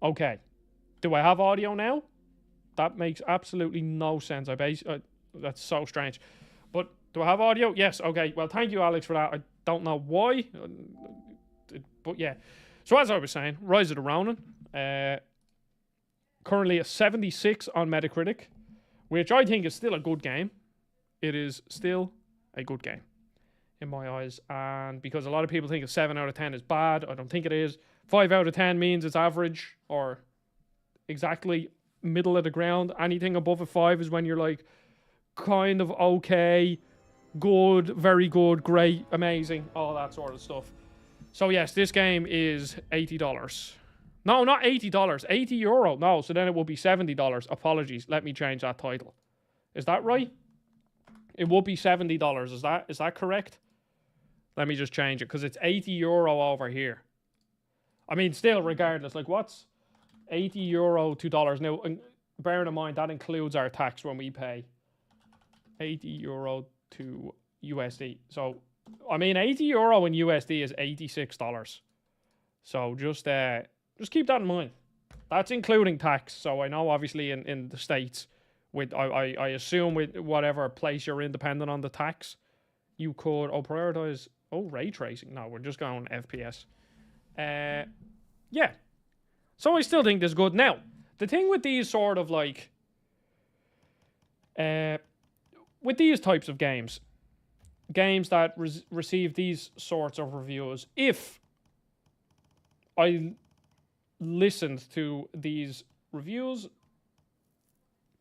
Okay. Do I have audio now? That makes absolutely no sense. That's so strange. But do I have audio? Yes. Okay. Well, thank you, Alex, for that. I don't know why. But yeah. So as I was saying, Rise of the Ronin. Currently a 76 on Metacritic, which I think is still a good game. It is still a good game in my eyes. And because a lot of people think a 7 out of 10 is bad, I don't think it is. 5 out of 10 means it's average or exactly middle of the ground. Anything above a 5 is when you're like kind of okay, good, very good, great, amazing, all that sort of stuff. So yes, this game is $80. No, not $80. €80. No, so then it will be $70. Apologies. Let me change that title. Is that right? It would be $70. Is that correct? Let me just change it because it's €80 over here. I mean, still, regardless, like what's €80 to dollars now? Bearing in mind that includes our tax when we pay €80 to USD. So, I mean, €80 in USD is $86. So just keep that in mind. That's including tax. So I know, obviously, in the States, with I assume with whatever place you're in, depending on the tax, you could prioritize. Oh, ray tracing. No, we're just going FPS. Yeah. So I still think this is good. Now, the thing with these sort of like, with these types of games that receive these sorts of reviews, if I listened to these reviews,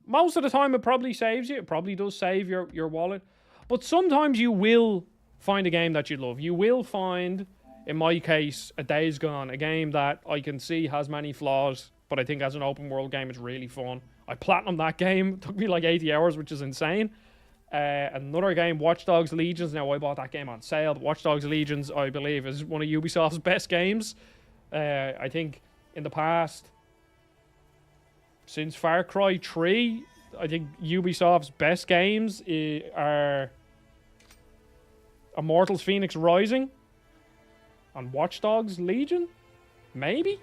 most of the time it probably saves you. It probably does save your wallet. But sometimes you will find a game that you love. You will find, in my case, a Days Gone, a game that I can see has many flaws, but I think as an open world game, it's really fun. I platinumed that game. It took me like 80 hours, which is insane. Another game, Watch Dogs Legions. Now, I bought that game on sale. Watch Dogs Legions, I believe, is one of Ubisoft's best games. I think in the past, since Far Cry 3, I think Ubisoft's best games are Immortals Phoenix Rising and Watch Dogs Legion, maybe?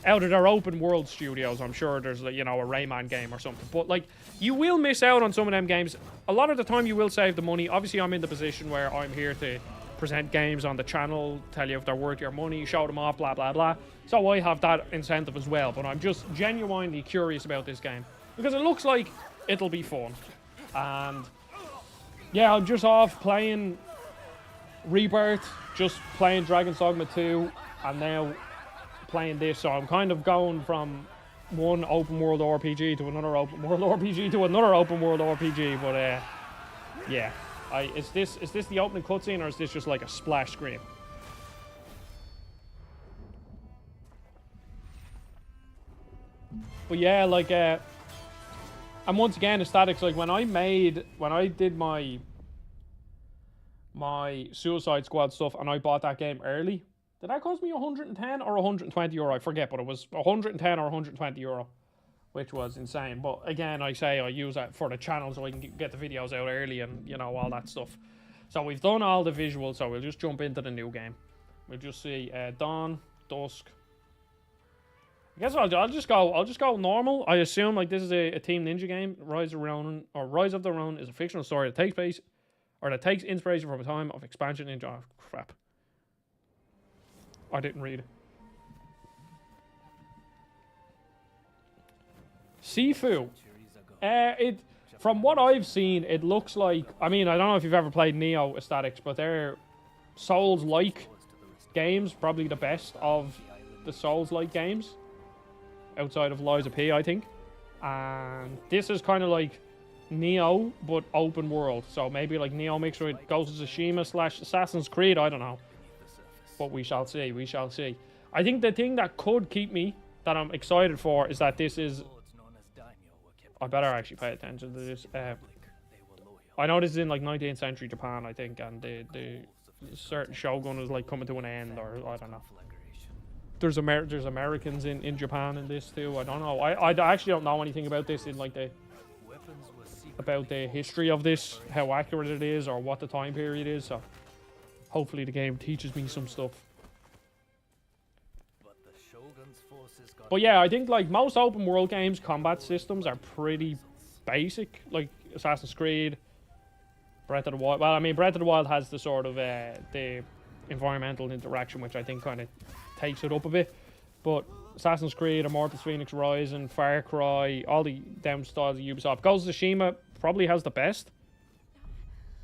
Out of their open world studios, I'm sure there's, a Rayman game or something. But, like, you will miss out on some of them games. A lot of the time you will save the money. Obviously, I'm in the position where I'm here to present games on the channel, tell you if they're worth your money, show them off, blah, blah, blah. So I have that incentive as well. But I'm just genuinely curious about this game, because it looks like it'll be fun. And yeah, I'm just off playing Rebirth, just playing Dragon's Dogma 2, and now playing this. So I'm kind of going from one open world RPG to another open world RPG to another open world RPG. But yeah, is this the opening cutscene, or is this just like a splash screen? But yeah, like and once again, aesthetics, like when I did my Suicide Squad stuff and I bought that game early, did that cost me 110 or 120 euro? I forget, but it was 110 or 120 euro, which was insane. But again, I say I use that for the channel so I can get the videos out early and, all that stuff. So we've done all the visuals, so we'll just jump into the new game. We'll just see Dawn, Dusk. I guess I'll just go normal. I assume like this is a Team Ninja game. Rise of the Ronin is a fictional story that takes inspiration from a time of expansion into... Oh, crap. I didn't read it. Sifu. From what I've seen, it looks like... I mean, I don't know if you've ever played Nioh aesthetics, but they're Souls-like games. Probably the best of the Souls-like games. Outside of Lies of P, I think. And this is kind of like Nioh, but open world. So maybe like Nioh mixed with Ghost of Tsushima / Assassin's Creed, I don't know. But we shall see, we shall see. I think the thing that could keep me, that I'm excited for, is that this is... I better actually pay attention to this. I know this is in like 19th century Japan, I think, and the certain shogun is like coming to an end, or I don't know. There's Americans in Japan in this too. I don't know. I actually don't know anything about this in like about the history of this, how accurate it is, or what the time period is. So hopefully the game teaches me some stuff. But yeah, I think like most open world games, combat systems are pretty basic. Like Assassin's Creed, Breath of the Wild. Well, I mean, Breath of the Wild has the sort of the environmental interaction, which I think kind of takes it up a bit. But Assassin's Creed, Immortals Phoenix Rising, Far Cry, all the down styles of Ubisoft. Ghost of Tsushima probably has the best.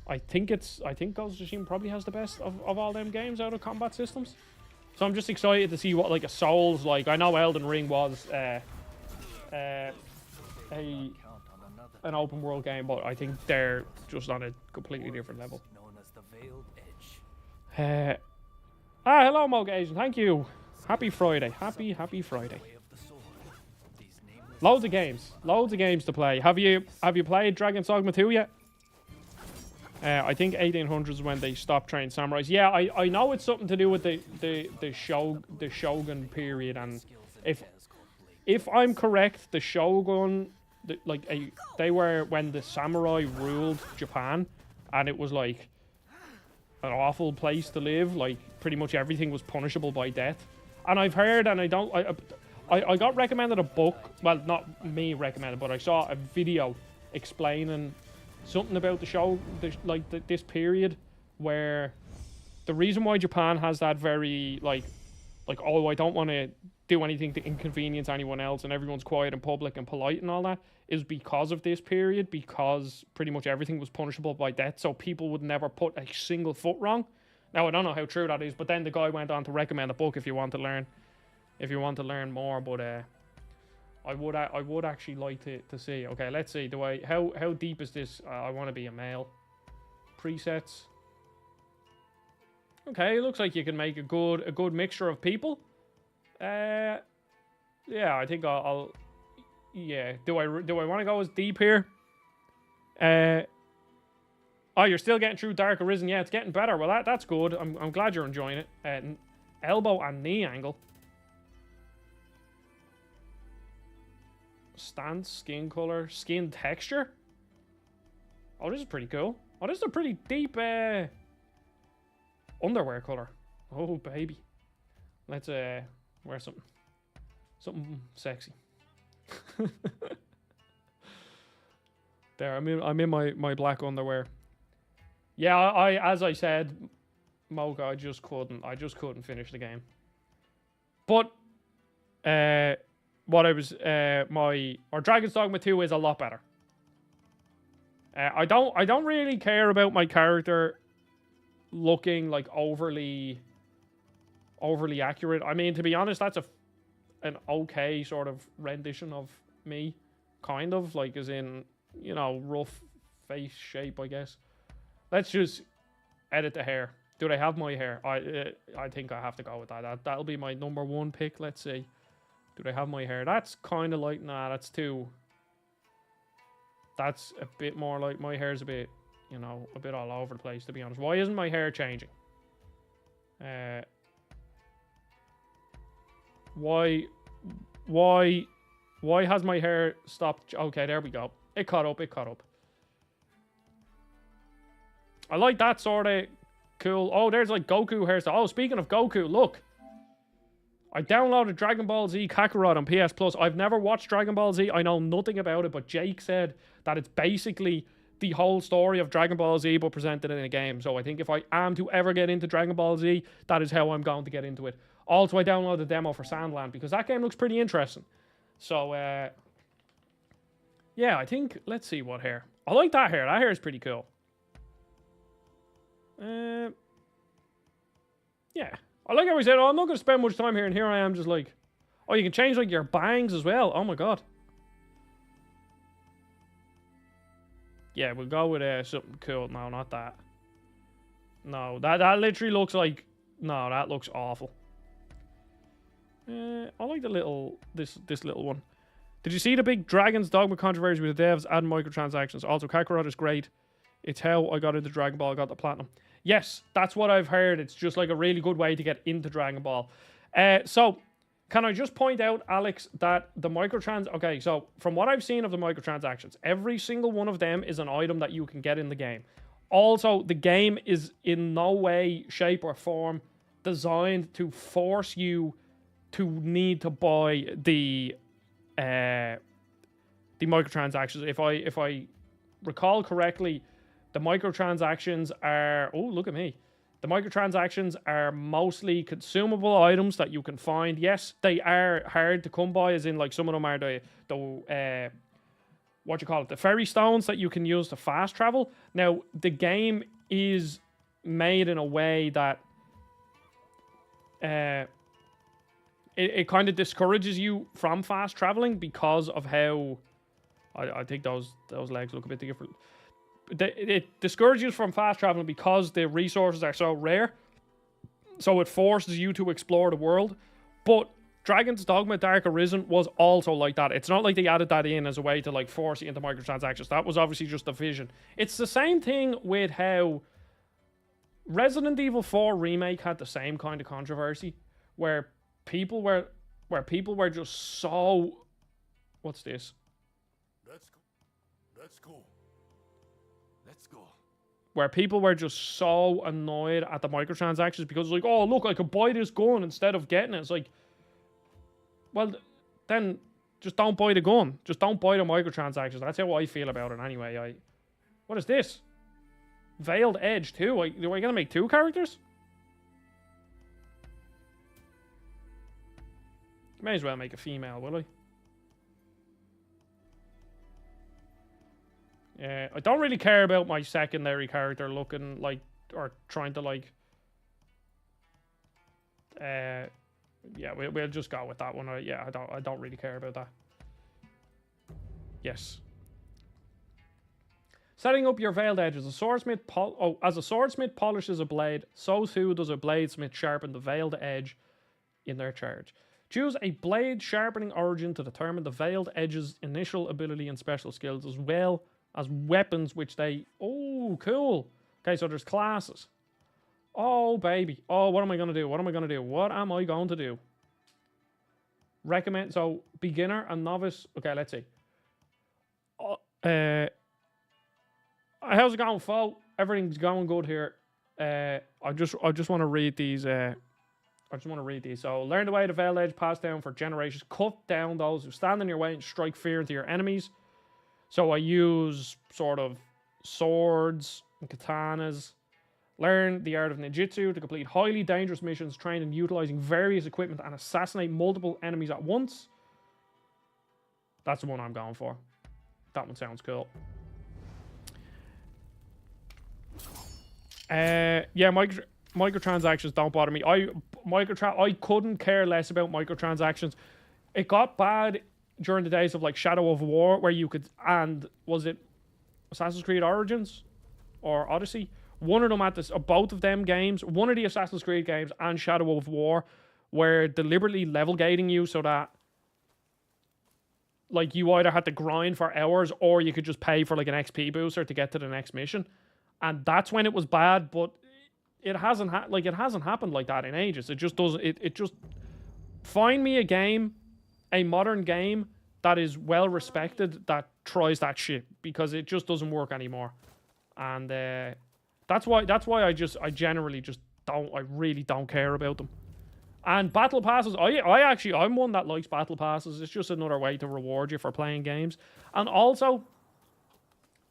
I think Ghost of Tsushima probably has the best of all them games out of combat systems. So I'm just excited to see what like a Souls like. I know Elden Ring was an open world game, but I think they're just on a completely different level. Hello, Moga Asian. Thank you. Happy Friday. Happy Friday. Loads of games to play. Have you played Dragon's Dogma 2 yet? I think 1800s is when they stopped training samurais. Yeah, I know it's something to do with the Shogun period, and if I'm correct, the Shogun they were when the samurai ruled Japan, and it was like an awful place to live. Like pretty much everything was punishable by death. And I've heard, and I got recommended a book. Well, not me recommended, but I saw a video explaining something about the show, this period where the reason why Japan has that very like oh, I don't want to do anything to inconvenience anyone else, and everyone's quiet and public and polite and all that, is because of this period, because pretty much everything was punishable by death, so people would never put a single foot wrong. Now I don't know how true that is, but then the guy went on to recommend a book if you want to learn more. But I would actually like to see. Okay, let's see. How deep is this? I want to be a male. Presets. Okay, it looks like you can make a good mixture of people. Yeah, I think I'll yeah. Do I want to go as deep here? Oh, you're still getting through Dark Arisen. Yeah, it's getting better. Well, that's good. I'm glad you're enjoying it. Elbow and knee angle. Stance, skin color, skin texture. Oh, this is pretty cool. Oh, this is a pretty deep underwear color. Oh, baby. Let's wear something sexy. There, I'm in my black underwear. Yeah, as I said, Mocha, I just couldn't finish the game. But Dragon's Dogma 2 is a lot better. I don't really care about my character looking like overly accurate. I mean, to be honest, that's an okay sort of rendition of me, kind of like, as in, you know, rough face shape, I guess. Let's just edit the hair. Do they have my hair? I think I have to go with that. That'll be my number one pick. Let's see. Do they have my hair? That's kind of like, nah, that's too. That's a bit more like, my hair's a bit, you know, a bit all over the place, to be honest. Why isn't my hair changing? Why has my hair stopped? Okay, there we go. It caught up. I like that sort of cool. Oh, there's like Goku hairstyle. Oh, speaking of Goku, look. I downloaded Dragon Ball Z Kakarot on PS Plus. I've never watched Dragon Ball Z. I know nothing about it, but Jake said that it's basically the whole story of Dragon Ball Z, but presented in a game. So I think if I am to ever get into Dragon Ball Z, that is how I'm going to get into it. Also, I downloaded the demo for Sandland because that game looks pretty interesting. So, yeah, I think, let's see what hair. I like that hair. That hair is pretty cool. Yeah. I like how we said, oh, I'm not going to spend much time here, and here I am just like, oh, you can change like your bangs as well. Oh my god. Yeah, we'll go with something cool. No, not that. No, that literally looks like, no, that looks awful. I like the little, this little one. Did you see the big Dragon's Dogma controversy with the devs adding microtransactions? Also, Kakarot is great. It's how I got into Dragon Ball. I got the platinum. Yes, that's what I've heard. It's just like a really good way to get into Dragon Ball. So, can I just point out, Alex, that the okay, so from what I've seen of the microtransactions, every single one of them is an item that you can get in the game. Also, the game is in no way, shape, or form designed to force you to need to buy the microtransactions. If I recall correctly, the microtransactions are, oh, look at me. The microtransactions are mostly consumable items that you can find. Yes, they are hard to come by, as in like some of them are the what you call it, the fairy stones that you can use to fast travel. Now, the game is made in a way that it kind of discourages you from fast traveling because of how I think those legs look a bit different. It discourages you from fast traveling because the resources are so rare. So it forces you to explore the world. But Dragon's Dogma Dark Arisen was also like that. It's not like they added that in as a way to like force you into microtransactions. That was obviously just the vision. It's the same thing with how Resident Evil 4 Remake had the same kind of controversy where people were just so... What's this? Let's go. Where people were just so annoyed at the microtransactions because it's like, oh, look, I could buy this gun instead of getting it. It's like, well, then just don't buy the gun. Just don't buy the microtransactions. That's how I feel about it anyway. What is this? Veiled Edge 2? Are we going to make 2 characters? May as well make a female, will I? I don't really care about my secondary character looking like, or trying to like, yeah, we'll just go with that one. Yeah, I don't really care about that. Yes. Setting up your veiled edge. As a swordsmith polishes a blade, so too does a bladesmith sharpen the veiled edge in their charge. Choose a blade sharpening origin to determine the veiled edge's initial ability and special skills, as well as weapons which they... Oh, cool. Okay, so there's classes. Oh, baby. Oh, what am I going to do? What am I going to do? Recommend... So, beginner and novice... Okay, let's see. How's it going, Fo? Everything's going good here. I just want to read these... So, learn the way the veiled edge passed down for generations. Cut down those who stand in your way and strike fear into your enemies. So I use sort of swords and katanas. Learn the art of ninjutsu to complete highly dangerous missions, train in utilizing various equipment and assassinate multiple enemies at once. That's the one I'm going for. That one sounds cool. Yeah, microtransactions don't bother me. I couldn't care less about microtransactions. It got bad during the days of like Shadow of War, where you could, and was it Assassin's Creed Origins or Odyssey? One of them at this, both of them games, one of the Assassin's Creed games and Shadow of War, were deliberately level gating you so that like you either had to grind for hours or you could just pay for like an XP booster to get to the next mission, and that's when it was bad. But it hasn't happened like that in ages. It just doesn't. It just find me a modern game that is well respected that tries that shit, because it just doesn't work anymore. And that's why I generally just don't, I really don't care about them. And battle passes, I'm one that likes battle passes. It's just another way to reward you for playing games. And also,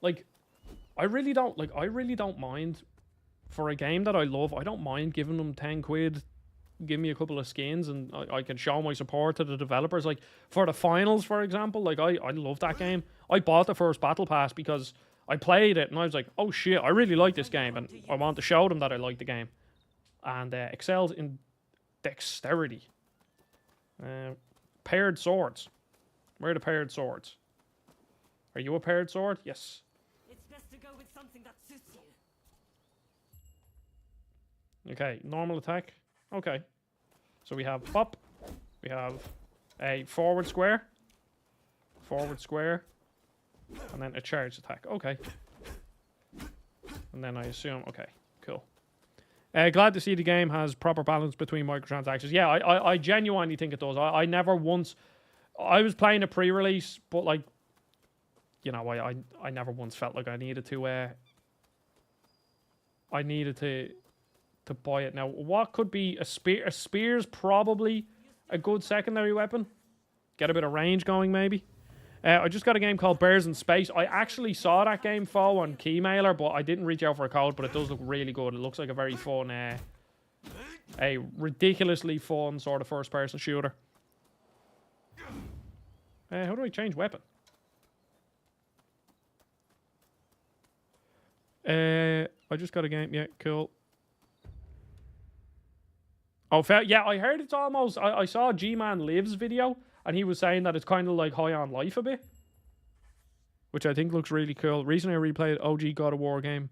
like, I really don't mind, for a game that I love, I don't mind giving them 10 quid, give me a couple of skins, and I can show my support to the developers. Like, for the finals, for example, like, I love that game. I bought the first battle pass because I played it, and I was like, oh shit, I really like this game, and I want to show them that I like the game. And excels in dexterity. Paired swords. Where are the paired swords? Are you a paired sword? Yes. It's best to go with something that suits you. Okay, normal attack. Okay. So we have pop. We have a forward square. Forward square. And then a charge attack. Okay. And then I assume... Okay, cool. Glad to see the game has proper balance between microtransactions. Yeah, I genuinely think it does. I never once... I was playing a pre-release, but like... You know, I never once felt like I needed to... I needed to buy it. Now, what could be a spear? A spear's probably a good secondary weapon. Get a bit of range going, maybe. I just got a game called Bears in Space. I actually saw that game fall on Keymailer, but I didn't reach out for a code, but it does look really good. It looks like a very fun, a ridiculously fun sort of first-person shooter. How do I change weapon? I just got a game. Yeah, cool. Oh, yeah, I heard it's almost... I saw G-Man Lives video, and he was saying that it's kind of like High on Life a bit. Which I think looks really cool. Recently I replayed OG God of War game.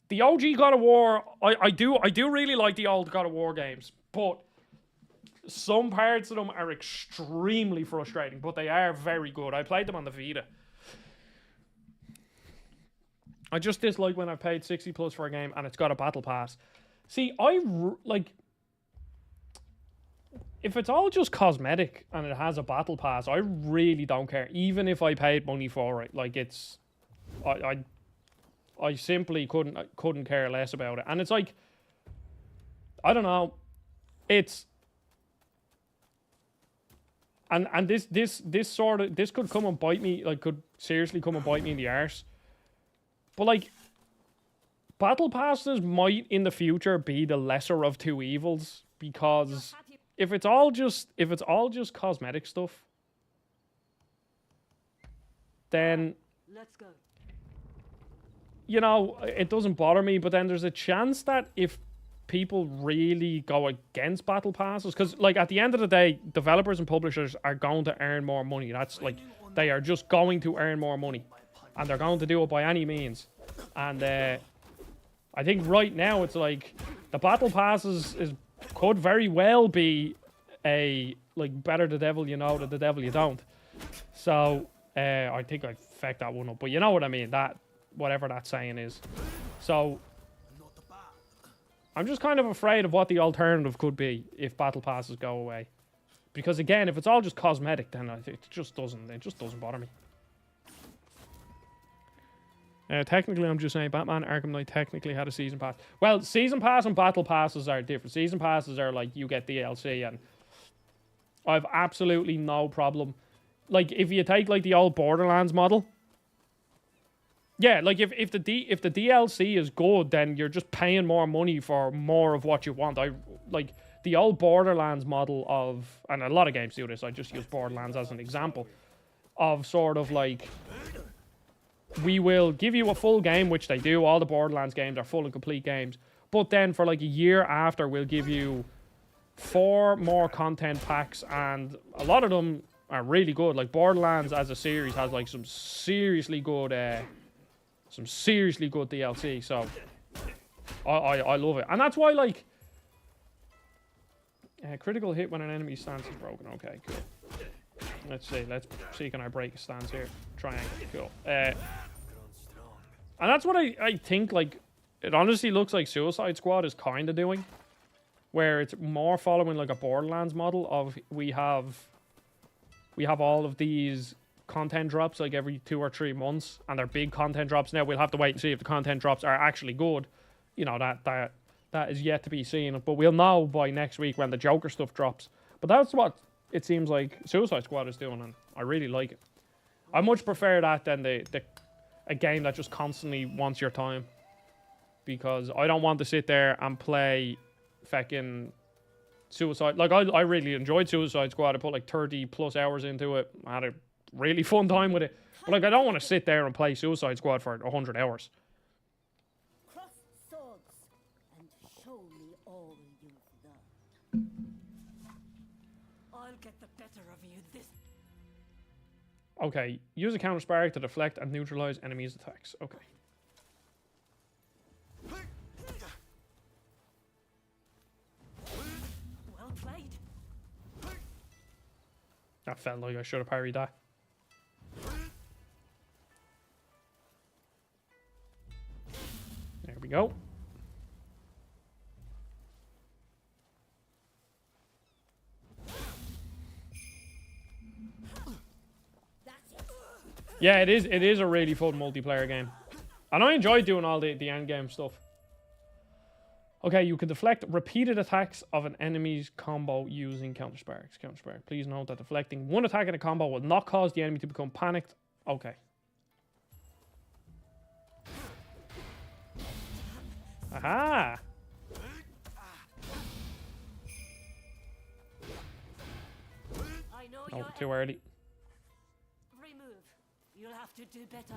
The OG God of War... I do really like the old God of War games. But some parts of them are extremely frustrating. But they are very good. I played them on the Vita. I just dislike when I've paid 60 plus for a game and it's got a battle pass. See, like... If it's all just cosmetic and it has a battle pass, I really don't care. Even if I paid money for it, like it's, I simply couldn't care less about it. And it's like, I don't know, it's, and this could come and bite me, like could seriously come and bite me in the arse. But like, battle passes might in the future be the lesser of two evils because. If it's all just cosmetic stuff, then Let's go. You know, it doesn't bother me, but then there's a chance that if people really go against battle passes, because like at the end of the day, developers and publishers are going to earn more money. That's like they are just going to earn more money, and they're going to do it by any means. And I think right now it's like the battle passes could very well be a like better the devil you know than the devil you don't. So I think I fucked that one up, but you know what I mean, that whatever that saying is. So I'm just kind of afraid of what the alternative could be if battle passes go away, because again, if it's all just cosmetic, then it just doesn't bother me. Technically, I'm just saying Batman Arkham Knight technically had a season pass. Well, season pass and battle passes are different. Season passes are like you get DLC, and I've absolutely no problem. Like if you take like the old Borderlands model, yeah, like if the DLC is good, then you're just paying more money for more of what you want. I like the old Borderlands model of, and a lot of games do this. I just use Borderlands as an example of sort of like, we will give you a full game, which they do. All the Borderlands games are full and complete games. But then for like a year after, we'll give you 4 more content packs, and a lot of them are really good. Like Borderlands as a series has like some seriously good DLC. So I love it, and that's why like critical hit when an enemy stance is broken. Okay, cool. Let's see, can I break a stance here? Triangle, cool. And that's what I think, like, it honestly looks like Suicide Squad is kind of doing. Where it's more following, like, a Borderlands model of we have all of these content drops, like, every 2 or 3 months. And they're big content drops. Now, we'll have to wait and see if the content drops are actually good. You know, that is yet to be seen. But we'll know by next week when the Joker stuff drops. But that's what it seems like Suicide Squad is doing, and I really like it. I much prefer that than a game that just constantly wants your time, because I don't want to sit there and play fucking Suicide. Like I really enjoyed Suicide Squad. I put like 30 plus hours into it. I had a really fun time with it. But like I don't want to sit there and play Suicide Squad for 100 hours. Cross swords and show me all you've learned. I'll get the better of you this. Okay, use a counter spark to deflect and neutralize enemies' attacks. Okay. Well played. That felt like I should have parried that. There we go. Yeah, it is a really fun multiplayer game. And I enjoy doing all the end game stuff. Okay, you can deflect repeated attacks of an enemy's combo using counter sparks. Counter spark. Please note that deflecting one attack in a combo will not cause the enemy to become panicked. Okay. Aha! I know Oh, you're too early. remove. You'll have to do better.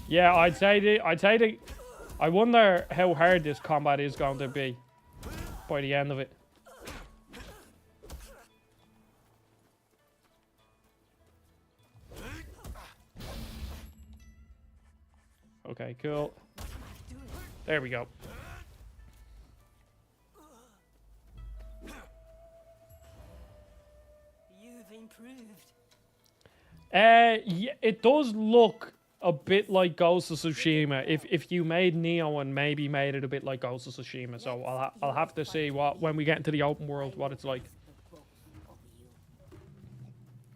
Yeah, I'd say I wonder how hard this combat is going to be by the end of it. Okay, cool. There we go. You've improved. Yeah, it does look a bit like Ghost of Tsushima. If you made Nioh and maybe made it a bit like Ghost of Tsushima, so I'll have to see what when we get into the open world what it's like.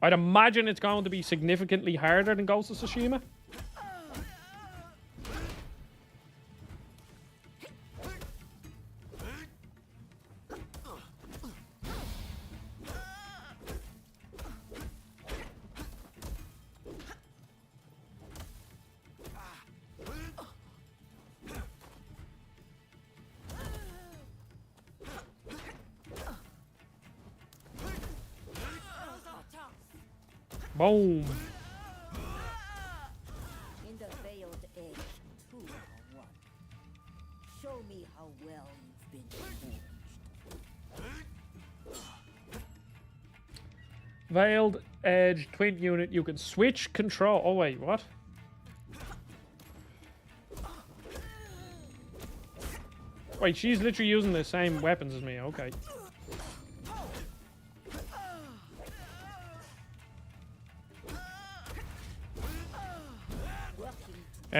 I'd imagine it's going to be significantly harder than Ghost of Tsushima. Boom. In the veiled edge, 2 are 1. Show me how well you've been forged. Veiled Edge Twin Unit. You can switch control. Oh wait, what? Wait, she's literally using the same weapons as me. Okay.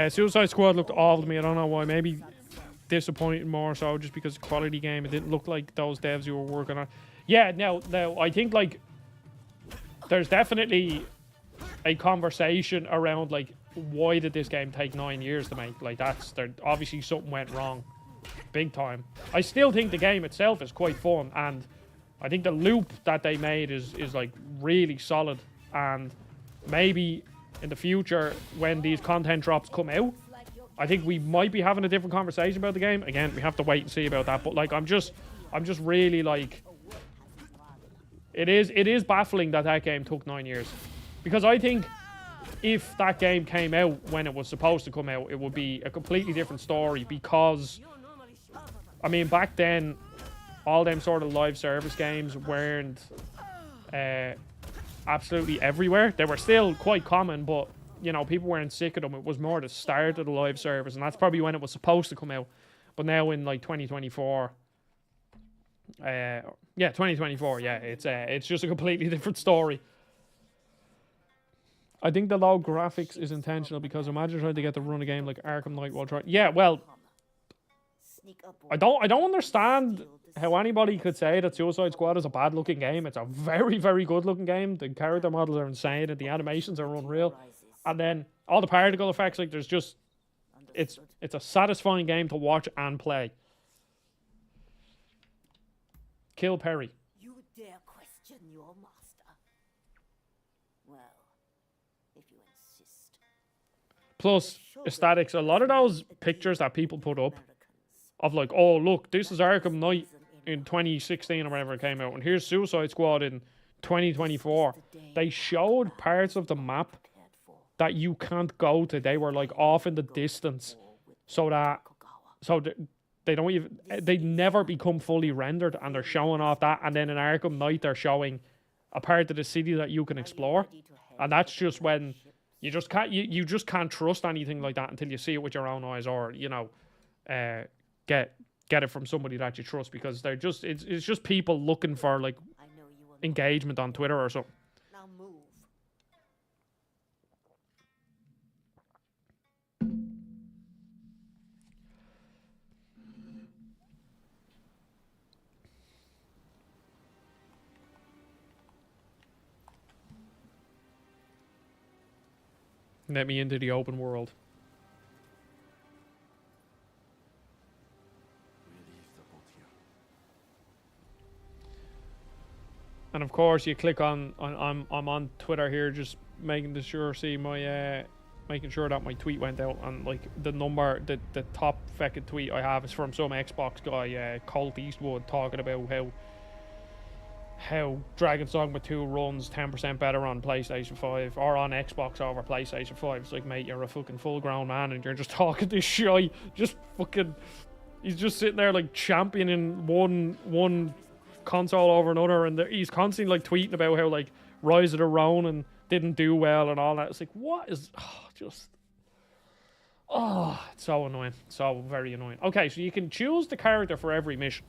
Suicide Squad looked awful to me. I don't know why. Maybe disappointing more so just because of quality game. It didn't look like those devs who were working on. Yeah, now I think like there's definitely a conversation around like why did this game take 9 years to make? Like that's there obviously something went wrong, big time. I still think the game itself is quite fun, and I think the loop that they made is like really solid. And maybe in the future when these content drops come out, I think we might be having a different conversation about the game. Again, we have to wait and see about that. But like I'm just really like it is baffling that that game took 9 years, because I think if that game came out when it was supposed to come out, it would be a completely different story, because I mean back then all them sort of live service games weren't absolutely everywhere. They were still quite common, but you know, people weren't sick of them. It was more the start of the live service, and that's probably when it was supposed to come out. But now in like 2024, yeah, 2024, yeah, it's just a completely different story. I think the low graphics is intentional, because imagine trying to get to run a game like Arkham Knight while trying. Yeah, well, I don't understand how anybody could say that Suicide Squad is a bad looking game. It's a very, very good looking game. The character models are insane and the animations are unreal. And then all the particle effects, like there's just it's a satisfying game to watch and play. Kill Perry. You dare question your master? Well, if you insist. Plus aesthetics. A lot of those pictures that people put up of like, oh look, this is Arkham Knight in 2016 or whatever it came out, and here's Suicide Squad in 2024. They showed parts of the map that you can't go to. They were like off in the distance, so they don't even, they never become fully rendered, and they're showing off that. And then in Arkham Knight they're showing a part of the city that you can explore, and that's just when you just can't trust anything like that until you see it with your own eyes, or you know, get it from somebody that you trust, because they're just it's just people looking for like engagement on Twitter or something. Now move. Let me into the open world. And of course, you click on I'm on Twitter here, just making sure see my making sure that my tweet went out, and like the top fucking tweet I have is from some Xbox guy, Colt Eastwood, talking about how Dragon's Dogma 2 runs 10% better on PlayStation 5 or on Xbox over PlayStation 5. It's like, mate, you're a fucking full-grown man and you're just talking this shy. Just fucking, he's just sitting there like championing one console over another, and he's constantly like tweeting about how like Rise of the Ronin didn't do well and all that. It's like, what is it's so annoying, so very annoying. Okay, so you can choose the character for every mission.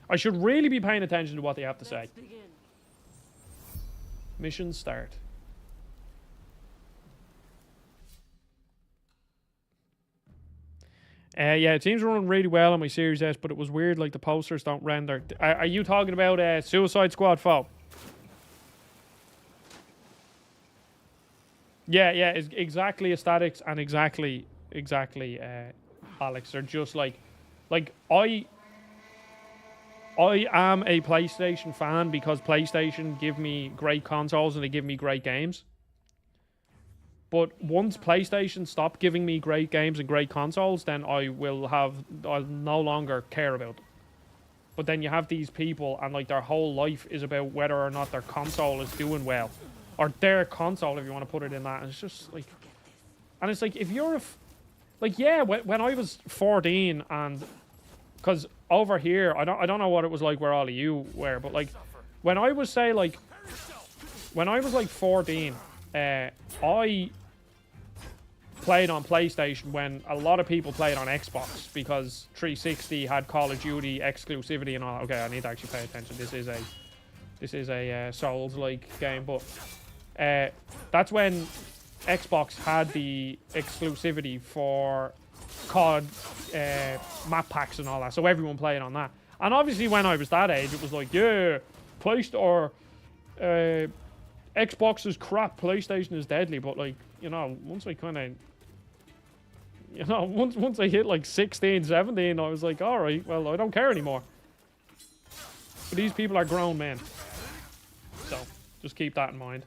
I should really be paying attention to what they have to say. Mission start. Yeah, it seems running really well on my Series S, but it was weird, like the posters don't render. Are you talking about Suicide Squad 4? Yeah, it's exactly aesthetics and exactly Alex. They're just like I am a PlayStation fan because PlayStation give me great consoles and they give me great games. But once PlayStation stop giving me great games and great consoles, then I'll no longer care about them. But then you have these people and like their whole life is about whether or not their console is doing well. Or their console, if you want to put it in that. And it's just like, and it's like, if you're when I was 14, and because over here, I don't know what it was like where all of you were, but like when I was like 14, I played on PlayStation when a lot of people played on Xbox because 360 had Call of Duty exclusivity and all. Okay, I need to actually pay attention. This is a Souls-like game, but that's when Xbox had the exclusivity for COD map packs and all that, so everyone played on that. And obviously when I was that age, it was like, yeah, PlayStation or Xbox is crap, PlayStation is deadly. But like, you know, once I kind of, you know, once I hit like 16, 17, I was like, all right, well, I don't care anymore. But these people are grown men, so just keep that in mind.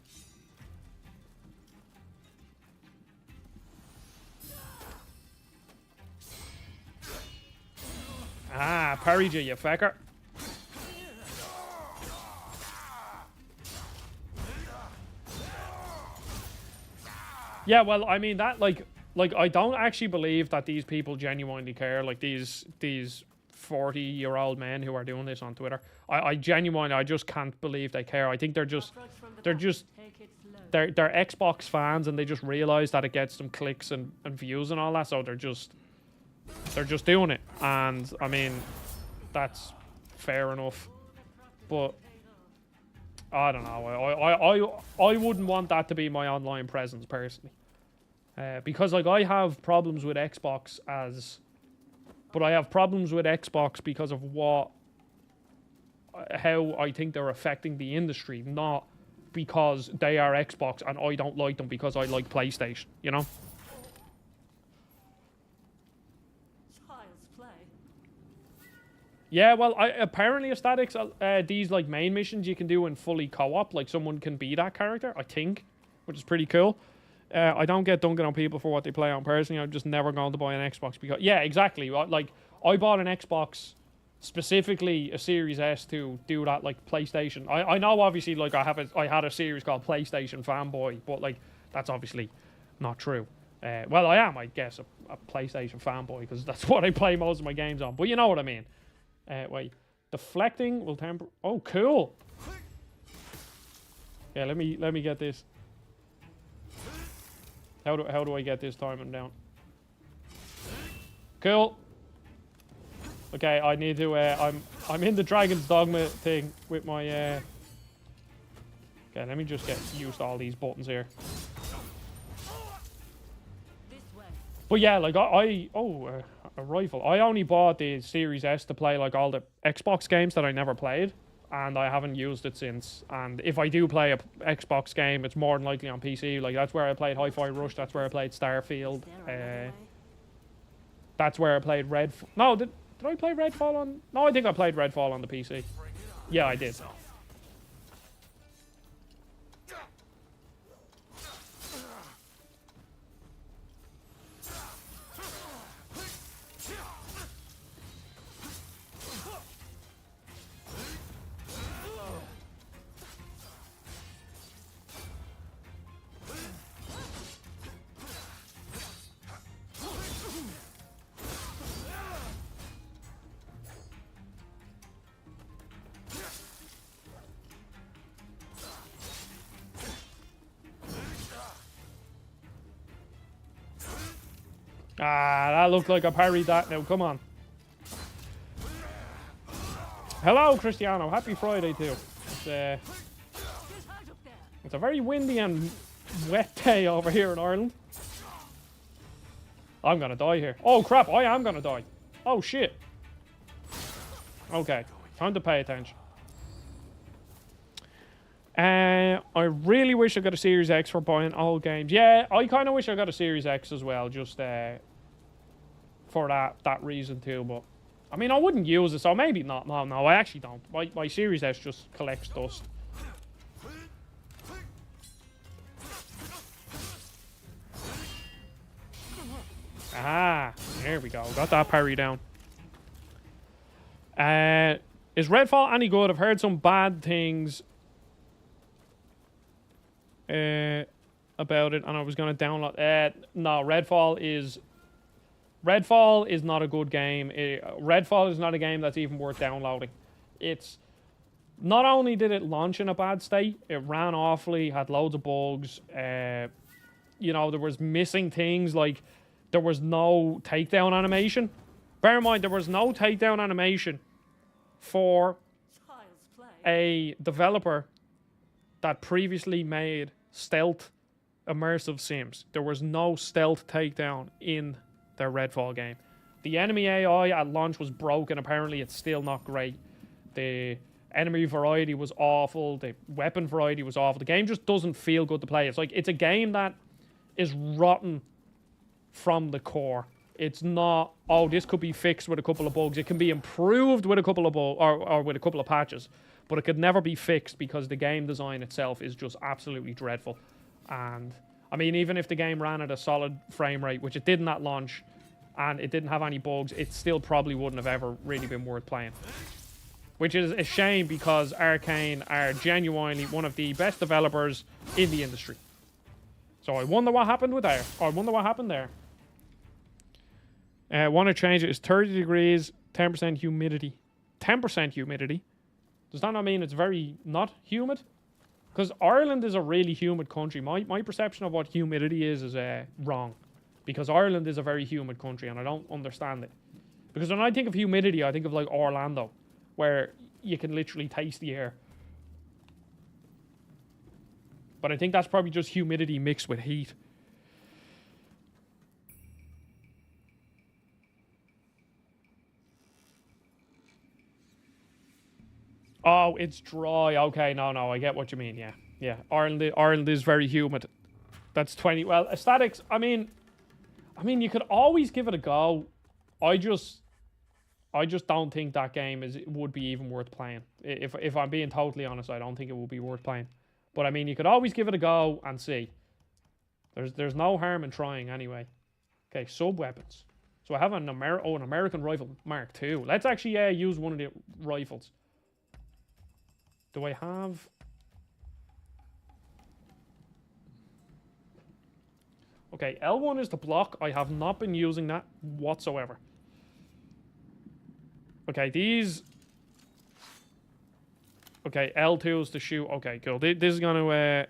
Ah, parried you fecker. Yeah, well, I mean that like I don't actually believe that these people genuinely care. Like these 40-year-old men who are doing this on Twitter. I just can't believe they care. I think they're Xbox fans, and they just realize that it gets them clicks and views and all that, so they're just doing it. And I mean, that's fair enough, but I don't know. I wouldn't want that to be my online presence personally, because like I have problems with Xbox but I have problems with Xbox because of how I think they're affecting the industry, not because they are Xbox and I don't like them because I like PlayStation, you know? Yeah, well, apparently aesthetics, these like main missions you can do in fully co-op, like someone can be that character, I think, which is pretty cool. I don't get dunking on people for what they play on personally. I'm just never going to buy an Xbox because, yeah, exactly. Like, I bought an Xbox, specifically a Series S, to do that, like, PlayStation. I know, obviously, like, I had a series called PlayStation Fanboy, but, like, that's obviously not true. Well, I am, I guess, a PlayStation fanboy, because that's what I play most of my games on. But you know what I mean. Wait. Deflecting will temper... Oh, cool. Yeah, let me get this. How do I get this timing down? Cool. Okay, I need to... I'm in the Dragon's Dogma thing with my... Okay, let me just get used to all these buttons here. But yeah, like a rifle. I only bought the Series S to play like all the Xbox games that I never played, and I haven't used it since. And if I do play a Xbox game, it's more than likely on PC. Like that's where I played Hi-Fi Rush. That's where I played Starfield. That's where I played Redfall. No, did I play Redfall on? No, I think I played Redfall on the PC. Yeah, I did. Ah, that looked like I parried that now. Come on. Hello, Cristiano. Happy Friday, too. It's a very windy and wet day over here in Ireland. I'm gonna die here. Oh, crap. I am gonna die. Oh, shit. Okay. Time to pay attention. I really wish I got a Series X for buying old games. Yeah, I kind of wish I got a Series X as well, just for that reason too. But I mean, I wouldn't use it, so maybe not. No, I actually don't. My Series S just collects dust. Ah, there we go. Got that parry down. Is Redfall any good? I've heard some bad things about it, and I was going to download. No, Redfall is not a good game. Redfall is not a game that's even worth downloading. It's not only did it launch in a bad state, it ran awfully, had loads of bugs. You know, there was missing things like there was no takedown animation. Bear in mind, there was no takedown animation for a developer that previously made stealth immersive sims. There was no stealth takedown in their Redfall game. The enemy AI at launch was broken. Apparently, it's still not great. The enemy variety was awful. The weapon variety was awful. The game just doesn't feel good to play. It's like it's a game that is rotten from the core. It's not, oh, this could be fixed with a couple of bugs. It can be improved with a couple of bugs or with a couple of patches, but it could never be fixed because the game design itself is just absolutely dreadful. And I mean, even if the game ran at a solid frame rate, which it didn't at launch, and it didn't have any bugs, it still probably wouldn't have ever really been worth playing. Which is a shame because Arcane are genuinely one of the best developers in the industry. So I wonder what happened with there. Or I wonder what happened there. Want to change it. It's 30 degrees, 10% humidity. 10% humidity? Does that not mean it's very not humid? Because Ireland is a really humid country. My perception of what humidity is wrong. Because Ireland is a very humid country and I don't understand it. Because when I think of humidity, I think of like Orlando, where you can literally taste the air. But I think that's probably just humidity mixed with heat. Oh, it's dry. Okay, no, I get what you mean. Yeah. Ireland is very humid. That's 20. Well, aesthetics. I mean, you could always give it a go. I just don't think that game would be even worth playing. If I'm being totally honest, I don't think it would be worth playing. But I mean, you could always give it a go and see. There's no harm in trying anyway. Okay, sub weapons. So I have an American rifle Mark II. Let's actually use one of the rifles. Do I have? Okay, L1 is the block. I have not been using that whatsoever. Okay, these. Okay, L2 is to shoot. Okay, cool. This is going to...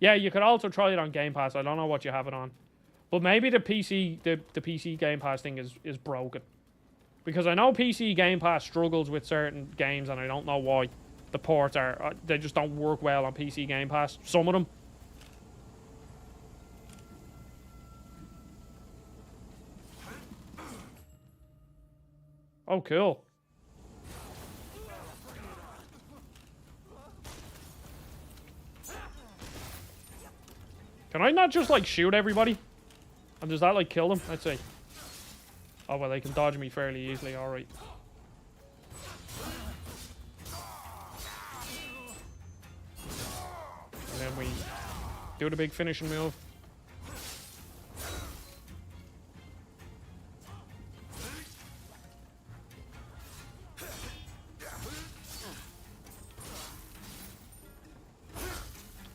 Yeah, you could also try it on Game Pass. I don't know what you have it on. But maybe the PC Game Pass thing is broken. Because I know PC Game Pass struggles with certain games and I don't know why. The ports are... they just don't work well on PC Game Pass. Some of them. Oh, cool. Can I not just, like, shoot everybody? And does that, like, kill them? Let's see. Oh, well, they can dodge me fairly easily. Alright. And then we do the big finishing move.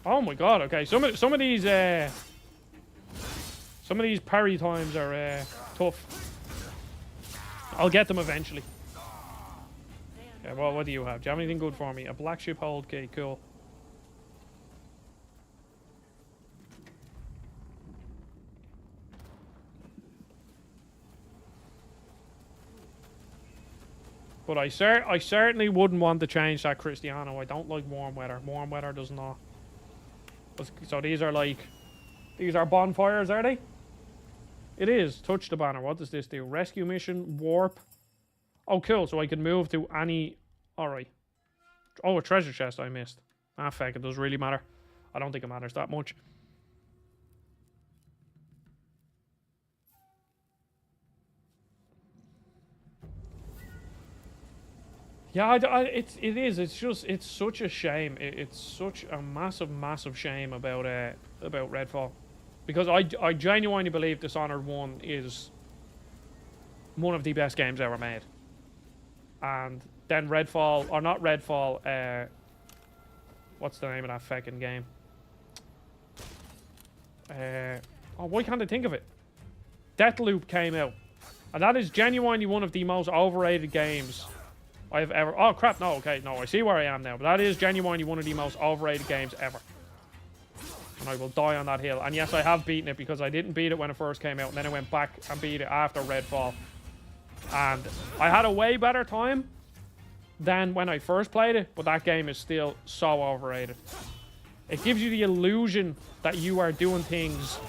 Oh my god, okay. Some of these parry times are tough. I'll get them eventually. Yeah, well, what do you have? Do you have anything good for me? A black ship hold key, cool. But I certainly wouldn't want to change that, Cristiano. I don't like warm weather. Warm weather does not. So these are like... These are bonfires, are they? It is. Touch the banner. What does this do? Rescue mission. Warp. Oh, cool. So I can move to any... Alright. Oh, a treasure chest I missed. Ah, feck. It doesn't really matter. I don't think it matters that much. Yeah, it is. It's just, it's such a shame. It's such a massive, massive shame about Redfall, because I genuinely believe Dishonored 1 is one of the best games ever made, and then Redfall, or not Redfall, what's the name of that fucking game? Oh, why can't I think of it? Deathloop came out, and that is genuinely one of the most overrated games I've ever... Oh, crap. No, okay. No, I see where I am now. But that is genuinely one of the most overrated games ever. And I will die on that hill. And yes, I have beaten it, because I didn't beat it when it first came out. And then I went back and beat it after Redfall. And I had a way better time than when I first played it. But that game is still so overrated. It gives you the illusion that you are doing things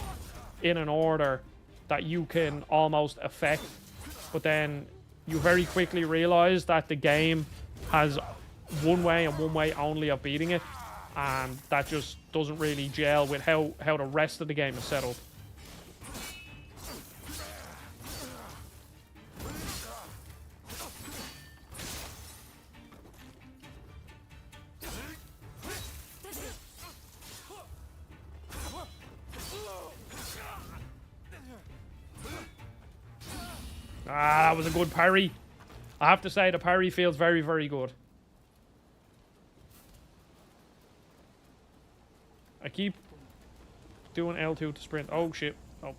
in an order that you can almost affect. But then... you very quickly realize that the game has one way and one way only of beating it, and that just doesn't really gel with how the rest of the game is set up. Ah, that was a good parry. I have to say, the parry feels very, very good. I keep doing L2 to sprint. Oh, shit. Oh.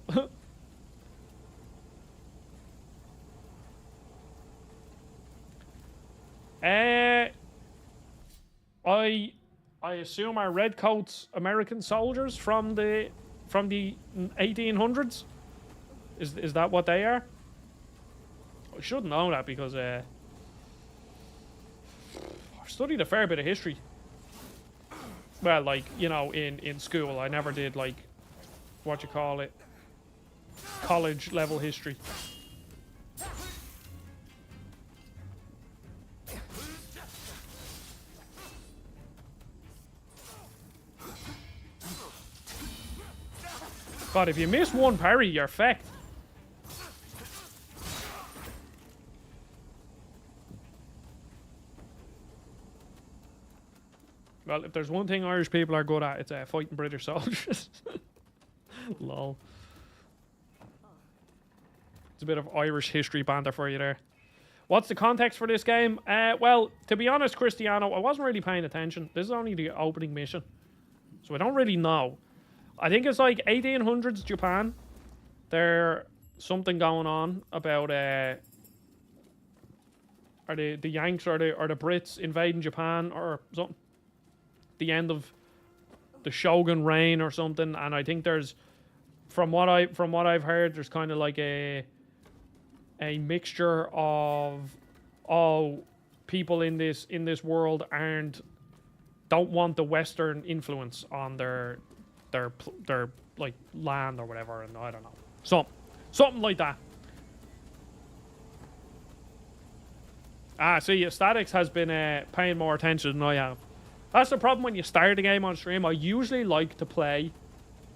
I assume our redcoats American soldiers from the 1800s? Is that what they are? I should know that, because I studied a fair bit of history. Well, like, you know, in school. I never did, like, what you call it, college level history. God, if you miss one parry, you're fecked. Well, if there's one thing Irish people are good at, it's fighting British soldiers. Lol. It's a bit of Irish history banter for you there. What's the context for this game? Well, to be honest, Cristiano, I wasn't really paying attention. This is only the opening mission, so I don't really know. I think it's like 1800s Japan. There's something going on about are the Yanks or the Brits invading Japan or something. The end of the Shogun reign or something, and I think there's, from what I've heard, there's kind of like a mixture of people in this world don't want the Western influence on their like land or whatever, and I don't know, something like that. See, Statics has been paying more attention than I have. That's the problem when you start the game on stream. I usually like to play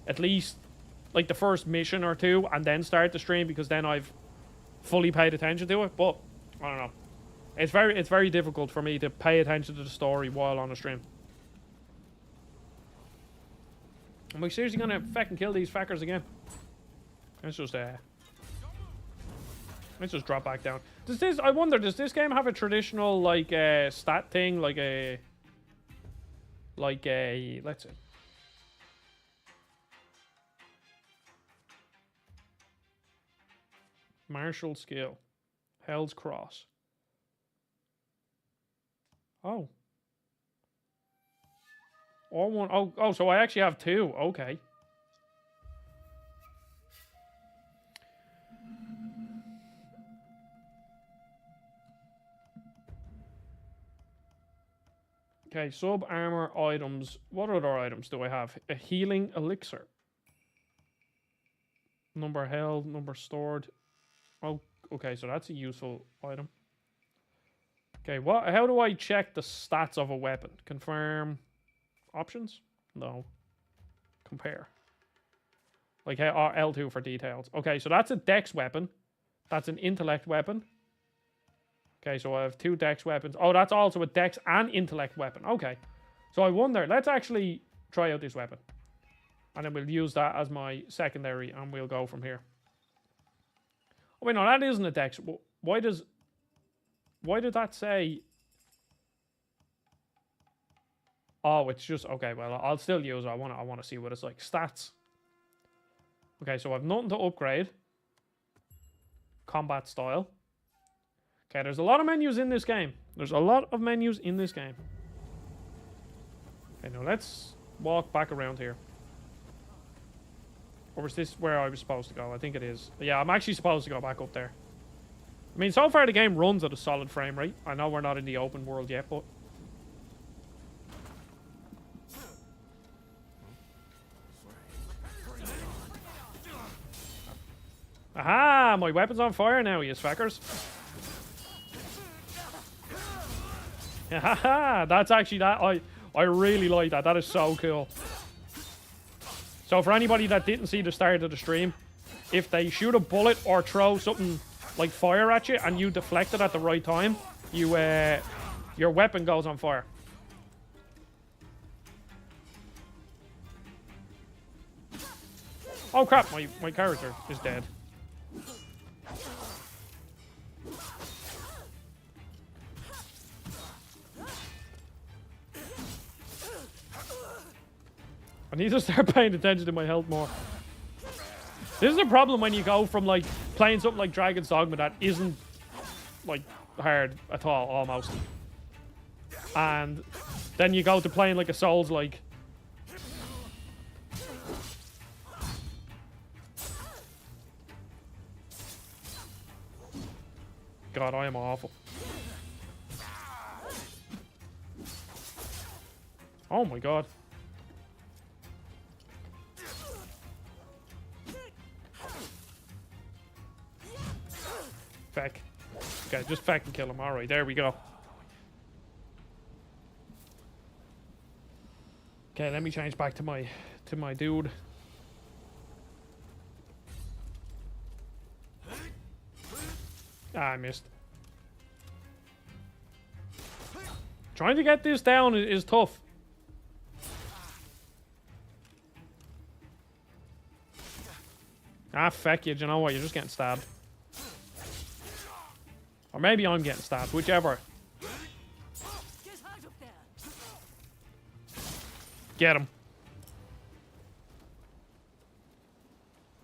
at least like the first mission or two and then start the stream, because then I've fully paid attention to it. But I don't know. It's very difficult for me to pay attention to the story while on a stream. Am I seriously gonna fucking kill these fuckers again? Let's just drop back down. I wonder, does this game have a traditional like stat thing, like a let's see. Martial skill. Hell's Cross. Oh. Or one. Oh, so I actually have two. Okay. Okay, sub armor items. What other items do I have? A healing elixir. Number held, number stored. Oh, okay, so that's a useful item. Okay, what? How do I check the stats of a weapon? Confirm options? No. Compare. Like L2 for details. Okay, so that's a dex weapon. That's an intellect weapon. Okay, so I have 2 dex weapons. Oh, that's also a dex and intellect weapon. Okay. So I wonder, let's actually try out this weapon. And then we'll use that as my secondary and we'll go from here. Oh, wait, no, that isn't a dex. Why did that say? Oh, it's just, okay, well, I'll still use it. I want to see what it's like. Stats. Okay, so I've nothing to upgrade. Combat style. Okay, there's a lot of menus in this game. There's a lot of menus in this game. Okay, now let's walk back around here. Or is this where I was supposed to go? I think it is. Yeah, I'm actually supposed to go back up there. I mean, so far the game runs at a solid frame rate. I know we're not in the open world yet, but... Aha! My weapon's on fire now, you fuckers. Haha! That's actually that. I really like that. That is so cool. So for anybody that didn't see the start of the stream, if they shoot a bullet or throw something like fire at you and you deflect it at the right time, you your weapon goes on fire. Oh crap, my character is dead. I need to start paying attention to my health more. This is a problem when you go from like playing something like Dragon's Dogma that isn't like hard at all, almost. And then you go to playing like a Souls like. God, I am awful. Oh my god. Feck. Okay, just feck and kill him. Alright, there we go. Okay, let me change back to my dude. Ah, I missed. Trying to get this down is tough. Ah, feck you. Do you know what? You're just getting stabbed. Or maybe I'm getting stabbed. Whichever. Get him.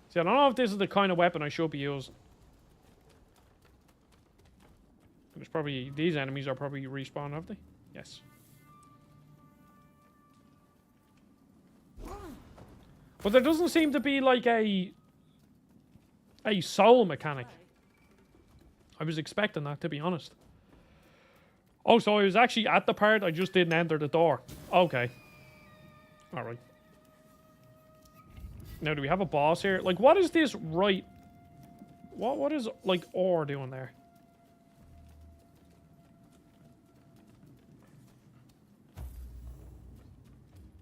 See, I don't know if this is the kind of weapon I should be using. There's probably... These enemies are probably respawn, have they? Yes. But there doesn't seem to be like a soul mechanic. I was expecting that, to be honest. Oh, so I was actually at the part, I just didn't enter the door. Okay. Alright. Now, do we have a boss here? Like, what is this right... What is, like, ore doing there?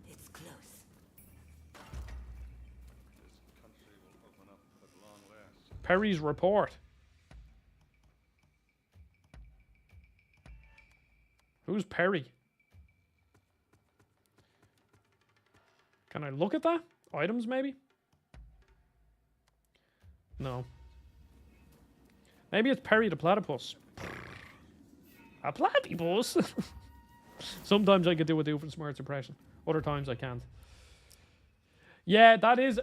It's close. This country will open up at long last. Perry's report. Who's Perry? Can I look at that? Items, maybe? No. Maybe it's Perry the platypus. A platypus? Sometimes I could do a Doofenshmirtz impression. Other times I can't. Yeah, that is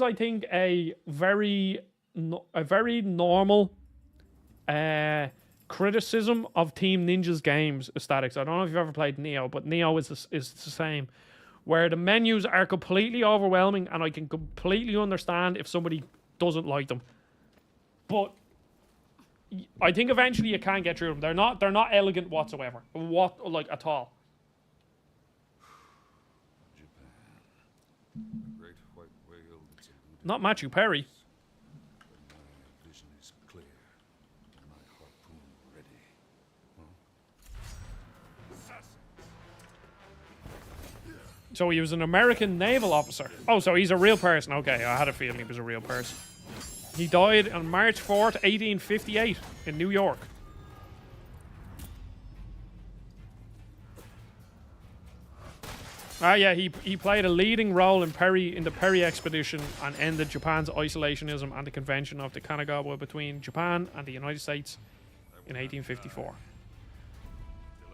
I think a very normal criticism of Team Ninja's games aesthetics. I don't know if you've ever played Nioh, but Nioh is the same. Where the menus are completely overwhelming and I can completely understand if somebody doesn't like them. But I think eventually you can get through them. They're not elegant whatsoever. Like at all. The great white whale that's eluded Not Matthew Perry. but my vision is clear and my harpoon ready. Assassins! So he was an American naval officer. Oh, so he's a real person. Okay, I had a feeling he was a real person. He died on March 4th, 1858 in New York. Ah, yeah, he played a leading role in the Perry expedition and ended Japan's isolationism and the convention of the Kanagawa between Japan and the United States in 1854. Till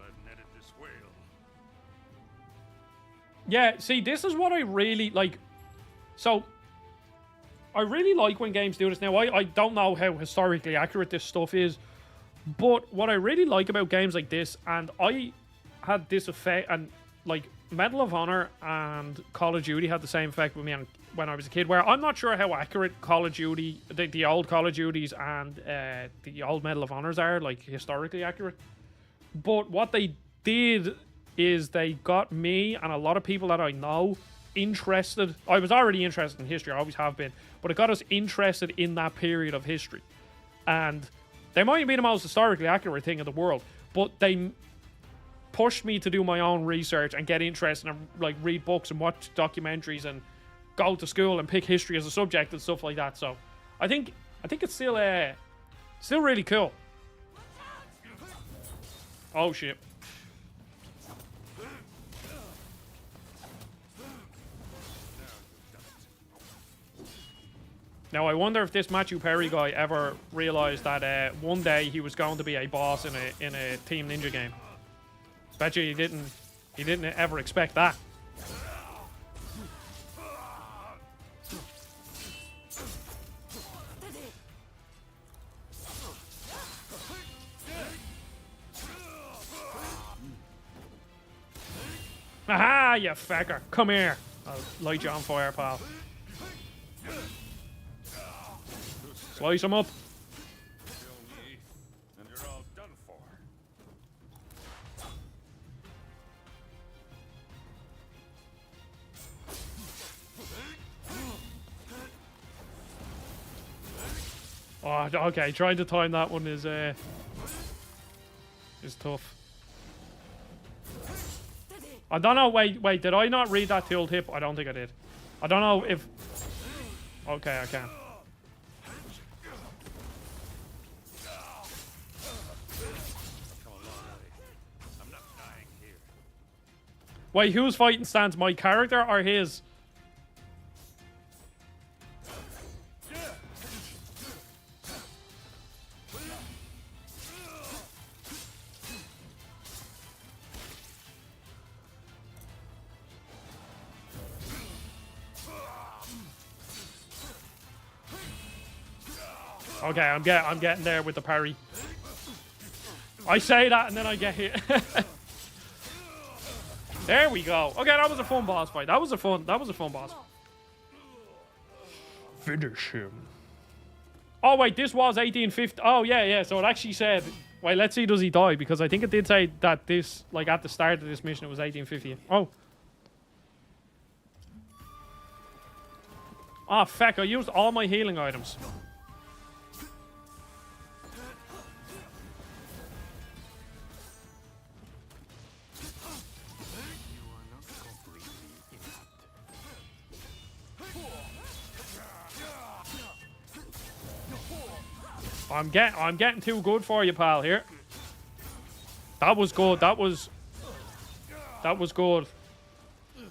I've netted this whale. Yeah, see, this is what I really like. So, I really like when games do this. Now, I don't know how historically accurate this stuff is, but what I really like about games like this, and I had this effect, and like Medal of Honor and Call of Duty had the same effect with me when I was a kid, where I'm not sure how accurate Call of Duty, the old Call of Duties and the old Medal of Honors are, like historically accurate. But what they did is they got me and a lot of people that I know interested. I was already interested in history, I always have been, but it got us interested in that period of history. And they might be the most historically accurate thing in the world, but they pushed me to do my own research and get interested and like read books and watch documentaries and go to school and pick history as a subject and stuff like that. So I think it's still really cool. Oh shit. Now I wonder if this Matthew Perry guy ever realized that one day he was going to be a boss in a Team Ninja game. Bet you he didn't ever expect that. Aha, you fecker. Come here. I'll light you on fire, pal. Slice him up. Kill me, and you're all done for. Oh, okay. Trying to time that one is tough. I don't know. Wait. Did I not read that tooltip? I don't think I did. I don't know if. Okay, I can. Come a long way. I'm not dying here. Wait, whose fighting stance? My character or his? Okay, I'm getting there with the parry. I say that and then I get hit. There we go. Okay, that was a fun boss fight. That was a fun boss. Finish him. Oh wait, this was 1850. Oh yeah. So it actually said. Wait, let's see. Does he die? Because I think it did say that this, like at the start of this mission, it was 1850. Oh. Ah, feck! I used all my healing items. I'm getting too good for you, pal. Here. That was good. That was good.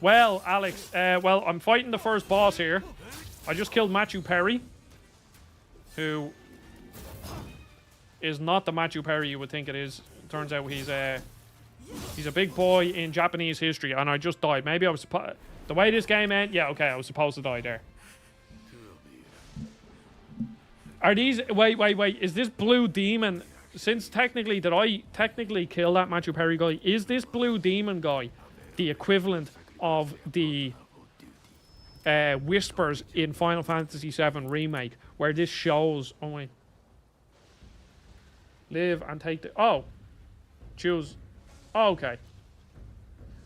Well, Alex. Well, I'm fighting the first boss here. I just killed Matthew Perry, who is not the Matthew Perry you would think it is. Turns out he's a big boy in Japanese history, and I just died. Maybe I was the way this game ended. Yeah, okay, I was supposed to die there. Are these... Wait. Is this blue demon... Since technically... Did I technically kill that Matthew Perry guy? Is this blue demon guy the equivalent of the whispers in Final Fantasy VII Remake? Where this shows... Oh, wait. Live and take the... Oh. Choose... Oh, okay.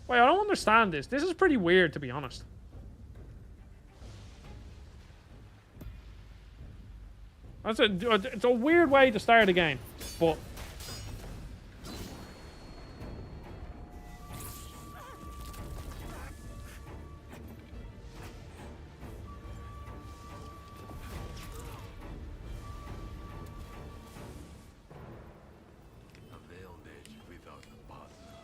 Wait, I don't understand this. This is pretty weird, to be honest. It's a weird way to start a game, but A veiled edge without a partner.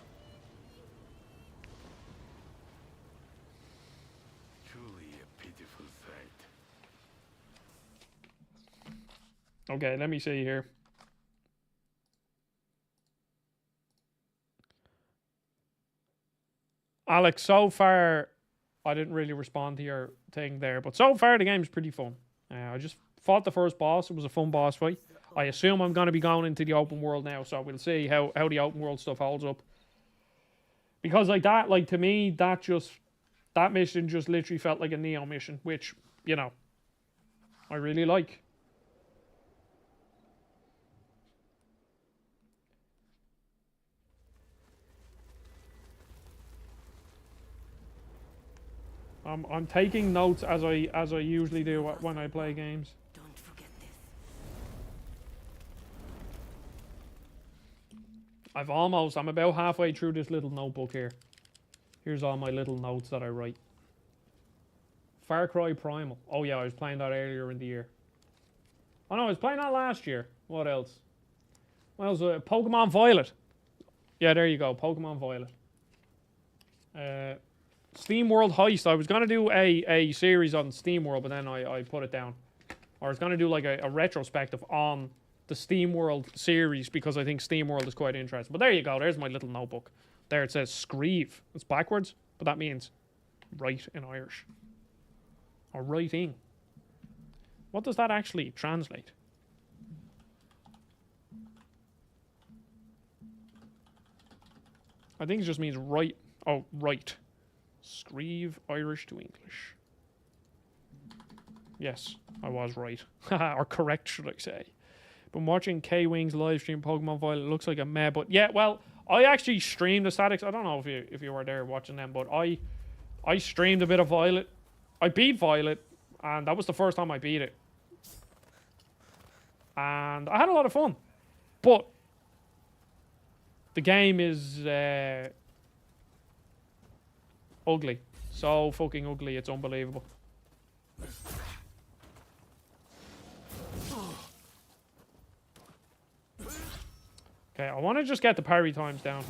Truly a pitiful sight. okay, let me see here. Alex, so far, I didn't really respond to your thing there, but so far the game's pretty fun. I just fought the first boss. It was a fun boss fight. I assume I'm going to be going into the open world now, so we'll see how the open world stuff holds up. Because like that, like to me, that mission just literally felt like a Nioh mission, which, you know, I really like. I'm taking notes as I usually do when I play games. Don't forget this. I'm about halfway through this little notebook here. Here's all my little notes that I write. Far Cry Primal. Oh yeah, I was playing that earlier in the year. Oh no, I was playing that last year. What else? What else? Pokemon Violet. Yeah, there you go. Pokemon Violet. Steam World Heist. I was going to do a series on Steam World, but then I put it down. Or I was going to do like a retrospective on the Steam World series because I think Steam World is quite interesting. But there you go. There's my little notebook. There it says Screeve. It's backwards, but that means write in Irish. Or writing. What does that actually translate? I think it just means write. Oh, write. Screeve, Irish to English. Yes, I was right. Or correct, should I say. Been watching K-Wing's live stream Pokemon Violet. It looks like a meh, but yeah, well, I actually streamed the statics. I don't know if you were there watching them, but I streamed a bit of Violet. I beat Violet, and that was the first time I beat it. And I had a lot of fun. But the game is ugly. So fucking ugly, it's unbelievable. Okay, I want to just get the parry times down.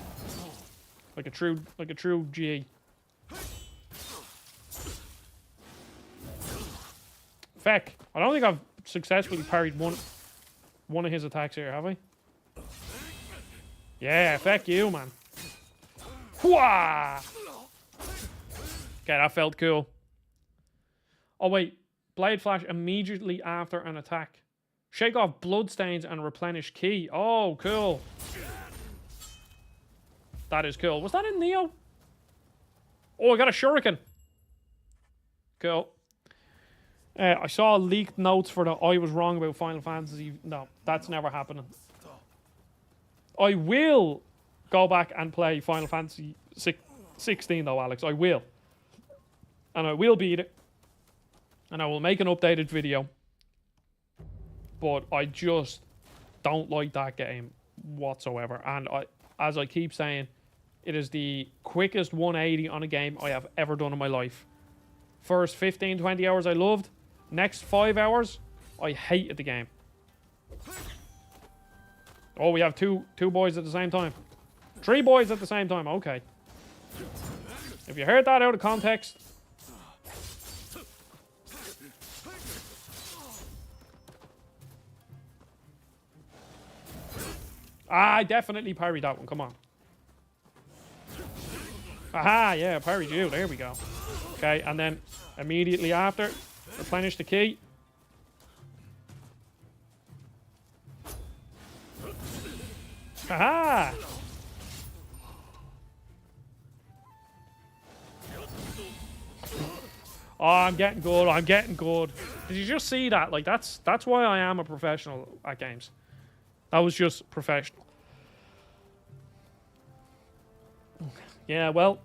Like a true G. Feck. I don't think I've successfully parried one of his attacks here, have I? Yeah, feck you, man. Hooah! Okay, that felt cool. Oh, wait. Blade Flash immediately after an attack. Shake off bloodstains and replenish ki. Oh, cool. That is cool. Was that in Nioh? Oh, I got a shuriken. Cool. I saw leaked notes for the I was wrong about Final Fantasy. No, that's never happening. I will go back and play Final Fantasy 16 though, Alex. I will. And I will beat it. And I will make an updated video. But I just don't like that game whatsoever. And as I keep saying, it is the quickest 180 on a game I have ever done in my life. First 15, 20 hours I loved. Next 5 hours, I hated the game. Oh, we have two boys at the same time. 3 boys at the same time. Okay. If you heard that out of context... I definitely parried that one. Come on. Aha, yeah, parried you. There we go. Okay, and then immediately after, replenish the ki. Aha! Oh, I'm getting good. I'm getting good. Did you just see that? Like, that's why I am a professional at games. That was just professional. Yeah, well,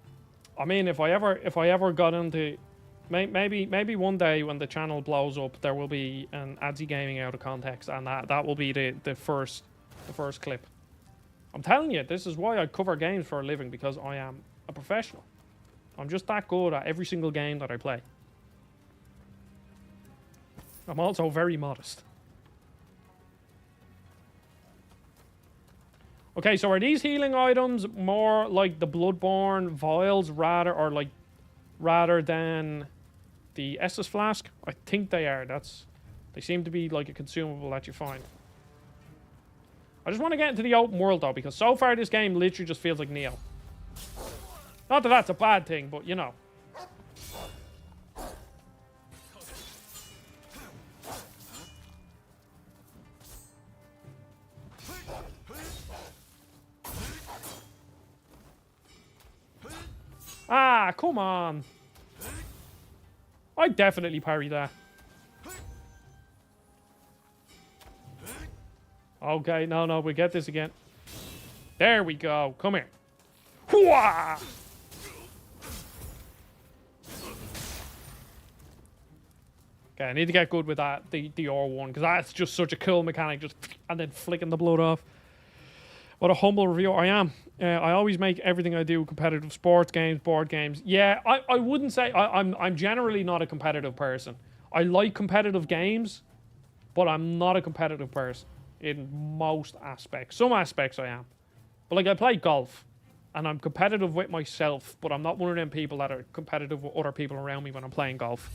I mean, if I ever got into Maybe one day when the channel blows up, there will be an Adzy Gaming Out of Context, and that will be the first clip. I'm telling you, this is why I cover games for a living, because I am a professional. I'm just that good at every single game that I play. I'm also very modest. Okay, so are these healing items more like the Bloodborne vials rather than the Estus flask? I think they are. They seem to be like a consumable that you find. I just want to get into the open world though, because so far this game literally just feels like Nioh. Not that that's a bad thing, but you know. Ah, come on. I definitely parried that. Okay, no, we get this again. There we go. Come here. Hooah! Okay, I need to get good with that, the R1, because that's just such a cool mechanic, just and then flicking the blood off. What a humble reviewer I am. I always make everything I do competitive. Sports games, board games. Yeah, I wouldn't say... I'm generally not a competitive person. I like competitive games, but I'm not a competitive person in most aspects. Some aspects I am. But like, I play golf, and I'm competitive with myself, but I'm not one of them people that are competitive with other people around me when I'm playing golf.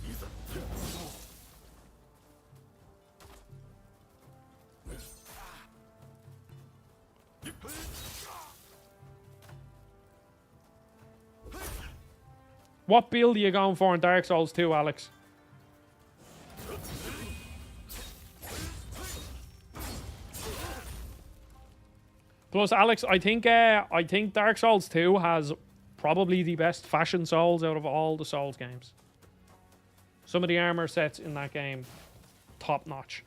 What build are you going for in Dark Souls 2, Alex? Plus, Alex, I think Dark Souls 2 has probably the best fashion souls out of all the Souls games. Some of the armor sets in that game, top notch.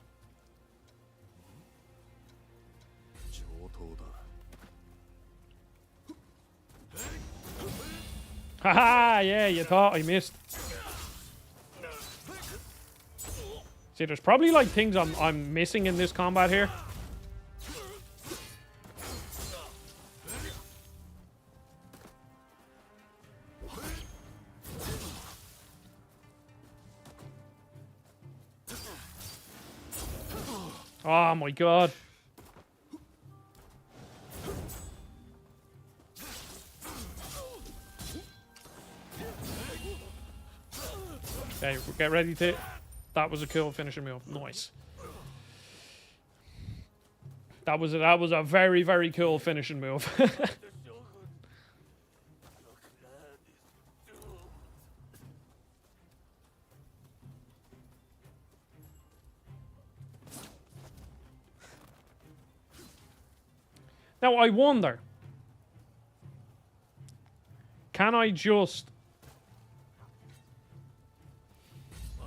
Haha, yeah, you thought I missed. See, there's probably like things I'm missing in this combat here. Oh my god. Okay, get ready to... That was a cool finishing move. Nice. That was a very, very cool finishing move. Now, I wonder... Can I just...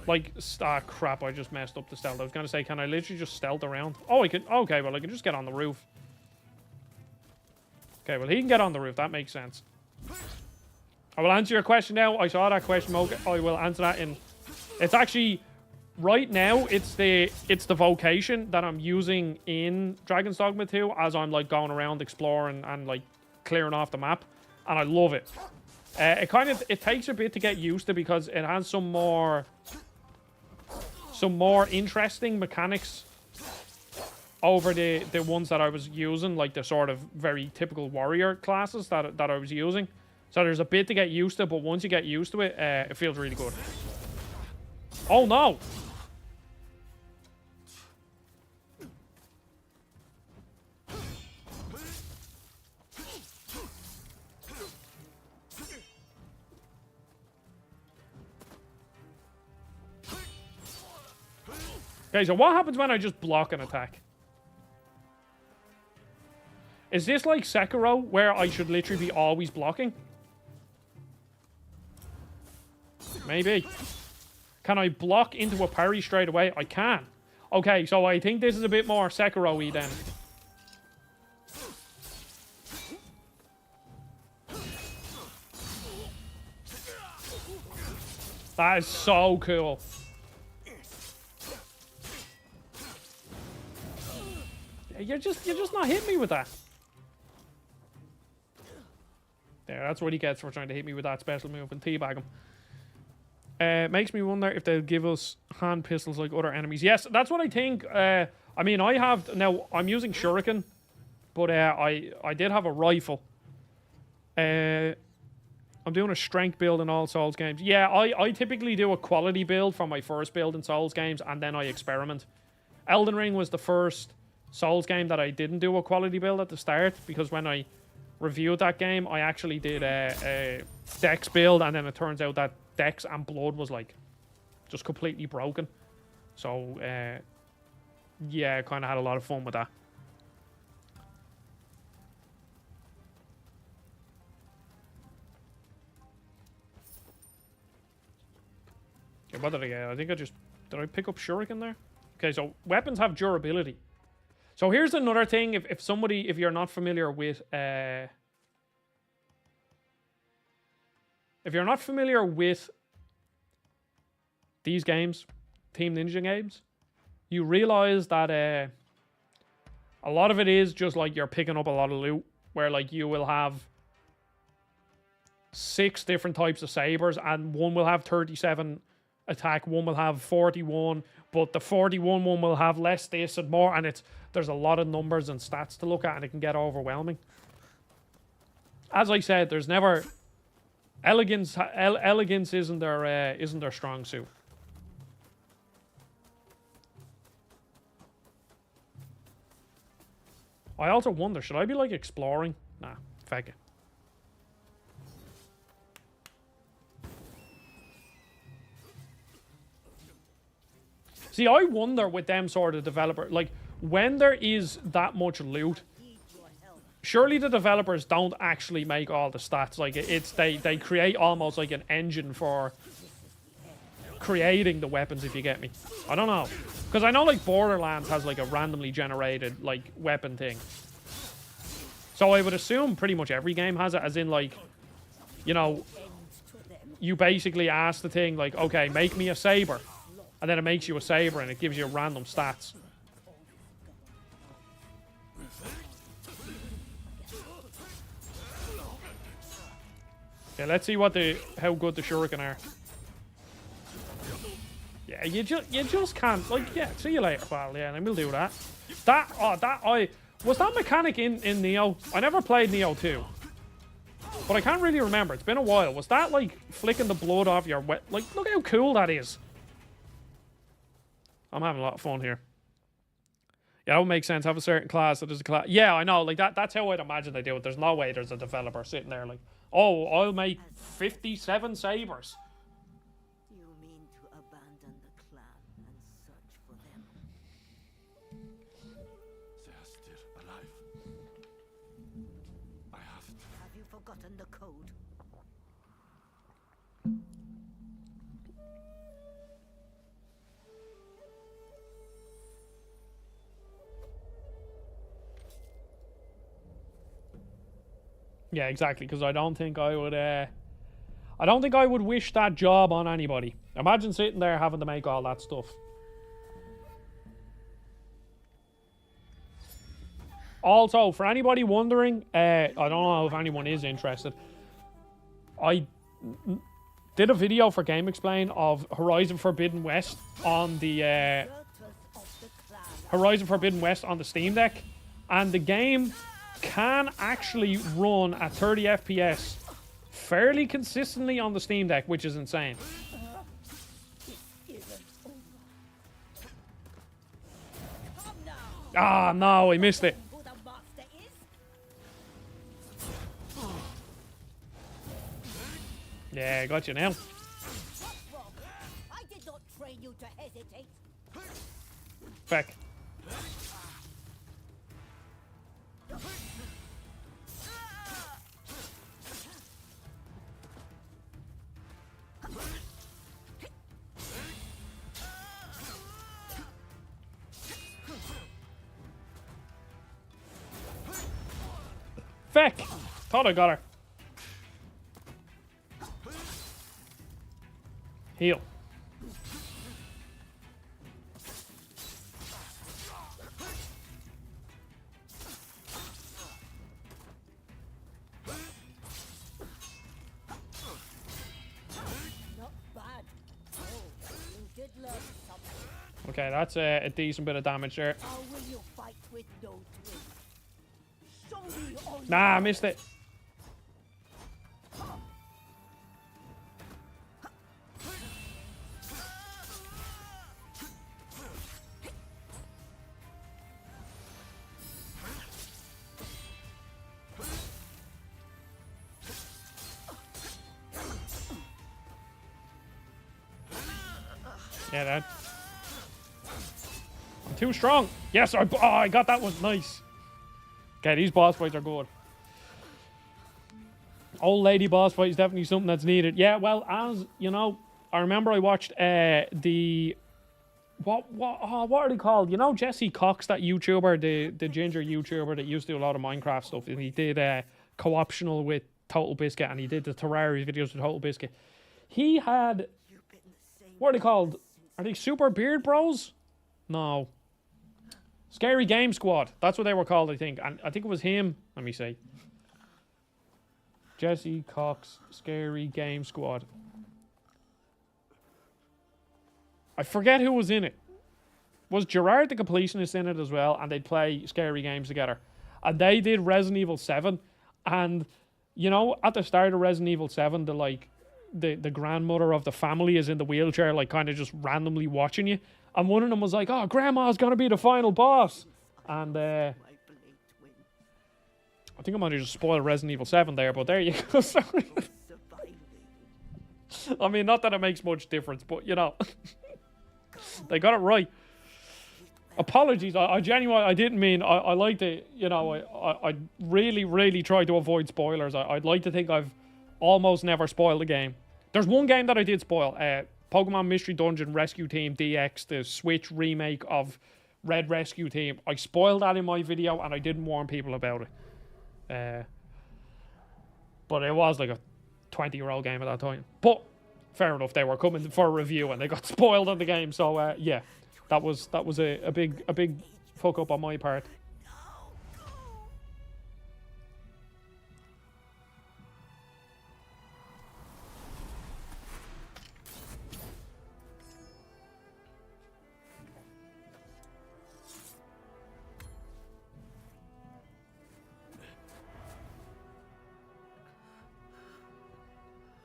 Like, ah, crap, I just messed up the stealth. I was going to say, can I literally just stealth around? Oh, I can... Okay, well, I can just get on the roof. Okay, well, he can get on the roof. That makes sense. I will answer your question now. I saw that question, Mocha. I will answer that in... It's actually... Right now, it's the vocation that I'm using in Dragon's Dogma 2 as I'm, like, going around exploring and, like, clearing off the map. And I love it. It takes a bit to get used to because it has some more interesting mechanics over the ones that I was using, like the sort of very typical warrior classes that I was using. So there's a bit to get used to, but once you get used to it, it feels really good. Oh no! Okay, so what happens when I just block an attack? Is this like Sekiro, where I should literally be always blocking? Maybe. Can I block into a parry straight away? I can. Okay, so I think this is a bit more Sekiro-y then. That is so cool. You're just not hitting me with that. There, that's what he gets for trying to hit me with that special move and teabag him. Makes me wonder if they'll give us hand pistols like other enemies. Yes, that's what I think. I mean, I have now. I'm using shuriken, but I did have a rifle. I'm doing a strength build in all Souls games. Yeah, I typically do a quality build for my first build in Souls games, and then I experiment. Elden Ring was the first Souls game that I didn't do a quality build at the start, because when I reviewed that game, I actually did a Dex build, and then it turns out that Dex and Blood was like just completely broken. So yeah, I kind of had a lot of fun with that. Okay, what did I get? I think I just... Did I pick up Shuriken there? Okay, so weapons have durability. So here's another thing. If you're not familiar with... if you're not familiar with these games, Team Ninja games, you realize that a lot of it is just like you're picking up a lot of loot, where like you will have 6 different types of sabers, and one will have 37 attack, one will have 41, but the 41 one will have less this and more, and there's a lot of numbers and stats to look at, and it can get overwhelming. As I said, there's never elegance. Elegance isn't their strong suit. I also wonder, should I be like exploring? Nah, fuck it. See, I wonder with them sort of developer, like when there is that much loot, surely the developers don't actually make all the stats. Like they create almost like an engine for creating the weapons, if you get me. I don't know, because I know like Borderlands has like a randomly generated like weapon thing. So I would assume pretty much every game has it, as in like, you know, you basically ask the thing like, okay, make me a saber. And then it makes you a saber and it gives you random stats. Okay, let's see how good the shuriken are. Yeah, you just can't, like, yeah, see you later. Well, yeah, then we'll do that. Was that mechanic in Nioh? I never played Nioh 2. But I can't really remember. It's been a while. Was that like flicking the blood off your wet? Like, look how cool that is. I'm having a lot of fun here. Yeah, that would make sense. Have a certain class. So there's a class. Yeah, I know. Like that's how I'd imagine they do it. There's no way there's a developer sitting there like, oh, I'll make 57 sabers. You mean to abandon the clan and search for them? They are still alive. I have to. Have you forgotten the code? Yeah, exactly. Because I don't think I would. I don't think I would wish that job on anybody. Imagine sitting there having to make all that stuff. Also, for anybody wondering, I don't know if anyone is interested. I did a video for Game Explain of Horizon Forbidden West on the Horizon Forbidden West on the Steam Deck, and the game can actually run at 30 FPS fairly consistently on the Steam Deck, which is insane. Ah, no, I missed it. Yeah, got you now. I did not train you to hesitate. Back. Feck! Thought I got her. Heal. Not bad. Oh, you did learn something. Okay, that's a decent bit of damage there. How will you fight with no twin? Show me all Nah, I you missed it. Yeah, that. I'm too strong. Yes, I got that one. Nice. Okay, these boss fights are good. Old lady boss fight is definitely something that's needed. Yeah, well, as you know, I remember I watched the what are they called? You know, Jesse Cox, that YouTuber, the ginger YouTuber that used to do a lot of Minecraft stuff, and he did co-optional with Total Biscuit, and he did the Terraria videos with Total Biscuit. He had, what are they called? Are they Super Beard Bros? No. Scary Game Squad. That's what they were called, I think. And I think it was him. Let me see. Jesse Cox, Scary Game Squad. I forget who was in it. Was Gerard the Completionist in it as well? And they'd play scary games together. And they did Resident Evil 7. And, you know, at the start of Resident Evil 7, the grandmother of the family is in the wheelchair, like, kind of just randomly watching you. And one of them was like, oh, Grandma's going to be the final boss. And, I think I might have just spoiled Resident Evil 7 there, but there you go. Sorry. I mean, not that it makes much difference, but, you know. They got it right. Apologies, I genuinely, I didn't mean, I like to, you know, I really, really try to avoid spoilers. I'd like to think I've almost never spoiled a game. There's one game that I did spoil, Pokemon Mystery Dungeon Rescue Team DX, the Switch remake of Red Rescue Team. I spoiled that in my video and I didn't warn people about it. But it was like a 20-year-old game at that time. But fair enough, they were coming for a review and they got spoiled on the game. So yeah, that was a big fuck up on my part.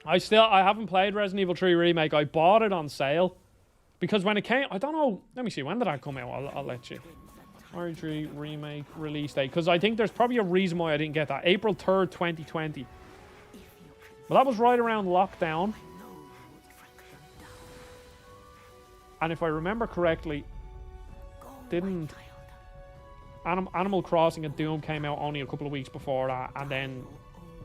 I haven't played Resident Evil 3 Remake. I bought it on sale. Because when it came, I don't know, let me see, when did that come out? I'll let you. RE3 Remake release date. Because I think there's probably a reason why I didn't get that. April 3rd, 2020. But that was right around lockdown. And if I remember correctly, didn't Animal Crossing and Doom came out only a couple of weeks before that, and then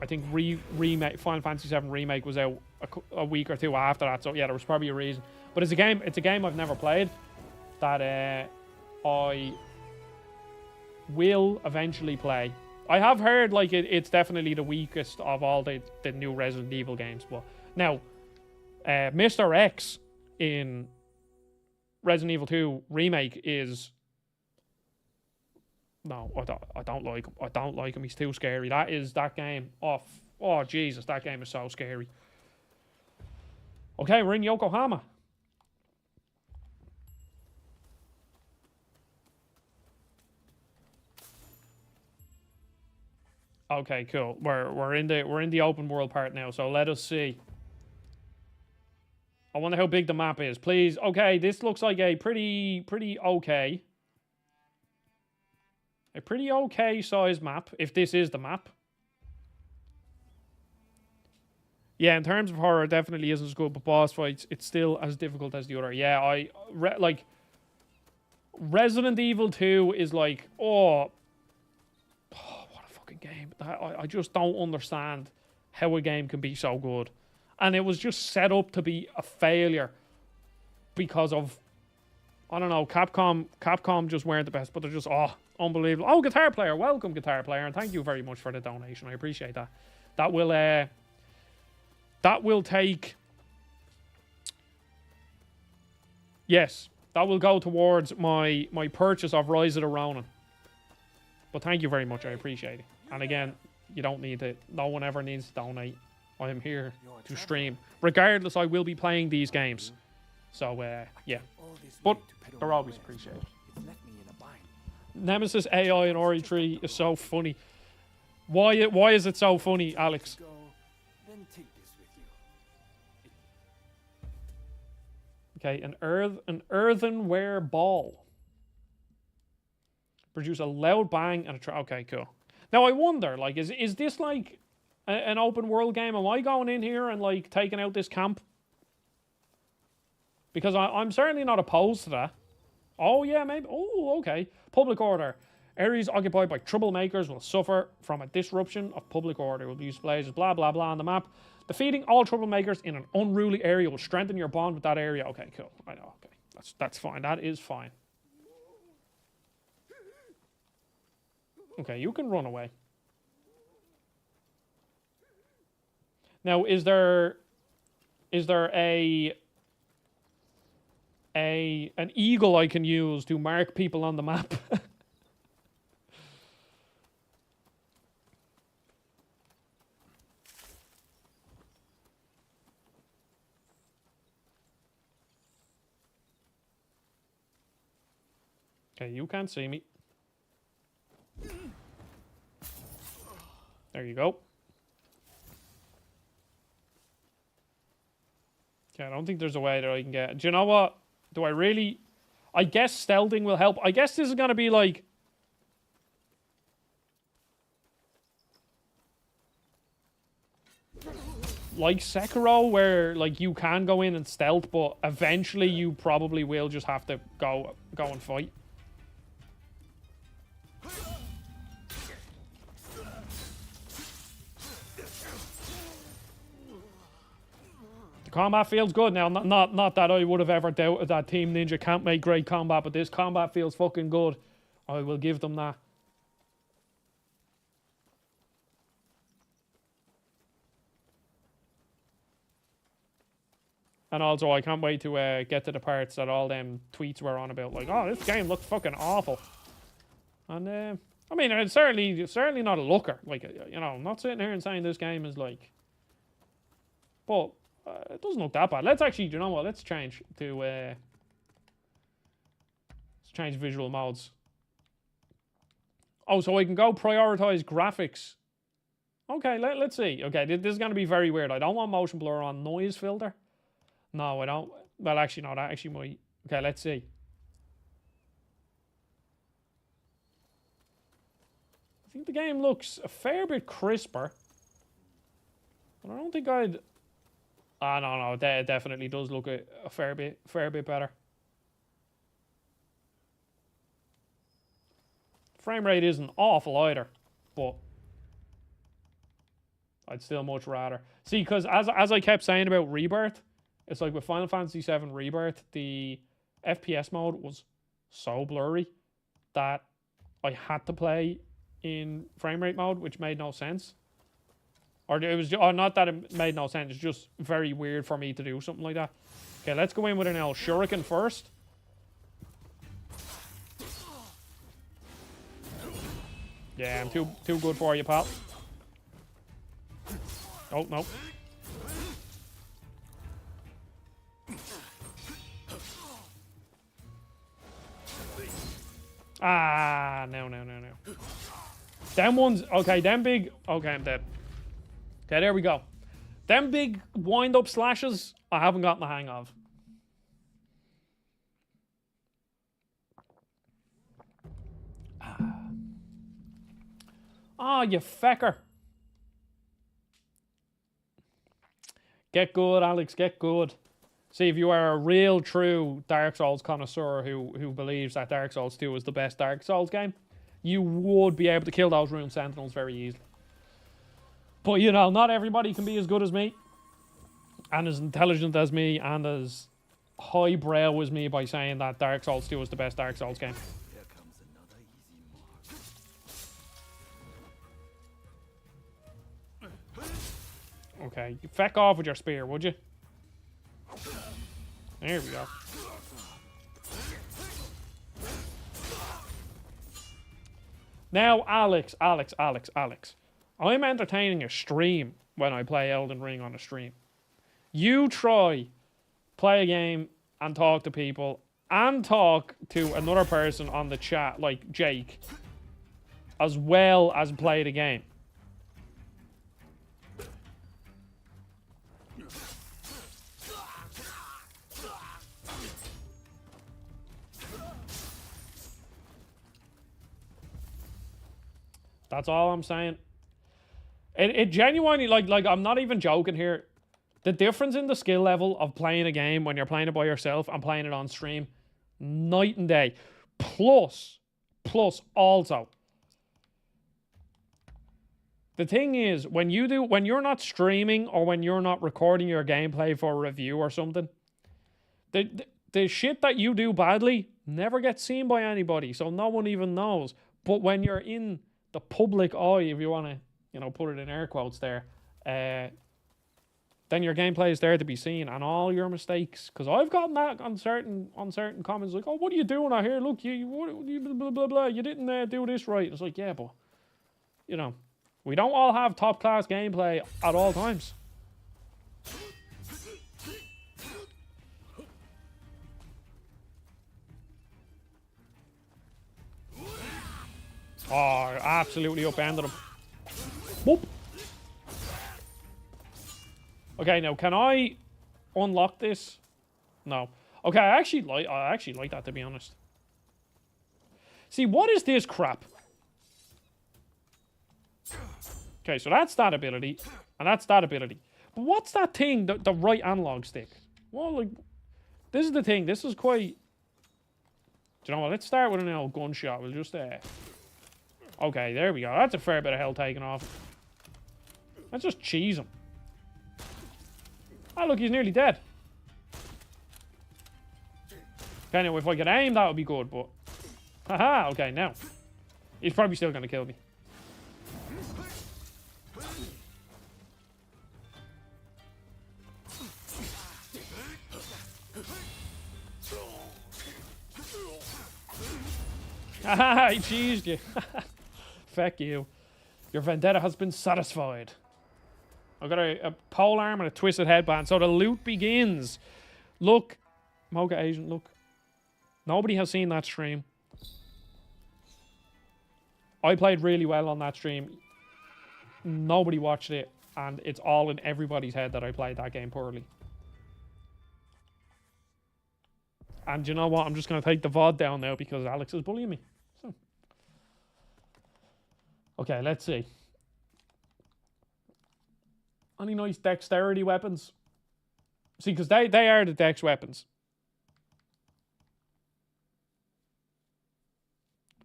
I think remake Final Fantasy VII Remake was out a week or two after that. So yeah, there was probably a reason. But it's a game I've never played that I will eventually play. I have heard like it's definitely the weakest of all the new Resident Evil games. But now, Mr. X in Resident Evil 2 Remake is... No, I don't like him. I don't like him. He's too scary. That game. Oh, Jesus, that game is so scary. Okay, we're in Yokohama. Okay, cool. We're in the open world part now. So let us see. I wonder how big the map is. Please. Okay, this looks like a pretty okay. A pretty okay size map, if this is the map. Yeah, in terms of horror, it definitely isn't as good, but boss fights, it's still as difficult as the other. Yeah, like, Resident Evil 2 is like, what a fucking game. I just don't understand how a game can be so good. And it was just set up to be a failure because of, I don't know, Capcom just weren't the best, but they're just, unbelievable. Oh, Guitar Player. Welcome, Guitar Player. And thank you very much for the donation. I appreciate that. That will take Yes, that will go towards my purchase of Rise of the Ronin. But thank you very much. I appreciate it. And again, you don't need to. No one ever needs to donate. I am here to stream. Regardless, I will be playing these games. So, yeah. But they're always appreciated. Nemesis AI in Ori 3 is so funny. Why is it so funny, Alex? Okay, an earthenware ball. Produce a loud bang and a okay, cool. Now I wonder, like, is this like an open world game? Am I going in here and like taking out this camp? Because I'm certainly not opposed to that. Oh yeah, maybe. Oh, okay. Public order. Areas occupied by troublemakers will suffer from a disruption of public order. Will be used blazes, blah blah blah on the map. Defeating all troublemakers in an unruly area will strengthen your bond with that area. Okay, cool. I know. Okay, that's fine. That is fine. Okay, you can run away. Now, is there an eagle I can use to mark people on the map? Okay, you can't see me. There you go. Okay, I don't think there's a way that I can get... Do you know what? Do I really... I guess stealthing will help. I guess this is going to be like... Like Sekiro, where like you can go in and stealth, but eventually you probably will just have to go and fight. The combat feels good now. Not that I would have ever doubted that Team Ninja can't make great combat, but this combat feels fucking good. I will give them that. And also, I can't wait to get to the parts that all them tweets were on about, like, oh, this game looks fucking awful. And I mean, it's certainly not a looker. Like, you know, I'm not sitting here and saying this game is like, but it doesn't look that bad. Let's actually, you know what? Let's change to let's change visual modes. Oh, so I can go prioritize graphics. Okay, let's see. Okay, this is going to be very weird. I don't want motion blur on noise filter. No, I don't. Well, actually, no, that actually might. Okay, let's see. I think the game looks a fair bit crisper. But I don't think I'd... Ah, no, it definitely does look a fair bit better. Frame rate isn't awful either, but I'd still much rather. See, because as I kept saying about Rebirth, it's like with Final Fantasy VII Rebirth, the FPS mode was so blurry that I had to play in frame rate mode, which made no sense. Or it was not that it made no sense, it's just very weird for me to do something like that. Okay, let's go in with an El Shuriken first. Yeah, I'm too good for you, pal. Oh, no. Ah, no. Them ones, okay, them big, okay, I'm dead. Okay, there we go. Them big wind-up slashes, I haven't gotten the hang of. Ah, you fecker. Get good, Alex, get good. See, if you are a real, true Dark Souls connoisseur who believes that Dark Souls 2 is the best Dark Souls game, you would be able to kill those Rune Sentinels very easily. But, you know, not everybody can be as good as me, and as intelligent as me, and as highbrow as me by saying that Dark Souls 2 is the best Dark Souls game. Here comes another easy mark. Okay, you feck off with your spear, would you? There we go. Now, Alex. I'm entertaining a stream when I play Elden Ring on a stream. You try, play a game and talk to people and talk to another person on the chat, like Jake, as well as play the game. That's all I'm saying. It genuinely, like I'm not even joking here. The difference in the skill level of playing a game when you're playing it by yourself and playing it on stream, night and day. Plus also, the thing is, when you're not streaming or when you're not recording your gameplay for a review or something, the shit that you do badly never gets seen by anybody, so no one even knows. But when you're in the public eye, if you want to, put it in air quotes there, then your gameplay is there to be seen, and all your mistakes. Because I've gotten that on certain comments, like, "Oh, what are you doing out here? Look, you blah blah blah. You didn't do this right." It's like, yeah, but we don't all have top class gameplay at all times. Oh, absolutely upended him. Whoop. Okay, now can I unlock this? No. Okay, I actually like that, to be honest. See, what is this crap? Okay, so that's that ability, and that's that ability. But what's that thing? The right analog stick. Well, like, this is the thing. This is quite. Do you know what? Let's start with an old gunshot. We'll just Okay, there we go. That's a fair bit of health taken off. Let's just cheese him. Oh, look, he's nearly dead. Okay, now if I could aim, that would be good, but... Haha, okay, now. He's probably still going to kill me. Haha, he cheesed you. Feck you. Your vendetta has been satisfied. I've got a pole arm and a twisted headband, so the loot begins. Look, Mocha Asian, look. Nobody has seen that stream. I played really well on that stream. Nobody watched it, and it's all in everybody's head that I played that game poorly. And you know what? I'm just going to take the VOD down now because Alex is bullying me. So. Okay, let's see. Any nice dexterity weapons? See, because they are the dex weapons.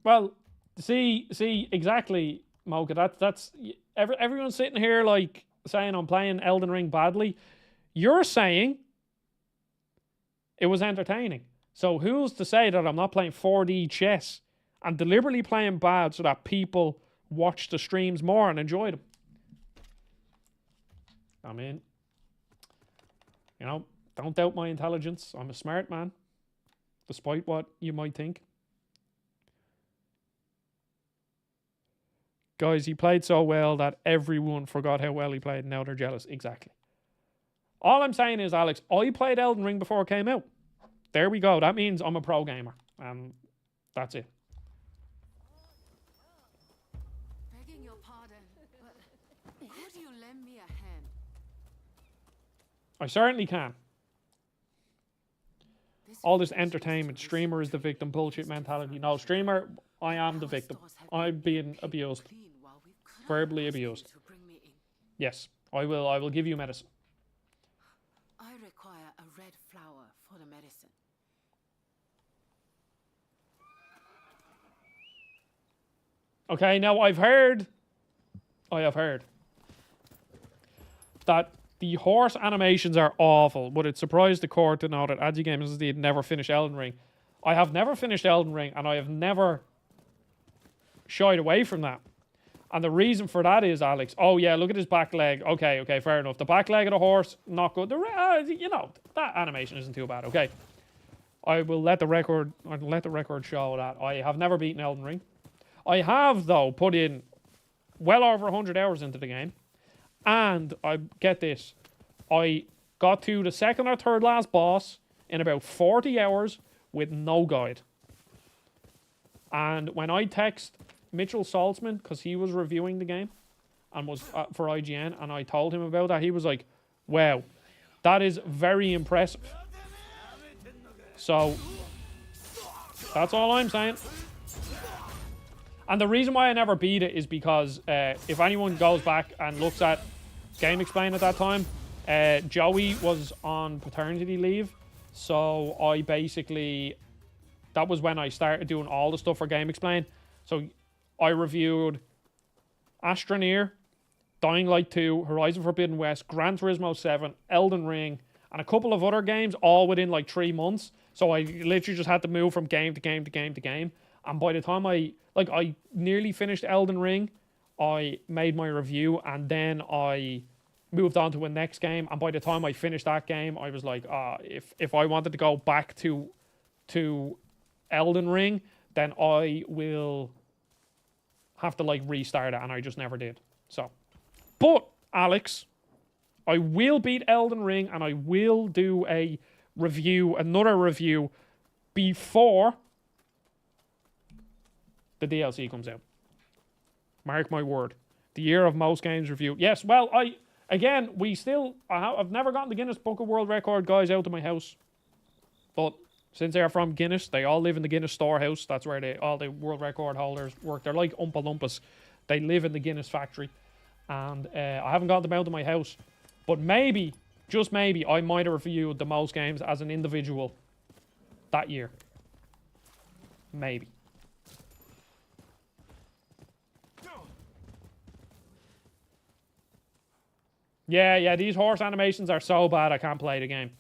Well, see, exactly, Mocha. That's everyone's sitting here like saying I'm playing Elden Ring badly. You're saying it was entertaining. So who's to say that I'm not playing 4D chess and deliberately playing bad so that people watch the streams more and enjoy them? I mean, don't doubt my intelligence. I'm a smart man, despite what you might think. Guys, he played so well that everyone forgot how well he played, and now they're jealous. Exactly. All I'm saying is, Alex, I played Elden Ring before it came out. There we go. That means I'm a pro gamer. That's it. Begging your pardon, but could you lend me a hand? I certainly can. All this entertainment, streamer is the victim bullshit mentality. No, streamer, I am the victim. I'm being abused. Verbally abused. Yes, I will give you medicine. I require a red flower for the medicine. Okay, now I have heard that the horse animations are awful, but it surprised the court to know that Adi Games indeed never finished Elden Ring. I have never finished Elden Ring, and I have never shied away from that. And the reason for that is, Alex, oh yeah, look at his back leg. Okay, fair enough. The back leg of the horse, not good. That animation isn't too bad, okay. I will let the record show that I have never beaten Elden Ring. I have, though, put in well over 100 hours into the game. And I get this. I got to the second or third last boss in about 40 hours with no guide. And when I text Mitchell Saltzman, because he was reviewing the game and was for IGN, and I told him about that, he was like, wow, that is very impressive. So, that's all I'm saying. And the reason why I never beat it is because if anyone goes back and looks at Game Explain at that time, Joey was on paternity leave. So I basically, that was when I started doing all the stuff for Game Explain. So I reviewed Astroneer, Dying Light 2, Horizon Forbidden West, Gran Turismo 7, Elden Ring, and a couple of other games, all within like 3 months. So I literally just had to move from game to game to game to game. And by the time I nearly finished Elden Ring, I made my review, and then I moved on to a next game. And by the time I finished that game, I was like, if I wanted to go back to Elden Ring, then I will have to like restart it, and I just never did. So, but Alex, I will beat Elden Ring, and I will do another review before the DLC comes out. Mark my word. The year of most games reviewed. Yes, well, I've never gotten the Guinness Book of World Record guys out to my house. But since they're from Guinness, they all live in the Guinness storehouse. That's where all the world record holders work. They're like Oompa Loompas. They live in the Guinness factory. And I haven't got them out to my house. But maybe, just maybe, I might have reviewed the most games as an individual that year. Maybe. Yeah, these horse animations are so bad I can't play the game.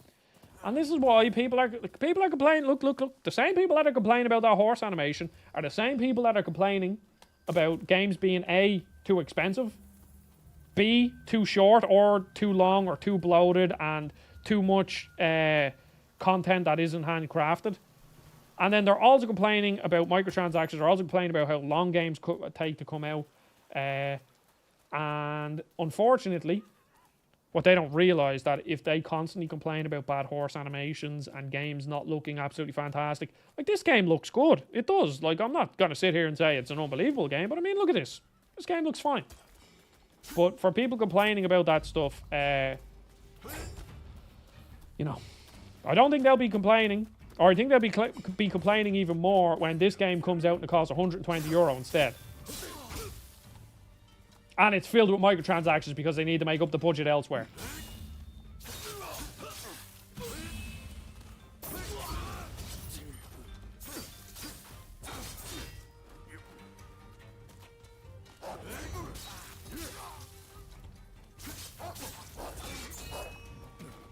And this is why people are complaining. Look. The same people that are complaining about that horse animation are the same people that are complaining about games being A, too expensive, B, too short or too long or too bloated and too much content that isn't handcrafted. And then they're also complaining about microtransactions. They're also complaining about how long games take to come out. And unfortunately, what they don't realise that if they constantly complain about bad horse animations and games not looking absolutely fantastic, like this game looks good. It does. Like, I'm not going to sit here and say it's an unbelievable game, but I mean, look at this. This game looks fine. But for people complaining about that stuff, I don't think they'll be complaining, or I think they'll be complaining even more when this game comes out and it costs €120 instead. And it's filled with microtransactions because they need to make up the budget elsewhere.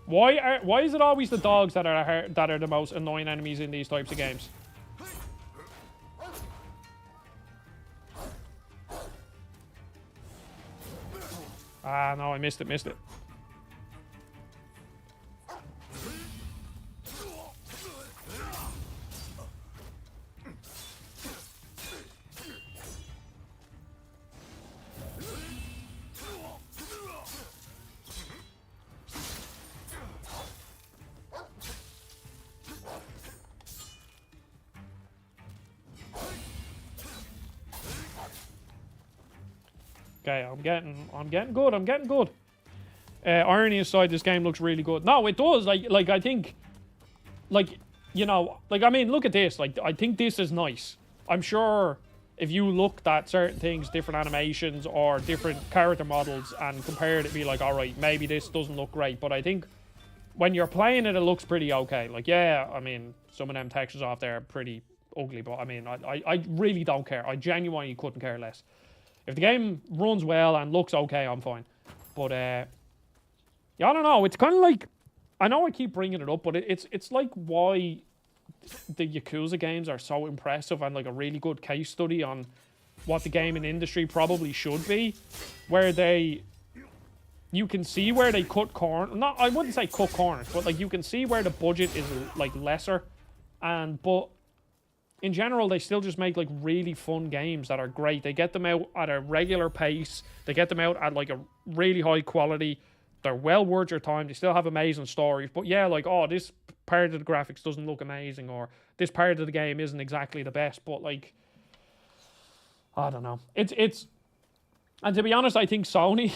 Why is it always the dogs that are the most annoying enemies in these types of games? Ah, no, I missed it. Okay, I'm getting good. Irony aside, this game looks really good. No, it does. Like I think, I mean, look at this. Like, I think this is nice. I'm sure if you looked at certain things, different animations or different character models, and compared it, be like, all right, maybe this doesn't look great. But I think when you're playing it, it looks pretty okay. Like, yeah, I mean, some of them textures off there are pretty ugly, but I mean, I really don't care. I genuinely couldn't care less. If the game runs well and looks okay, I'm fine. But, yeah, I don't know. It's kind of like, I know I keep bringing it up, but it's like why the Yakuza games are so impressive and like a really good case study on what the gaming industry probably should be, where you can see where they cut corners. Not, I wouldn't say cut corners, but like you can see where the budget is like lesser, but in general, they still just make like really fun games that are great. They get them out at a regular pace. They get them out at like a really high quality. They're well worth your time. They still have amazing stories. But yeah, like, oh, this part of the graphics doesn't look amazing, or this part of the game isn't exactly the best. But like, I don't know. It's and to be honest, I think Sony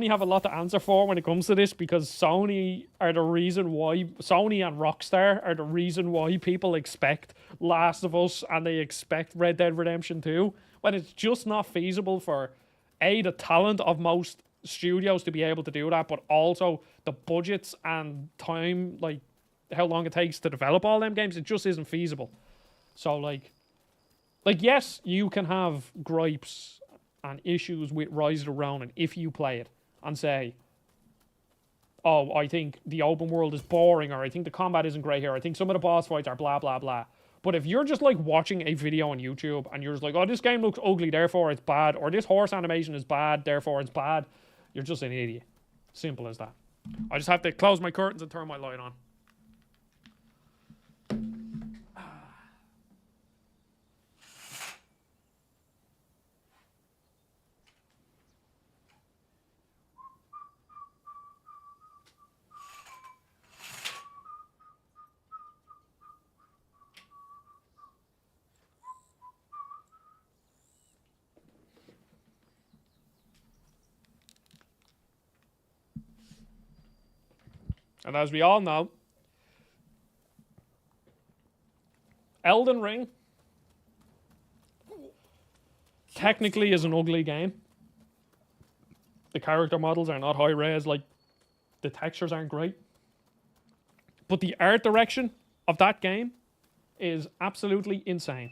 have a lot to answer for when it comes to this, because Sony and Rockstar are the reason why people expect Last of Us and they expect Red Dead Redemption 2, when it's just not feasible for the talent of most studios to be able to do that, but also the budgets and time, like how long it takes to develop all them games. It just isn't feasible. So like yes, you can have gripes and issues with Rise of the Ronin if you play it and say, oh, I think the open world is boring, or I think the combat isn't great here, I think some of the boss fights are blah blah blah. But if you're just like watching a video on YouTube and you're just like, oh, this game looks ugly, therefore it's bad, or this horse animation is bad, therefore it's bad, you're just an idiot. Simple as that. I just have to close my curtains and turn my light on. And as we all know, Elden Ring technically is an ugly game. The character models are not high res, like the textures aren't great. But the art direction of that game is absolutely insane.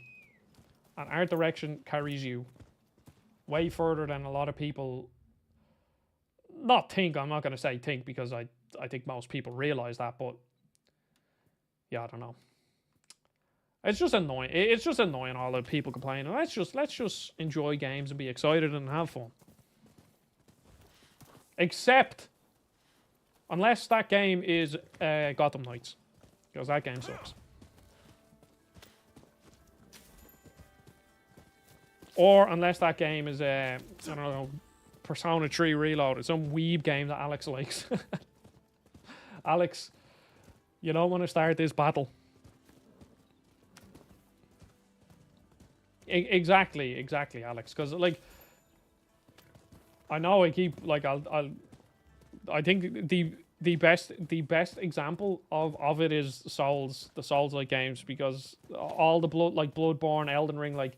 And art direction carries you way further than a lot of people I'm not going to say think, because I think most people realize that, but yeah, I don't know. It's just annoying. It's just annoying, all the people complaining. Let's just enjoy games and be excited and have fun. Except unless that game is Gotham Knights, because that game sucks. Or unless that game is I don't know, Persona 3 Reloaded, some weeb game that Alex likes. Alex, you don't want to start this battle. Exactly, Alex. Because like, I know I keep like I think the best example of it is the Souls-like games, because all the Bloodborne, Elden Ring, like,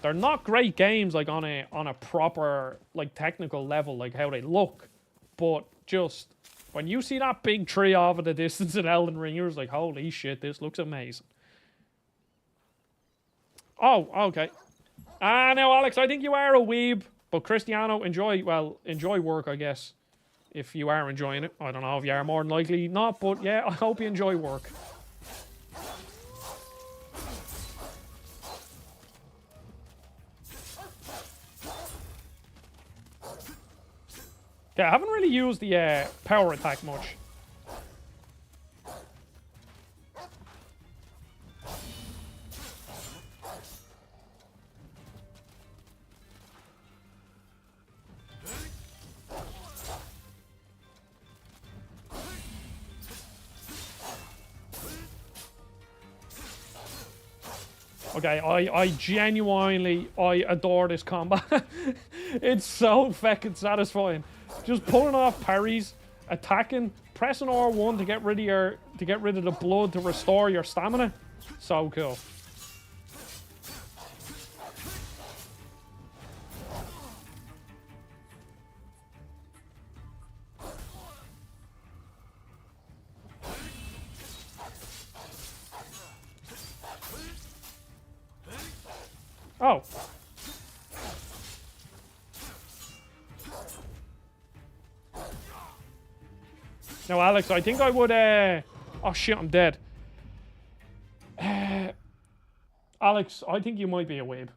they're not great games like on a proper like technical level, like how they look, but just when you see that big tree off in the distance in Elden Ring, you're just like, holy shit, this looks amazing. Oh, okay. Now, Alex, I think you are a weeb, but Cristiano, enjoy work, I guess, if you are enjoying it. I don't know if you are, more than likely not, but yeah, I hope you enjoy work. Okay, I haven't really used the power attack much. Okay, I genuinely adore this combat. It's so fucking satisfying. Just pulling off parries, attacking, pressing R1 to get rid of the blood to restore your stamina. So cool. Oh. Now, Alex, I think I would, oh shit, I'm dead. Alex, I think you might be a weeb.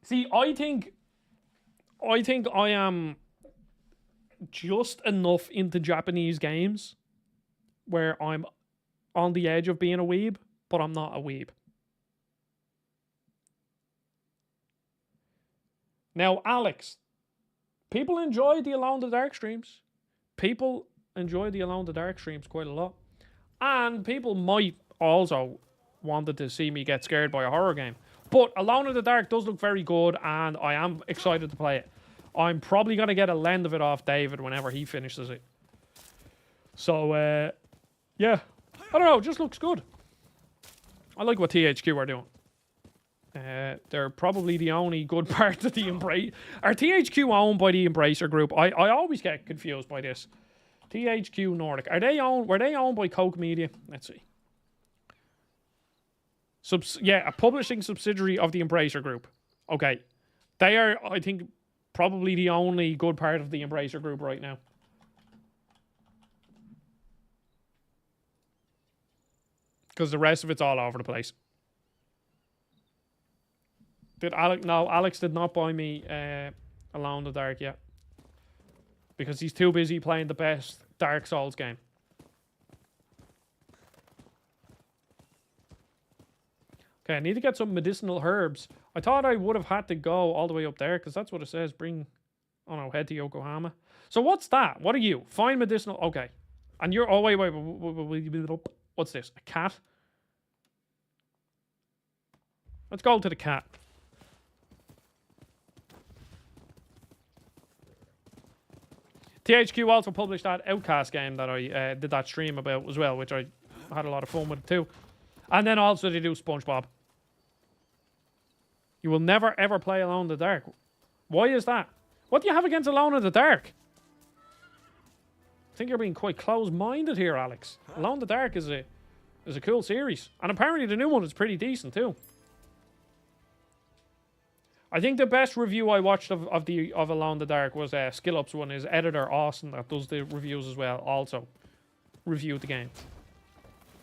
See, I think I am just enough into Japanese games where I'm on the edge of being a weeb. but I'm not a weeb. Now, Alex, people enjoy the Alone in the Dark streams. People enjoy the Alone in the Dark streams quite a lot. And people might also wanted to see me get scared by a horror game. But Alone in the Dark does look very good, and I am excited to play it. I'm probably going to get a lend of it off David whenever he finishes it. So, yeah. I don't know, it just looks good. I like what THQ are doing. They're probably the only good part of the Embrace. Are THQ owned by the Embracer Group? I always get confused by this. THQ Nordic. Were they owned by Koch Media? Let's see. Yeah, a publishing subsidiary of the Embracer Group. Okay. They are, I think, probably the only good part of the Embracer Group right now. Because the rest of it's all over the place. Did Alex? No, Alex did not buy me Alone in the Dark yet. Because he's too busy playing the best Dark Souls game. Okay, I need to get some medicinal herbs. I thought I would have had to go all the way up there, because that's what it says. Bring... Oh no, head to Yokohama. So what's that? What are you? Find medicinal... Okay. And you're... Oh, wait. What's this? A cat? Let's go to the cat. THQ also published that Outcast game that I did that stream about as well, which I had a lot of fun with too. And then also they do SpongeBob. You will never ever play Alone in the Dark. Why is that? What do you have against Alone in the Dark? I think you're being quite close-minded here, Alex. Alone in the Dark is a cool series. And apparently the new one is pretty decent too. I think the best review I watched of Alone in the Dark was SkillUp's one. His editor, Austin, that does the reviews as well, also reviewed the game.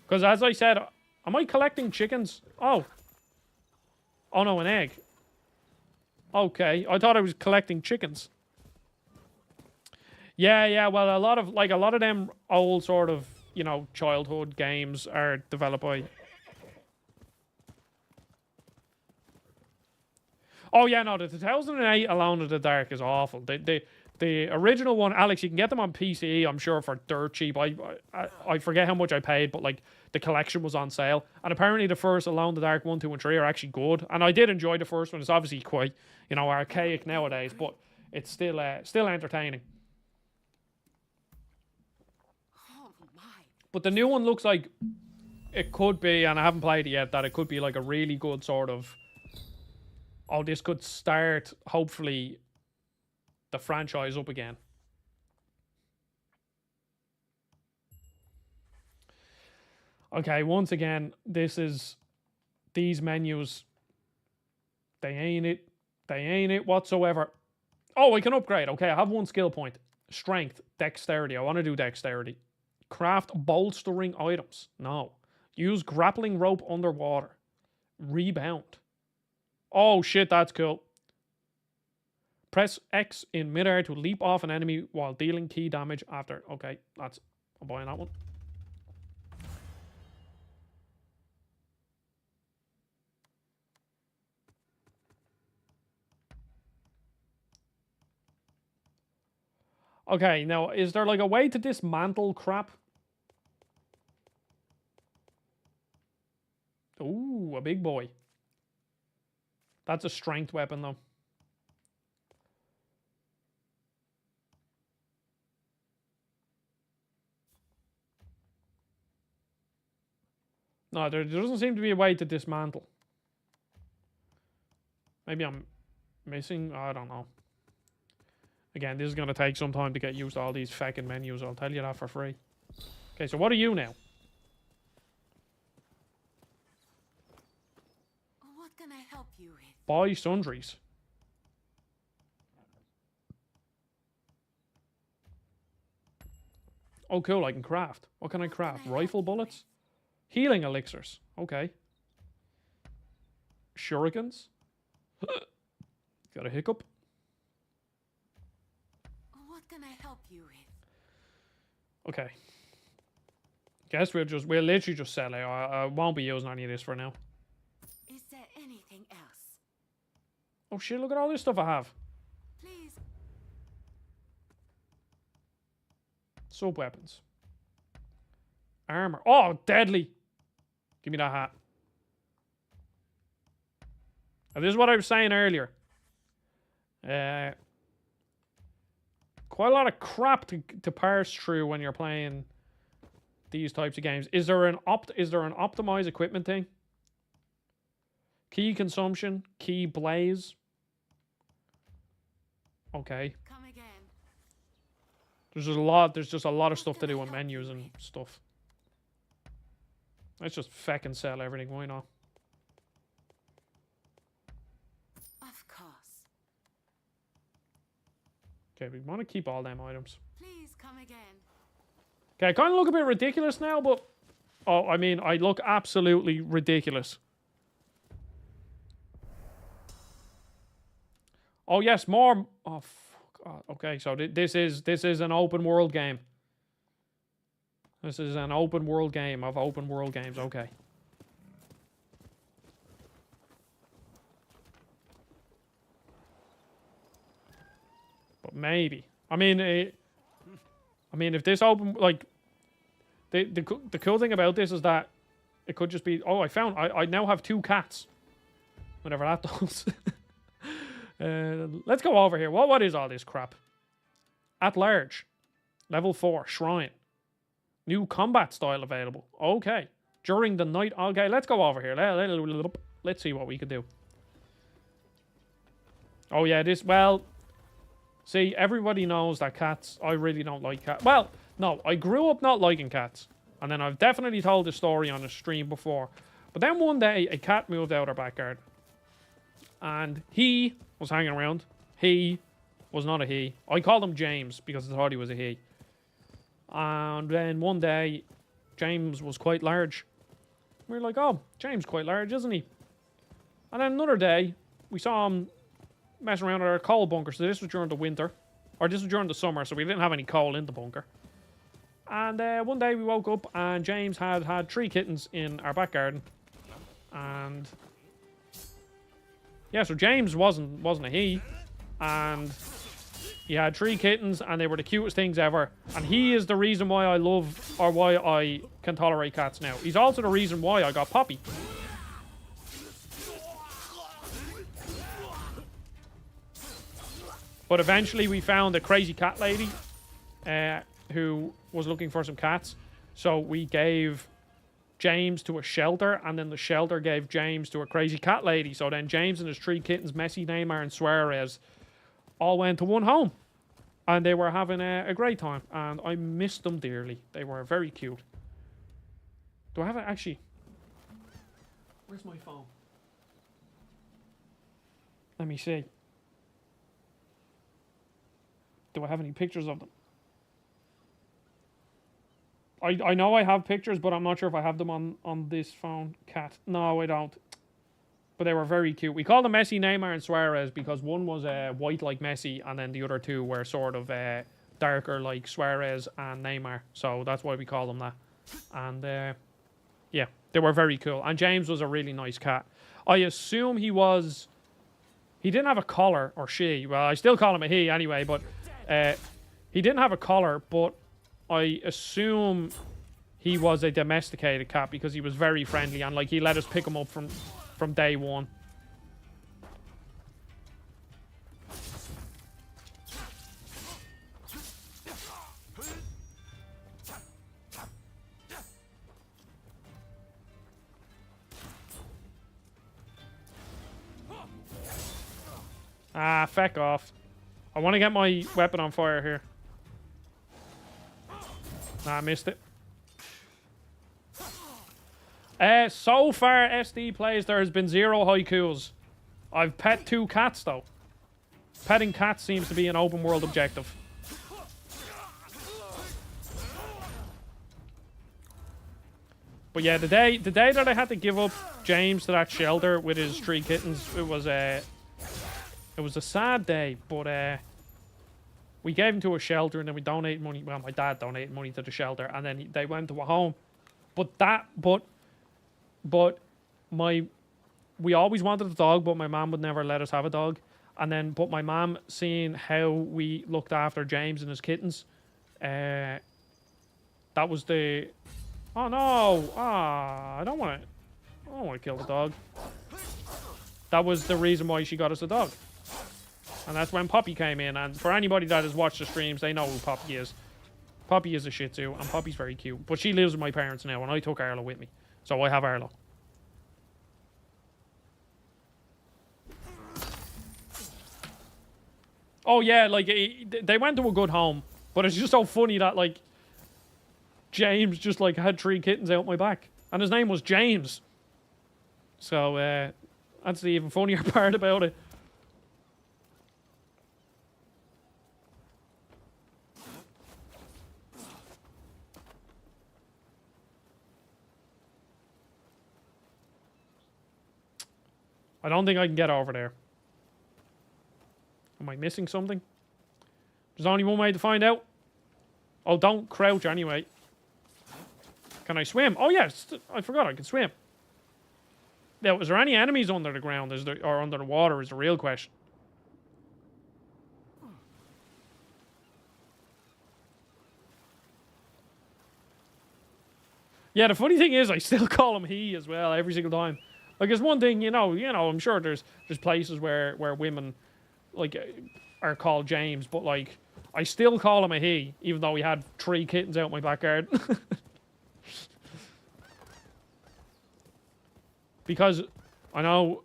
Because as I said, am I collecting chickens? Oh. Oh no, an egg. Okay, I thought I was collecting chickens. Yeah, well, a lot of them old sort of, you know, childhood games are developed by... Oh yeah, no, the 2008 Alone in the Dark is awful. The original one, Alex, you can get them on PC, I'm sure, for dirt cheap. I forget how much I paid, but like the collection was on sale. And apparently the first Alone in the Dark 1, 2, and 3 are actually good. And I did enjoy the first one. It's obviously quite, you know, archaic nowadays, but it's still entertaining. Oh my. But the new one looks like it could be, and I haven't played it yet, that it could be like a really good sort of... Oh, this could start, hopefully, the franchise up again. Okay, once again, these menus, they ain't it whatsoever. Oh, I can upgrade. Okay, I have one skill point. Strength, dexterity. I want to do dexterity. Craft bolstering items. No. Use grappling rope underwater. Rebound. Oh shit, that's cool. Press X in midair to leap off an enemy while dealing key damage after. Okay, I'm buying that one. Okay, now, is there like a way to dismantle crap? Ooh, a big boy. That's a strength weapon, though. No, there doesn't seem to be a way to dismantle. Maybe I'm missing. I don't know. Again, this is going to take some time to get used to all these fucking menus. I'll tell you that for free. Okay, so what are you now? What can I help you with? Buy sundries. Oh, cool, I can craft. What can I craft? Rifle bullets? Healing elixirs. Okay. Shurikens? Got a hiccup? What can I help you with? Okay. Guess we'll literally just sell it. I won't be using any of this for now. Is there anything else? Oh shit, look at all this stuff I have. Please. Sub weapons. Armor. Oh, deadly. Give me that hat. Now, this is what I was saying earlier. Quite a lot of crap to parse through when you're playing these types of games. Is there an optimize equipment thing? Key consumption, key blaze. Okay. Come again. There's just a lot of stuff to do on menus and stuff. Let's just feckin' sell everything, why not? Of course. Okay, we want to keep all them items. Please come again. Okay, I kind of look a bit ridiculous now, but... Oh, I mean, I look absolutely ridiculous. Oh, yes, more... Oh, fuck. Okay, so this is an open world game. This is an open world game of open world games. Okay. But maybe. I mean, if this open, like, the cool thing about this is that it could just be. Oh, I now have 2 cats. Whatever that does. Let's go over here. What is all this crap? At large, level 4 shrine. New combat style available. Okay. During the night. Okay, let's go over here. Let's see what we can do. Oh, yeah, this... Well... See, everybody knows that cats... I really don't like cats. Well, no. I grew up not liking cats. And then I've definitely told the story on the stream before. But then one day, a cat moved out our backyard. And he was hanging around. He was not a he. I called him James because I thought he was a he. And then one day, James was quite large. We were like, oh, James quite large, isn't he? And then another day, we saw him messing around at our coal bunker. So this was during the winter. Or this was during the summer, so we didn't have any coal in the bunker. And one day we woke up and James had 3 kittens in our back garden. And... yeah, so James wasn't a he. And... he had 3 kittens, and they were the cutest things ever. And he is the reason why I love, or why I can tolerate cats now. He's also the reason why I got Poppy. But eventually we found a crazy cat lady who was looking for some cats. So we gave James to a shelter, and then the shelter gave James to a crazy cat lady. So then James and his 3 kittens, Messi, Neymar, and Suarez, all went to one home. And they were having a great time. And I missed them dearly. They were very cute. Do I have it? Actually... where's my phone? Let me see. Do I have any pictures of them? I know I have pictures, but I'm not sure if I have them on this phone. Cat. No, I don't. But they were very cute. We called them Messi, Neymar, and Suarez because one was white like Messi, and then the other 2 were sort of darker like Suarez and Neymar. So that's why we call them that. And yeah, they were very cool. And James was a really nice cat. I assume he didn't have a collar, or she. Well, I still call him a he anyway, but he didn't have a collar, but I assume he was a domesticated cat because he was very friendly and like he let us pick him up from day one. Ah, feck off. I want to get my weapon on fire here. Nah, I missed it. So far, SD plays, there has been 0 haikus. I've pet 2 cats, though. Petting cats seems to be an open world objective. But yeah, the day that I had to give up James to that shelter with his 3 kittens, it was a sad day. But we gave him to a shelter, and then we donated money. Well, my dad donated money to the shelter, and then they went to a home. But we always wanted a dog, but my mom would never let us have a dog. And then, but my mom, seeing how we looked after James and his kittens, that was the. Oh no! I don't want to kill the dog. That was the reason why she got us a dog. And that's when Poppy came in. And for anybody that has watched the streams, they know who Poppy is. Poppy is a Shih Tzu, and Poppy's very cute. But she lives with my parents now, and I took Arlo with me. So I have Arlo. Oh yeah, like, they went to a good home. But it's just so funny that, like, James just, like, had 3 kittens out my back. And his name was James. So, that's the even funnier part about it. I don't think I can get over there. Am I missing something? There's only one way to find out. Oh, don't crouch anyway. Can I swim? Oh, yes. I forgot I can swim. Now, is there any enemies under the ground? Or under the water is the real question. Yeah, the funny thing is I still call him he as well every single time. Like, it's one thing, you know, I'm sure there's places where women, like, are called James, but, like, I still call him a he, even though we had 3 kittens out my backyard. Because I know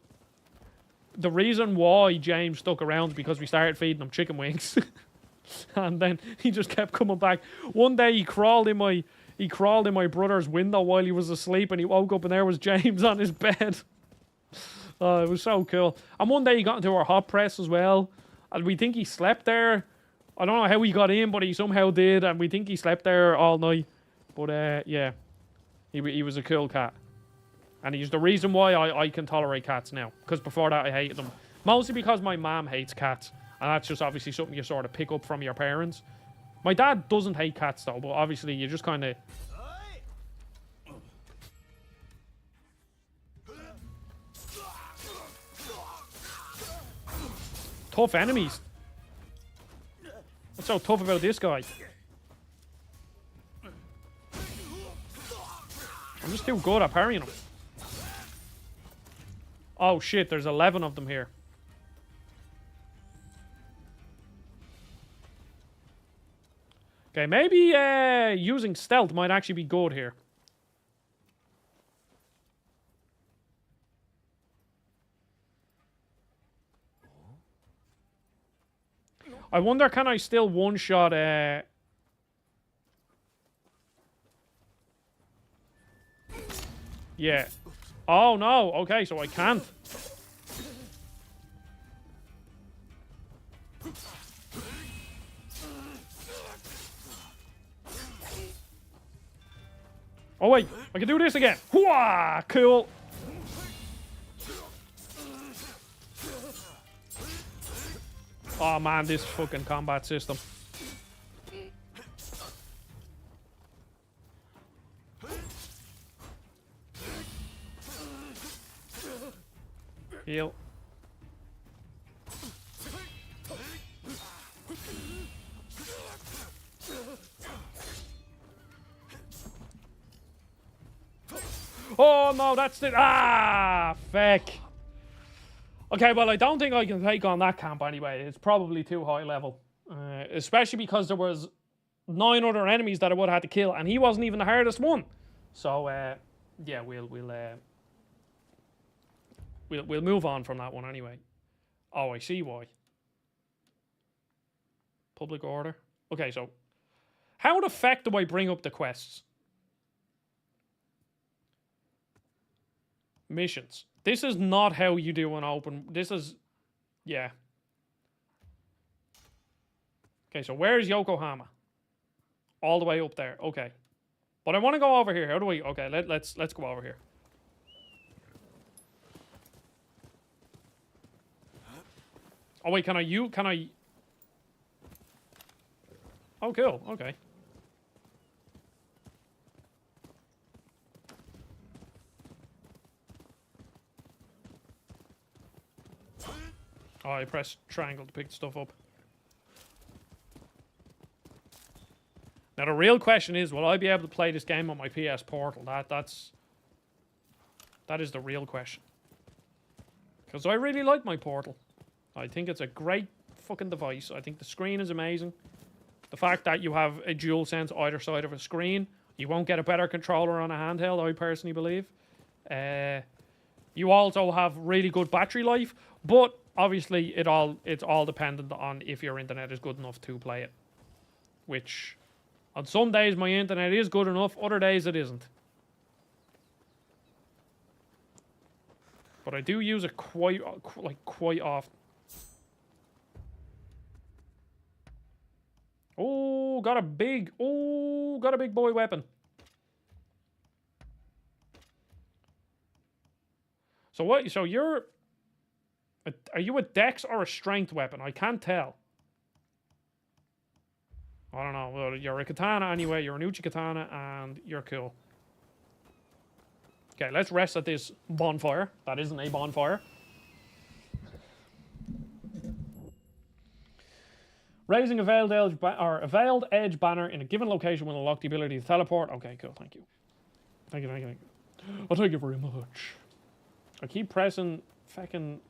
the reason why James stuck around is because we started feeding him chicken wings. And then he just kept coming back. One day he crawled in my brother's window while he was asleep, and he woke up and there was James on his bed. It was so cool. And one day he got into our hot press as well, and we think he slept there. I don't know how he got in, but he somehow did, and we think he slept there all night. But yeah, he was a cool cat. And he's the reason why I can tolerate cats now. Because before that I hated them. Mostly because my mom hates cats. And that's just obviously something you sort of pick up from your parents. My dad doesn't hate cats though, but obviously you just kind of... Tough enemies. What's so tough about this guy? I'm just too good at parrying him. Oh shit, there's 11 of them here. Okay, maybe using stealth might actually be good here. I wonder, can I still one-shot... Yeah. Oh, no. Okay, so I can't. Oh, wait. I can do this again. Hooah! Cool. Oh, man, this fucking combat system. Heal. Oh, no, that's it. Ah, feck. Okay, well, I don't think I can take on that camp anyway. It's probably too high level. Especially because there was 9 other enemies that I would have had to kill, and he wasn't even the hardest one. So, yeah, we'll move on from that one anyway. Oh, I see why. Public order. Okay, so how the fuck do I bring up the quests? Missions. This is not how you do an open... This is... Yeah. Okay, so where is Yokohama? All the way up there. Okay. But I want to go over here. How do we... Okay, let's go over here. Oh, wait, can I... Oh, cool. Okay. Oh, I press triangle to pick the stuff up. Now the real question is, will I be able to play this game on my PS Portal? That is the real question. Because I really like my Portal. I think it's a great fucking device. I think the screen is amazing. The fact that you have a dual sense either side of a screen, you won't get a better controller on a handheld, I personally believe. You also have really good battery life, but obviously it's all dependent on if your internet is good enough to play it. Which, on some days my internet is good enough, other days it isn't. But I do use it quite often. Oh, got a big boy weapon. So what? So are you a dex or a strength weapon? I can't tell. I don't know. Well, you're a katana anyway. You're an uchi katana, and you're cool. Okay, let's rest at this bonfire. That isn't a bonfire. Raising a veiled edge banner in a given location will unlock the ability to teleport. Okay, cool. Thank you. Thank you. Oh, thank you very much. I keep pressing fucking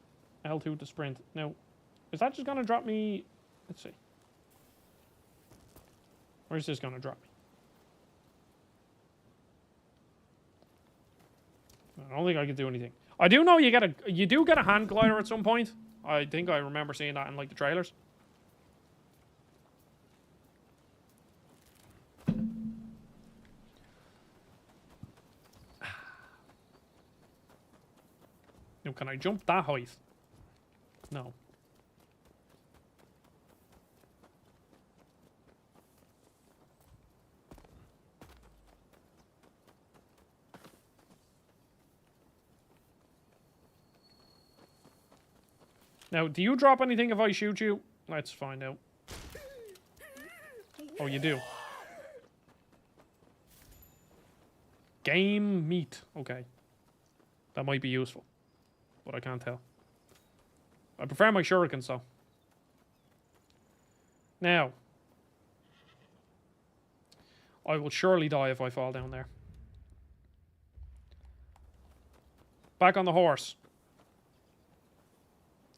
L2 to sprint. Now, is that just going to drop me? Let's see. Where's this going to drop me? I don't think I can do anything. I do know you do get a hand glider at some point. I think I remember seeing that in like the trailers. Now, can I jump that height? No. Now, do you drop anything if I shoot you? Let's find out. Oh, you do. Game meat. Okay. That might be useful. But I can't tell. I prefer my shurikens, though. Now. I will surely die if I fall down there. Back on the horse.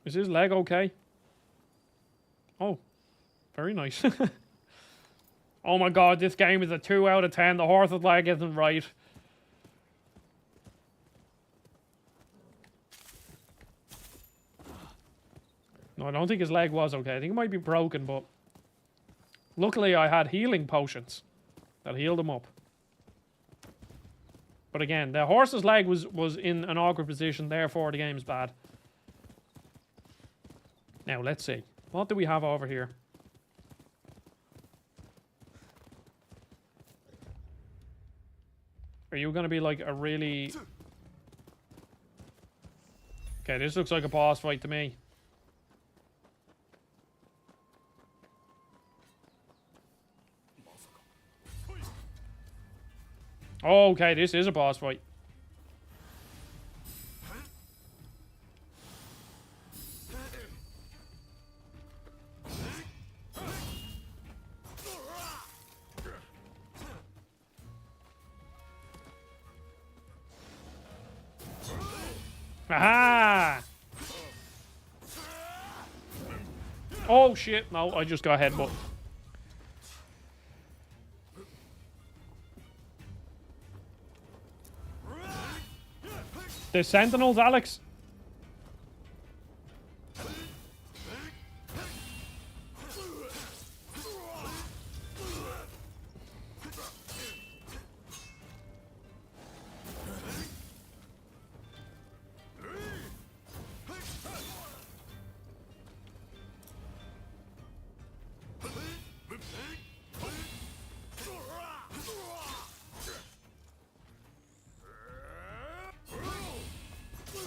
Is his leg okay? Oh. Very nice. Oh my god, this game is a 2 out of 10. The horse's leg isn't right. No, I don't think his leg was okay. I think it might be broken, but luckily I had healing potions that healed him up. But again, the horse's leg was in an awkward position, therefore the game's bad. Now, let's see. What do we have over here? Are you going to be like a really... Okay, this looks like a boss fight to me. Oh, okay, this is a boss fight. Aha! Oh shit, no, I just got headbutt. The sentinels, Alex.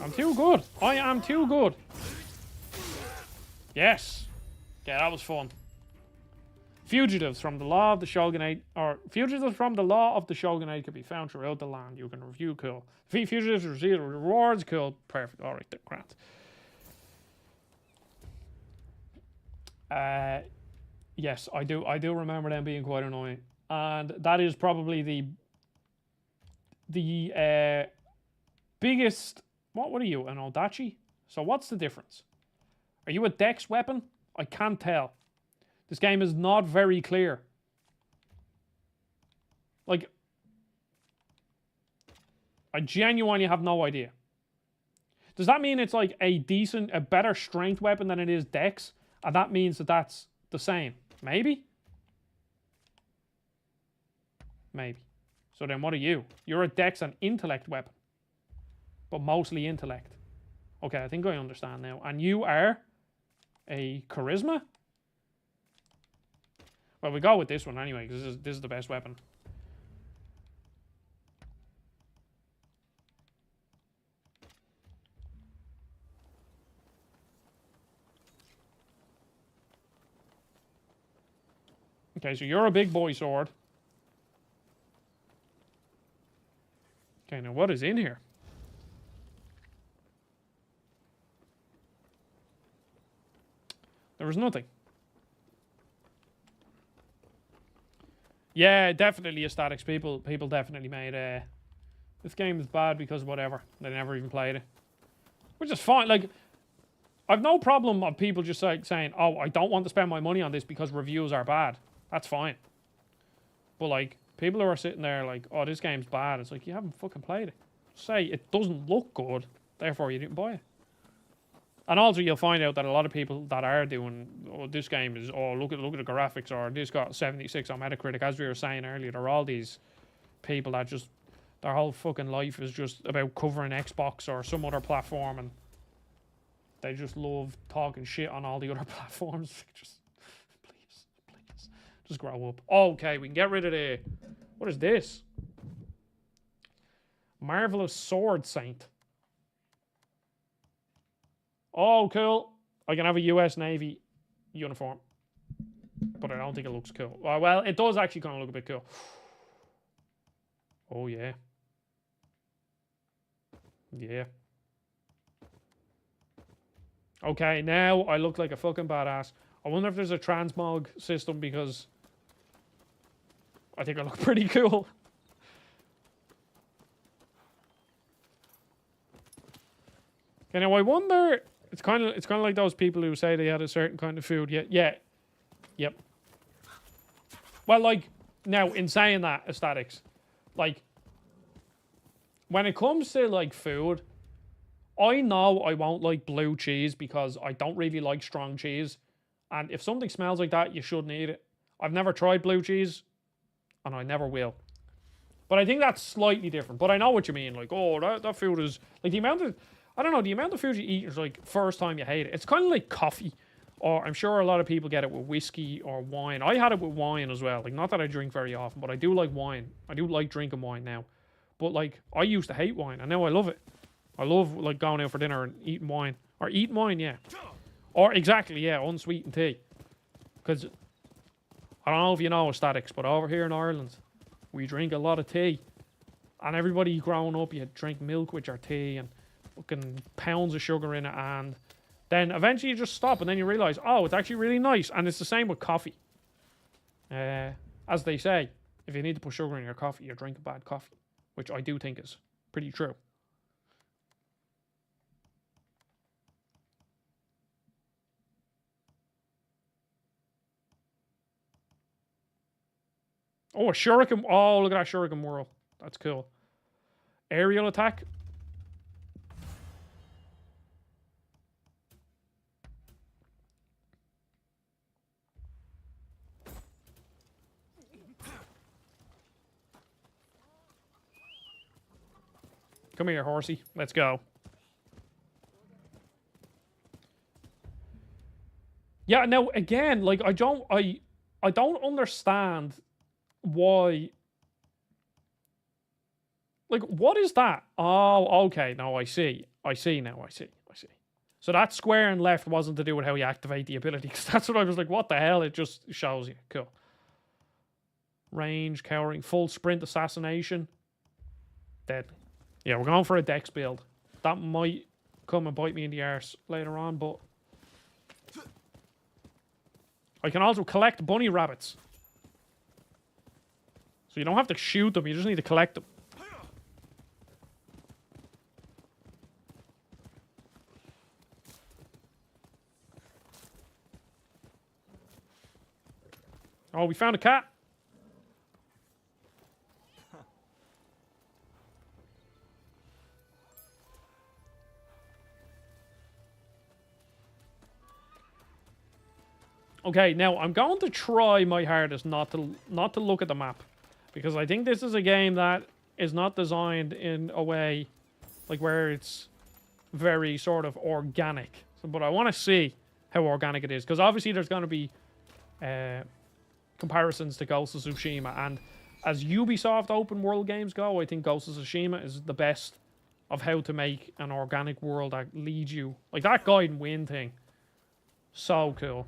I'm too good. I am too good. Yes. Yeah, that was fun. Fugitives from the law of the Shogunate, or fugitives from the law of the Shogunate can be found throughout the land. You can review, cool. Fugitives receive rewards, cool. Perfect. All right, grant. Yes, I do. I do remember them being quite annoying, and that is probably the biggest. What are you, an Odachi? So what's the difference? Are you a dex weapon? I can't tell. This game is not very clear. Like, I genuinely have no idea. Does that mean it's like a better strength weapon than it is dex? And that means that that's the same? Maybe? Maybe. So then what are you? You're a dex and intellect weapon. But mostly intellect. Okay, I think I understand now. And you are a charisma? Well, we go with this one anyway, because this is the best weapon. Okay, so you're a big boy sword. Okay, now what is in here? There was nothing. Yeah, definitely aesthetics. People definitely made this game is bad because whatever. They never even played it. Which is fine. Like, I've no problem of people just like saying, oh, I don't want to spend my money on this because reviews are bad. That's fine. But like, people who are sitting there like, oh, this game's bad. It's like, you haven't fucking played it. Say it doesn't look good, therefore you didn't buy it. And also you'll find out that a lot of people that are doing, oh, this game is, oh, look at the graphics, or this got 76 on Metacritic, as we were saying earlier, they're all these people that just, their whole fucking life is just about covering Xbox or some other platform, and they just love talking shit on all the other platforms. Just, please, just grow up. Okay, we can get rid of the, what is this? Marvelous Sword Saint. Oh, cool. I can have a US Navy uniform. But I don't think it looks cool. Well, it does actually kind of look a bit cool. Oh, yeah. Yeah. Okay, now I look like a fucking badass. I wonder if there's a transmog system, because I think I look pretty cool. Okay, now I wonder... It's kind of like those people who say they had a certain kind of food. Yep. Well, like, now, in saying that, aesthetics, like, when it comes to, like, food, I know I won't like blue cheese because I don't really like strong cheese. And if something smells like that, you shouldn't eat it. I've never tried blue cheese, and I never will. But I think that's slightly different. But I know what you mean. Like, oh, that food is... Like, the amount of... I don't know, the amount of food you eat is like, first time you hate it. It's kind of like coffee. Or I'm sure a lot of people get it with whiskey or wine. I had it with wine as well. Like, not that I drink very often, but I do like wine. I do like drinking wine now. But, like, I used to hate wine, and now I love it. I love, like, going out for dinner and eating wine. Or eating wine, yeah. Or, exactly, yeah, unsweetened tea. Because, I don't know if you know aesthetics, but over here in Ireland, we drink a lot of tea. And everybody growing up, you drink milk with your tea, and fucking pounds of sugar in it, and then eventually you just stop, and then you realize, oh, it's actually really nice. And it's the same with coffee. As they say, if you need to put sugar in your coffee, you're drinking bad coffee, which I do think is pretty true. Oh, a shuriken. Oh, look at that shuriken whirl. That's cool. Aerial attack. Come here, horsey. Let's go. Yeah, now again, like I don't understand why. Like, what is that? Oh, okay. No, I see. I see now. I see. So that square and left wasn't to do with how you activate the ability, because that's what I was like, what the hell? It just shows you. Cool. Range, cowering, full sprint, assassination. Deadly. Yeah, we're going for a dex build. That might come and bite me in the arse later on, but... I can also collect bunny rabbits. So you don't have to shoot them, you just need to collect them. Oh, we found a cat. Okay, now I'm going to try my hardest not to look at the map, because I think this is a game that is not designed in a way like where it's very sort of organic. So, but I want to see how organic it is, because obviously there's going to be comparisons to Ghost of Tsushima, and as Ubisoft open world games go, I think Ghost of Tsushima is the best of how to make an organic world that leads you, like that guide and win thing. So cool.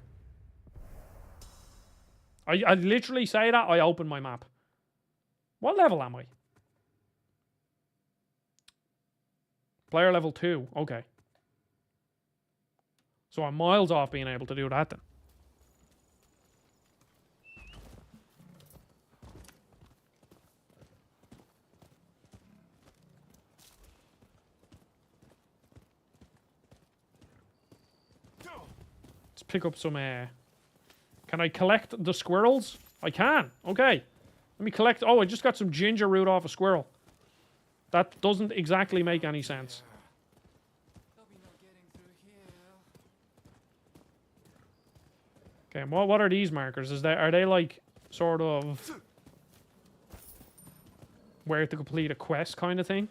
I literally say that, I open my map. What level am I? Player level 2. Okay. So I'm miles off being able to do that then. Let's pick up some Can I collect the squirrels? I can. Okay. Let me collect... Oh, I just got some ginger root off a squirrel. That doesn't exactly make any sense. Okay, and what are these markers? Are they like sort of where to complete a quest kind of thing?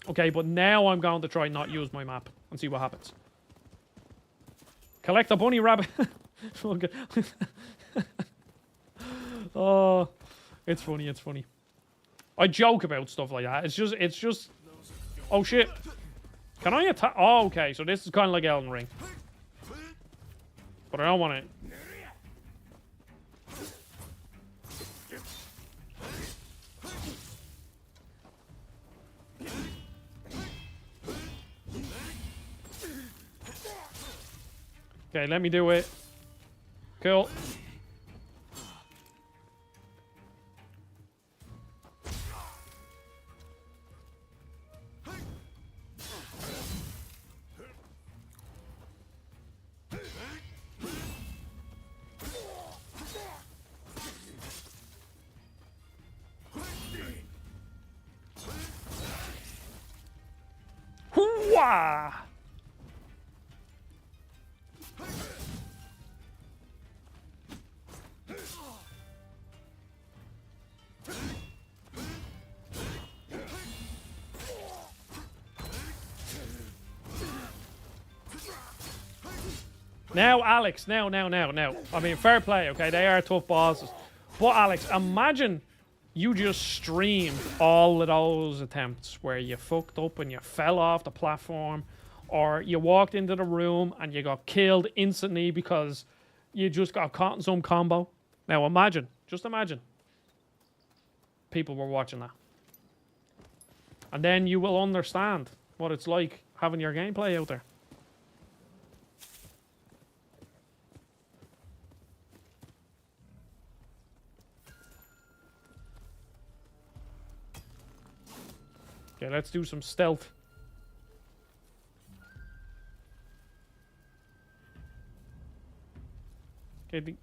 Okay, but now I'm going to try not use my map and see what happens. Collect a bunny rabbit. Okay. Oh, it's funny, it's funny. I joke about stuff like that. It's just... Oh, shit. Can I attack? Oh, okay, so this is kind of like Elden Ring. But I don't want it. Okay, let me do it. Cool. Hoo-wah! Now, Alex, now. I mean, fair play, okay? They are tough bosses. But, Alex, imagine you just streamed all of those attempts where you fucked up and you fell off the platform, or you walked into the room and you got killed instantly because you just got caught in some combo. Now, imagine, just imagine, people were watching that. And then you will understand what it's like having your gameplay out there. Okay, let's do some stealth. Okay,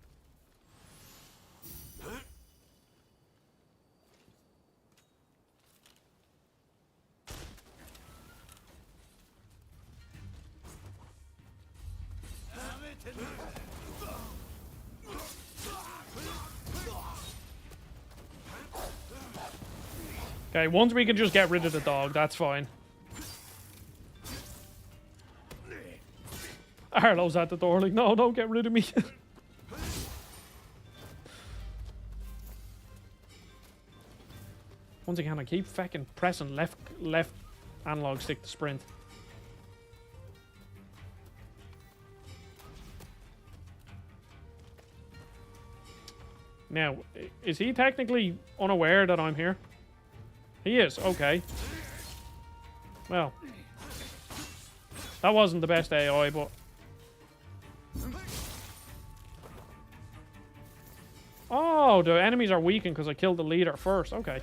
okay, once we can just get rid of the dog, that's fine. Arlo's at the door, like, no, don't get rid of me. Once again, I keep fucking pressing left analog stick to sprint. Now, is he technically unaware that I'm here? He is, okay. Well, that wasn't the best AI, but... Oh, the enemies are weakened because I killed the leader first. Okay.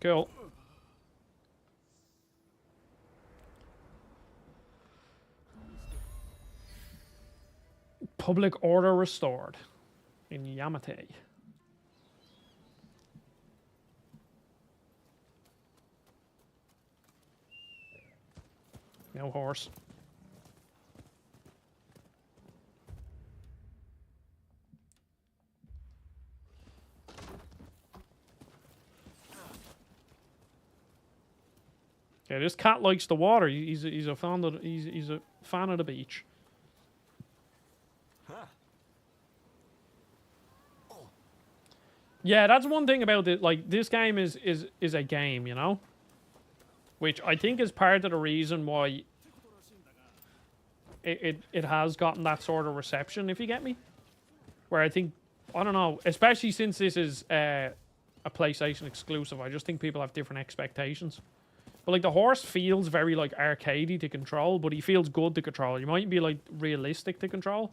Cool. Public order restored in Yamate. No horse. Yeah, this cat likes the water. He's a fan of the beach. Yeah, that's one thing about it. Like, this game is a game, you know, which I think is part of the reason why it has gotten that sort of reception. If you get me, where I think, I don't know, especially since this is a PlayStation exclusive, I just think people have different expectations. But like, the horse feels very like arcadey to control, but he feels good to control. He might be like realistic to control,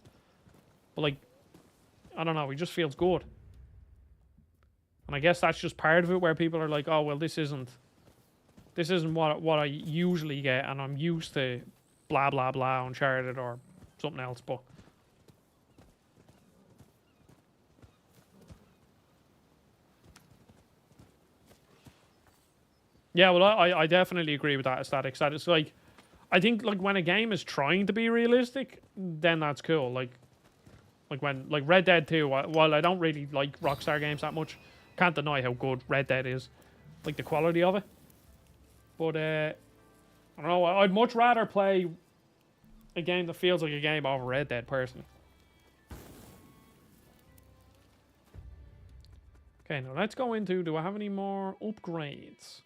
but like, I don't know, he just feels good. And I guess that's just part of it, where people are like, oh well, this isn't what I usually get, and I'm used to blah blah blah Uncharted or something else. But yeah, well, I definitely agree with that aesthetic. That it's like, I think like when a game is trying to be realistic, then that's cool. Like when Red Dead 2, while I don't really like Rockstar games that much, can't deny how good Red Dead is, like the quality of it. But I don't know, I'd much rather play a game that feels like a game over Red Dead personally. Okay, now let's go into, do I have any more upgrades?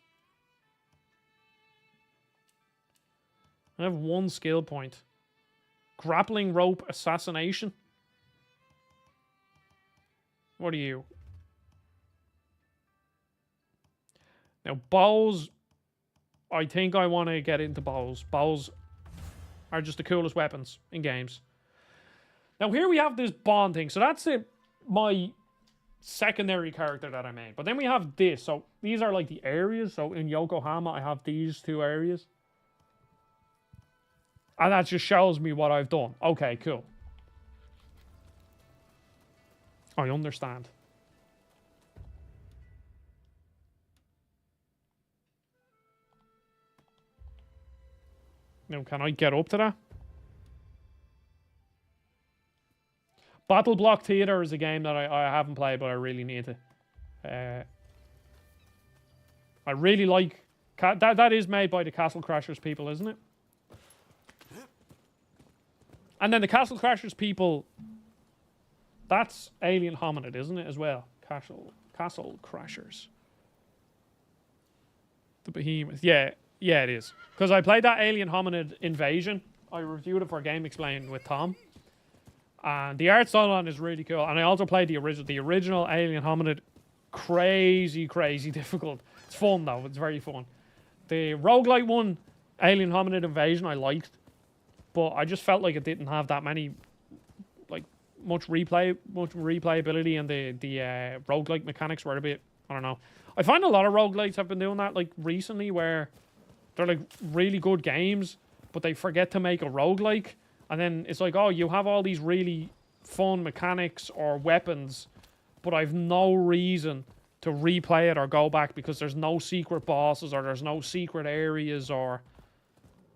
I have one skill point. Grappling rope assassination. What are you? Now, bows, I think I want to get into bows. Bows are just the coolest weapons in games. Now, here we have this bond thing. So that's it, my secondary character that I made. But then we have this. So these are like the areas. So in Yokohama, I have these two areas. And that just shows me what I've done. Okay, cool. I understand. Now, can I get up to that? Battle Block Theater is a game that I haven't played, but I really need to. I really like... That is made by the Castle Crashers people, isn't it? And then the Castle Crashers people... That's Alien Hominid, isn't it, as well? Castle Crashers. The Behemoth. Yeah, it is. Because I played that Alien Hominid Invasion. I reviewed it for Game Explained with Tom. And the art style on it is really cool. And I also played the original Alien Hominid. Crazy difficult. It's fun, though. It's very fun. The roguelite one, Alien Hominid Invasion, I liked. But I just felt like it didn't have that many... much replayability, and the roguelike mechanics were a bit, I don't know. I find a lot of roguelites have been doing that like recently, where they're like really good games, but they forget to make a roguelike, and then it's like, oh, you have all these really fun mechanics or weapons, but I've no reason to replay it or go back because there's no secret bosses or there's no secret areas, or...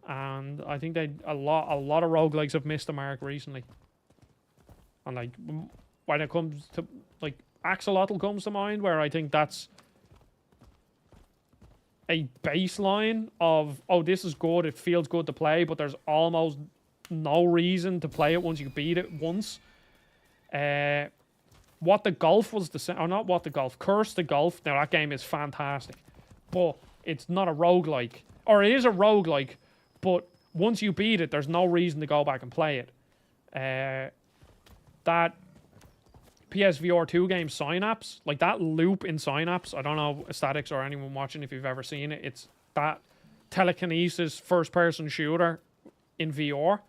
And I think a lot of roguelikes have missed the mark recently. And like, when it comes to, like, Axolotl comes to mind, where I think that's a baseline of, oh, this is good, it feels good to play, but there's almost no reason to play it once you beat it once. What the Golf was the same, or not What the Golf, Curse the Golf. Now, that game is fantastic, but it's not a roguelike. Or it is a roguelike, but once you beat it, there's no reason to go back and play it. That PSVR 2 game Synapse, like that loop in Synapse. I don't know Statics or anyone watching if you've ever seen it. It's that telekinesis first person shooter in VR,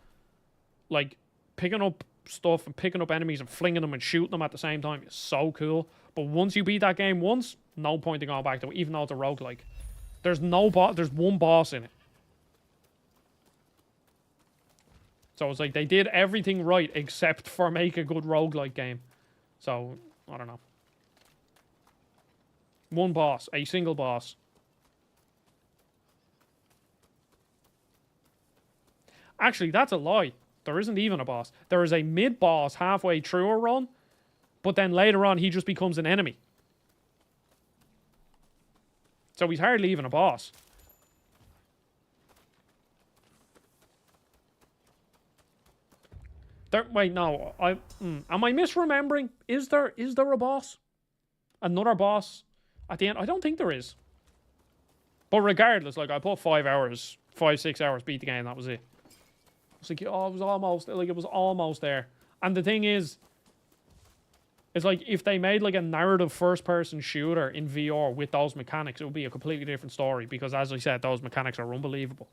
like picking up stuff and picking up enemies and flinging them and shooting them at the same time. It's so cool. But once you beat that game once, no point in going back to it, even though it's a roguelike. There's one boss in it. So it's like they did everything right except for make a good roguelike game. So, I don't know. One boss, a single boss. Actually, that's a lie. There isn't even a boss. There is a mid-boss halfway through a run, but then later on he just becomes an enemy. So he's hardly even a boss. Wait, no. Am I misremembering? Is there a boss? Another boss at the end? I don't think there is. But regardless, like I put 5 hours, 6 hours, beat the game. That was it. It's like, oh, it was almost there. And the thing is, it's like if they made like a narrative first-person shooter in VR with those mechanics, it would be a completely different story. Because as I said, those mechanics are unbelievable.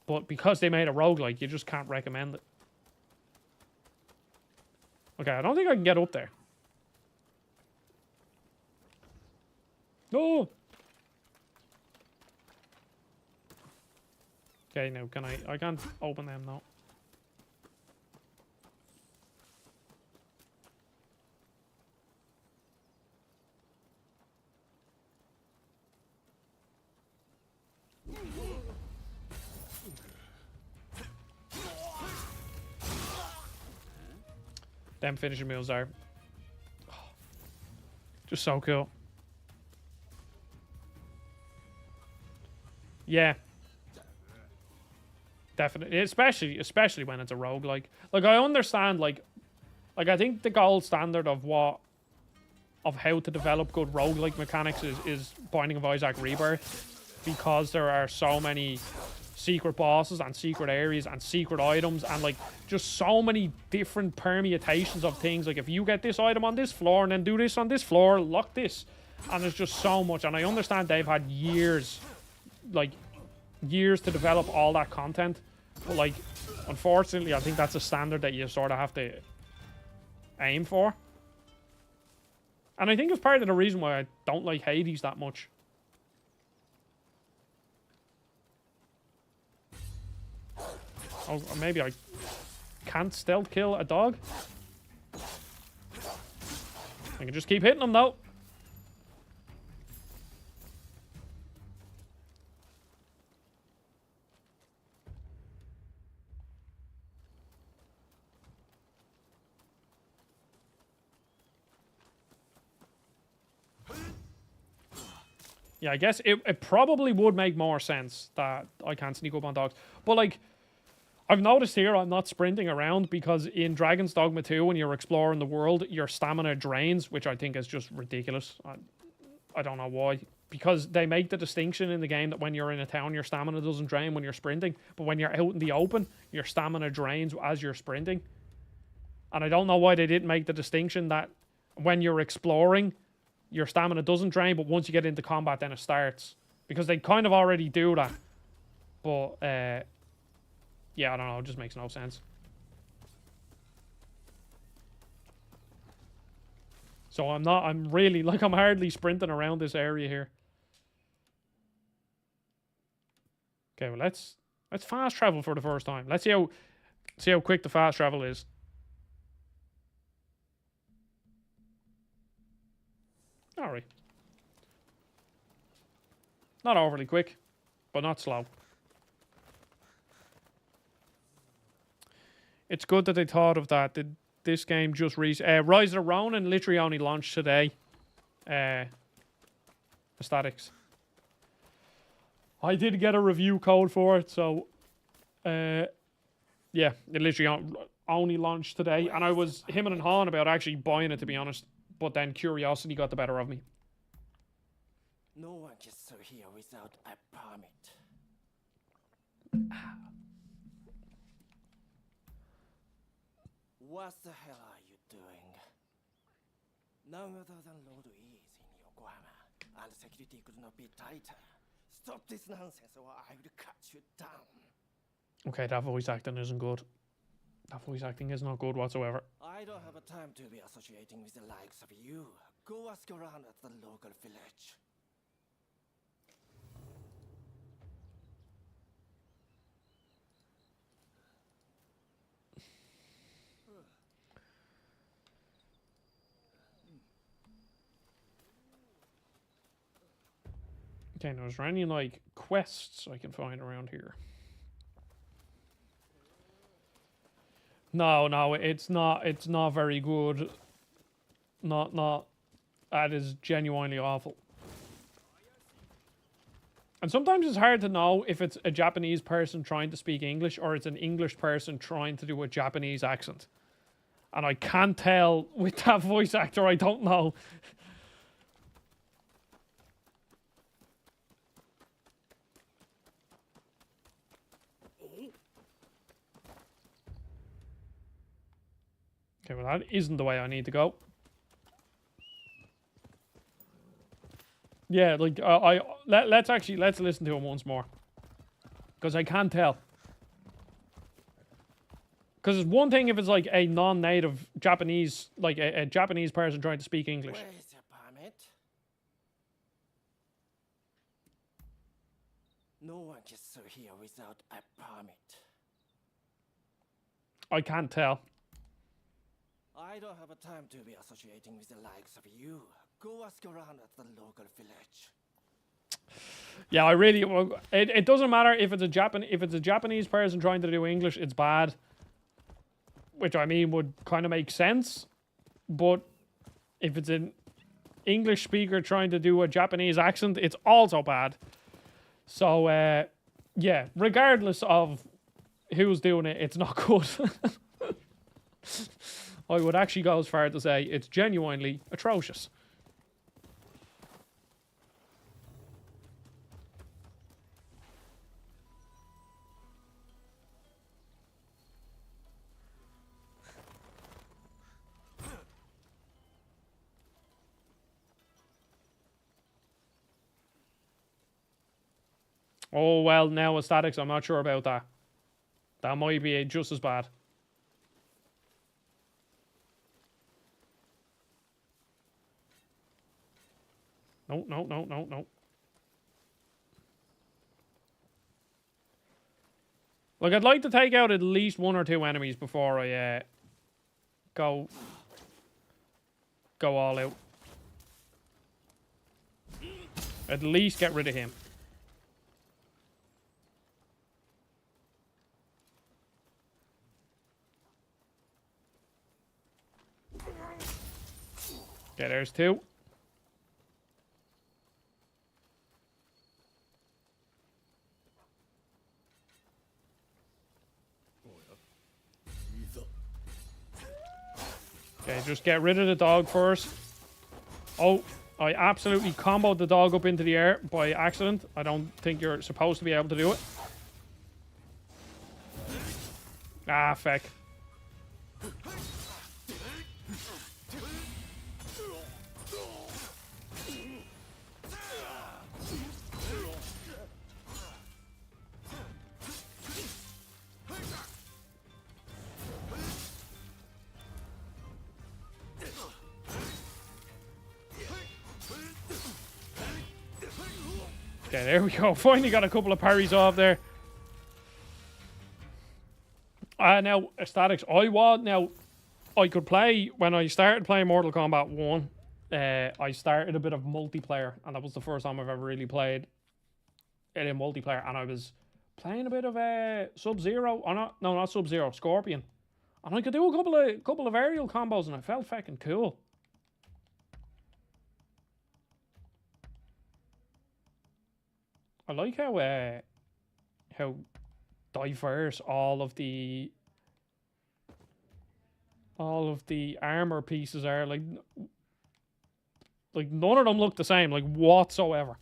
But because they made a roguelike, you just can't recommend it. Okay, I don't think I can get up there. No. Okay, now can I can't open them now. Them finishing moves are just so cool. Yeah. Definitely. Especially when it's a roguelike. Like I understand like I think the gold standard of how to develop good roguelike mechanics is Binding of Isaac Rebirth, because there are so many secret bosses and secret areas and secret items and like just so many different permutations of things. Like if you get this item on this floor and then do this on this floor, lock this, and there's just so much. And I understand they've had years to develop all that content, but like unfortunately I think that's a standard that you sort of have to aim for. And I think it's part of the reason why I don't like Hades that much. Oh, maybe I can't stealth kill a dog. I can just keep hitting them though. Yeah, I guess it probably would make more sense that I can't sneak up on dogs. But like, I've noticed here I'm not sprinting around because in Dragon's Dogma 2, when you're exploring the world, your stamina drains, which I think is just ridiculous. I don't know why. Because they make the distinction in the game that when you're in a town, your stamina doesn't drain when you're sprinting. But when you're out in the open, your stamina drains as you're sprinting. And I don't know why they didn't make the distinction that when you're exploring, your stamina doesn't drain, but once you get into combat, then it starts. Because they kind of already do that. But, yeah, I don't know. It just makes no sense. So I'm hardly sprinting around this area here. Okay, well, let's fast travel for the first time. Let's see how quick the fast travel is. All right. Not overly quick, but not slow. It's good that they thought of that. Did this game just Rise of the Ronin literally only launched today. Statics. I did get a review code for it, so yeah, it literally only launched today, and I was him and Han about actually buying it, to be honest, but then curiosity got the better of me. No one gets through here without a permit. What the hell are you doing? None other than Lord is in Yokohama, and security could not be tighter. Stop this nonsense or I will cut you down. Okay, that voice acting isn't good. That voice acting is not good whatsoever. I don't have a time to be associating with the likes of you. Go ask around at the local village. Okay, now is there any like quests I can find around here? No, it's not. It's not very good. Not. That is genuinely awful. And sometimes it's hard to know if it's a Japanese person trying to speak English or it's an English person trying to do a Japanese accent. And I can't tell with that voice actor. I don't know. Okay, well that isn't the way I need to go. Yeah, like let's listen to him once more, because I can't tell. Because it's one thing if it's like a non-native Japanese, like a Japanese person trying to speak English. Where is your permit? No one gets through here without a permit. I can't tell. I don't have a time to be associating with the likes of you. Go ask around at the local village. Yeah, I really. It doesn't matter if it's a Japanese person trying to do English, it's bad. Which I mean would kind of make sense, but if it's an English speaker trying to do a Japanese accent, it's also bad. So yeah, regardless of who's doing it, it's not good. I would actually go as far to say it's genuinely atrocious. Oh, well, now aesthetics, I'm not sure about that. That might be just as bad. No. Like, I'd like to take out at least one or two enemies before I go all out. At least get rid of him. Okay, there's two. Okay, just get rid of the dog first. Oh, I absolutely comboed the dog up into the air by accident. I don't think you're supposed to be able to do it. Ah, feck. Okay, there we go. Finally got a couple of parries off there. Now, aesthetics. I could play, when I started playing Mortal Kombat 1, I started a bit of multiplayer, and that was the first time I've ever really played it in multiplayer, and I was playing a bit of Sub-Zero. Not Sub-Zero, Scorpion. And I could do a couple of aerial combos, and I felt fucking cool. I like how diverse all of the armor pieces are. Like none of them look the same, like whatsoever.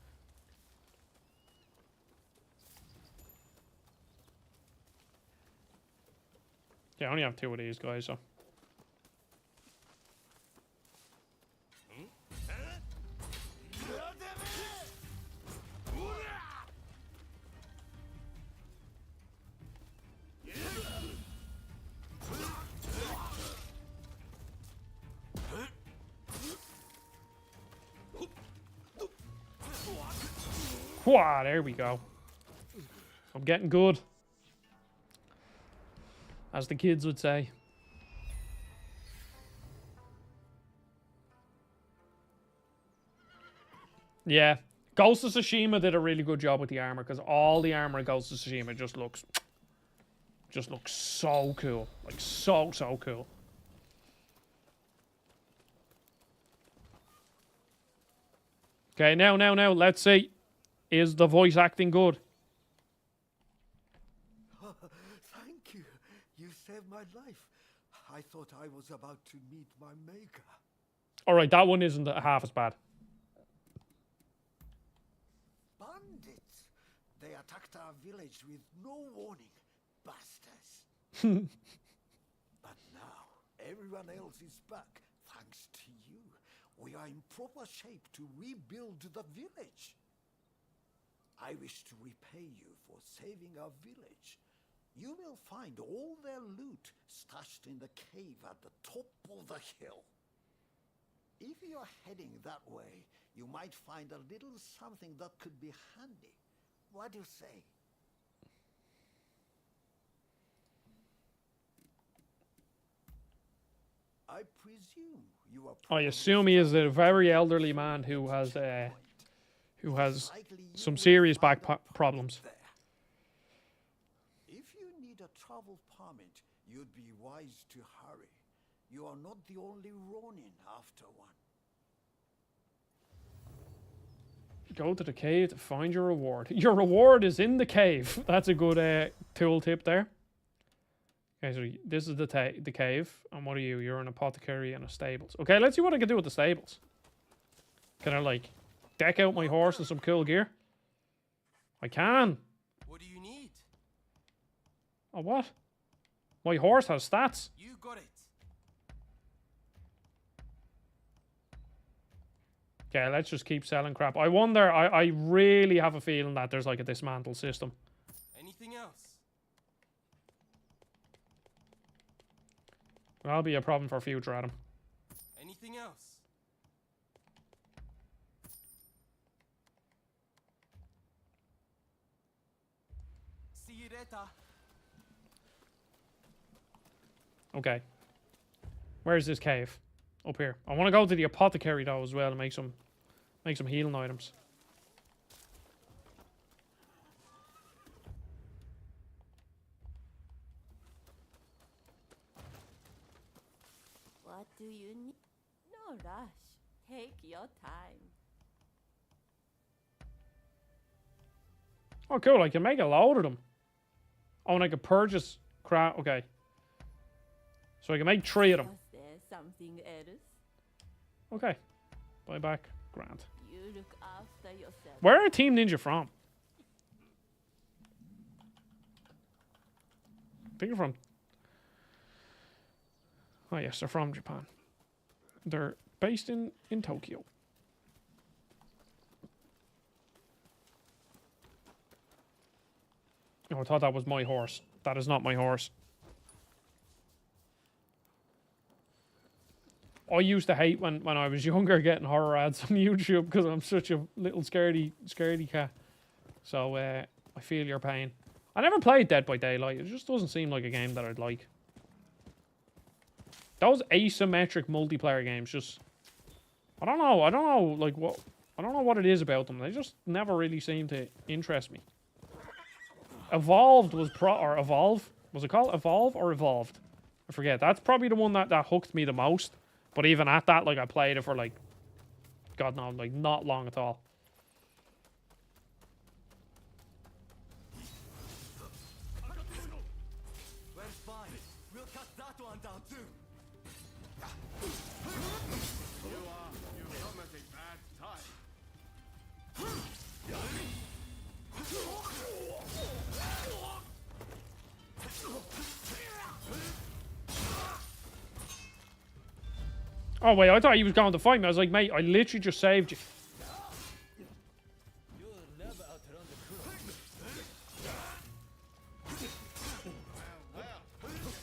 Yeah, I only have two of these guys, so. Wow, there we go. I'm getting good. As the kids would say. Yeah. Ghost of Tsushima did a really good job with the armor, because all the armor in Ghost of Tsushima just looks so cool. Like, so cool. Okay, now, let's see. Is the voice acting good? Thank you. You saved my life. I thought I was about to meet my maker. Alright, that one isn't half as bad. Bandits! They attacked our village with no warning. Bastards. But now, everyone else is back, thanks to you. We are in proper shape to rebuild the village. I wish to repay you for saving our village. You will find all their loot stashed in the cave at the top of the hill. If you're heading that way, you might find a little something that could be handy. What do you say? I presume you are. I assume he is a very elderly man who has some serious back problems. If you need a travel permit, you'd be wise to hurry. You are not the only Ronin after one. Go to the cave to find your reward. Your reward is in the cave. That's a good tool tip there. Okay, so this is the cave. And what are you? You're an apothecary and a stables. Okay, let's see what I can do with the stables. Can I, like, deck out my horse with some cool gear? I can. What do you need? Oh, what? My horse has stats. You got it. Okay, let's just keep selling crap. I wonder, I really have a feeling that there's like a dismantle system. Anything else? That'll be a problem for future, Adam. Anything else? See you later. Okay. Where's this cave? Up here. I want to go to the apothecary though as well and make some healing items. What do you need? No rush. Take your time. Oh, cool. I can make a load of them. Oh, and I can purchase crap. Okay. So I can make 3 of them. Was there something else? Okay. Buy back. Grand. You look after yourself. Where are Team Ninja from? I think they're from... Oh, yes, they're from Japan. They're based in Tokyo. Oh, I thought that was my horse. That is not my horse. I used to hate when I was younger getting horror ads on YouTube because I'm such a little scaredy cat. So I feel your pain. I never played Dead by Daylight. It just doesn't seem like a game that I'd like. Those asymmetric multiplayer games just... I don't know, like, what... I don't know what it is about them. They just never really seem to interest me. Evolved was Evolve? Was it called Evolve or Evolved? I forget. That's probably the one that hooked me the most. But even at that, like, I played it for, like... God knows, like, not long at all. Well, fine. We'll cut that one down too. You come at a bad time. Oh, wait, I thought he was going to fight me. I was like, mate, I literally just saved you. You'll never outrun the crew.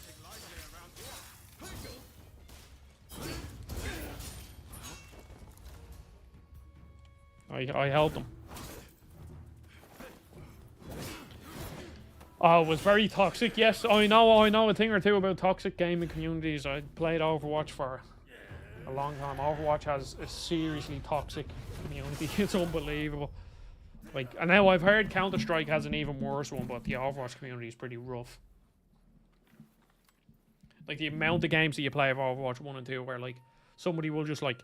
Take lively around here. I helped him. Oh, it was very toxic. Yes, I know a thing or two about toxic gaming communities. I played Overwatch for a long time. Overwatch has a seriously toxic community. It's unbelievable. Like, and now I've heard Counter-Strike has an even worse one, but the Overwatch community is pretty rough. Like, the amount of games that you play of Overwatch 1 and 2 where, like, somebody will just, like,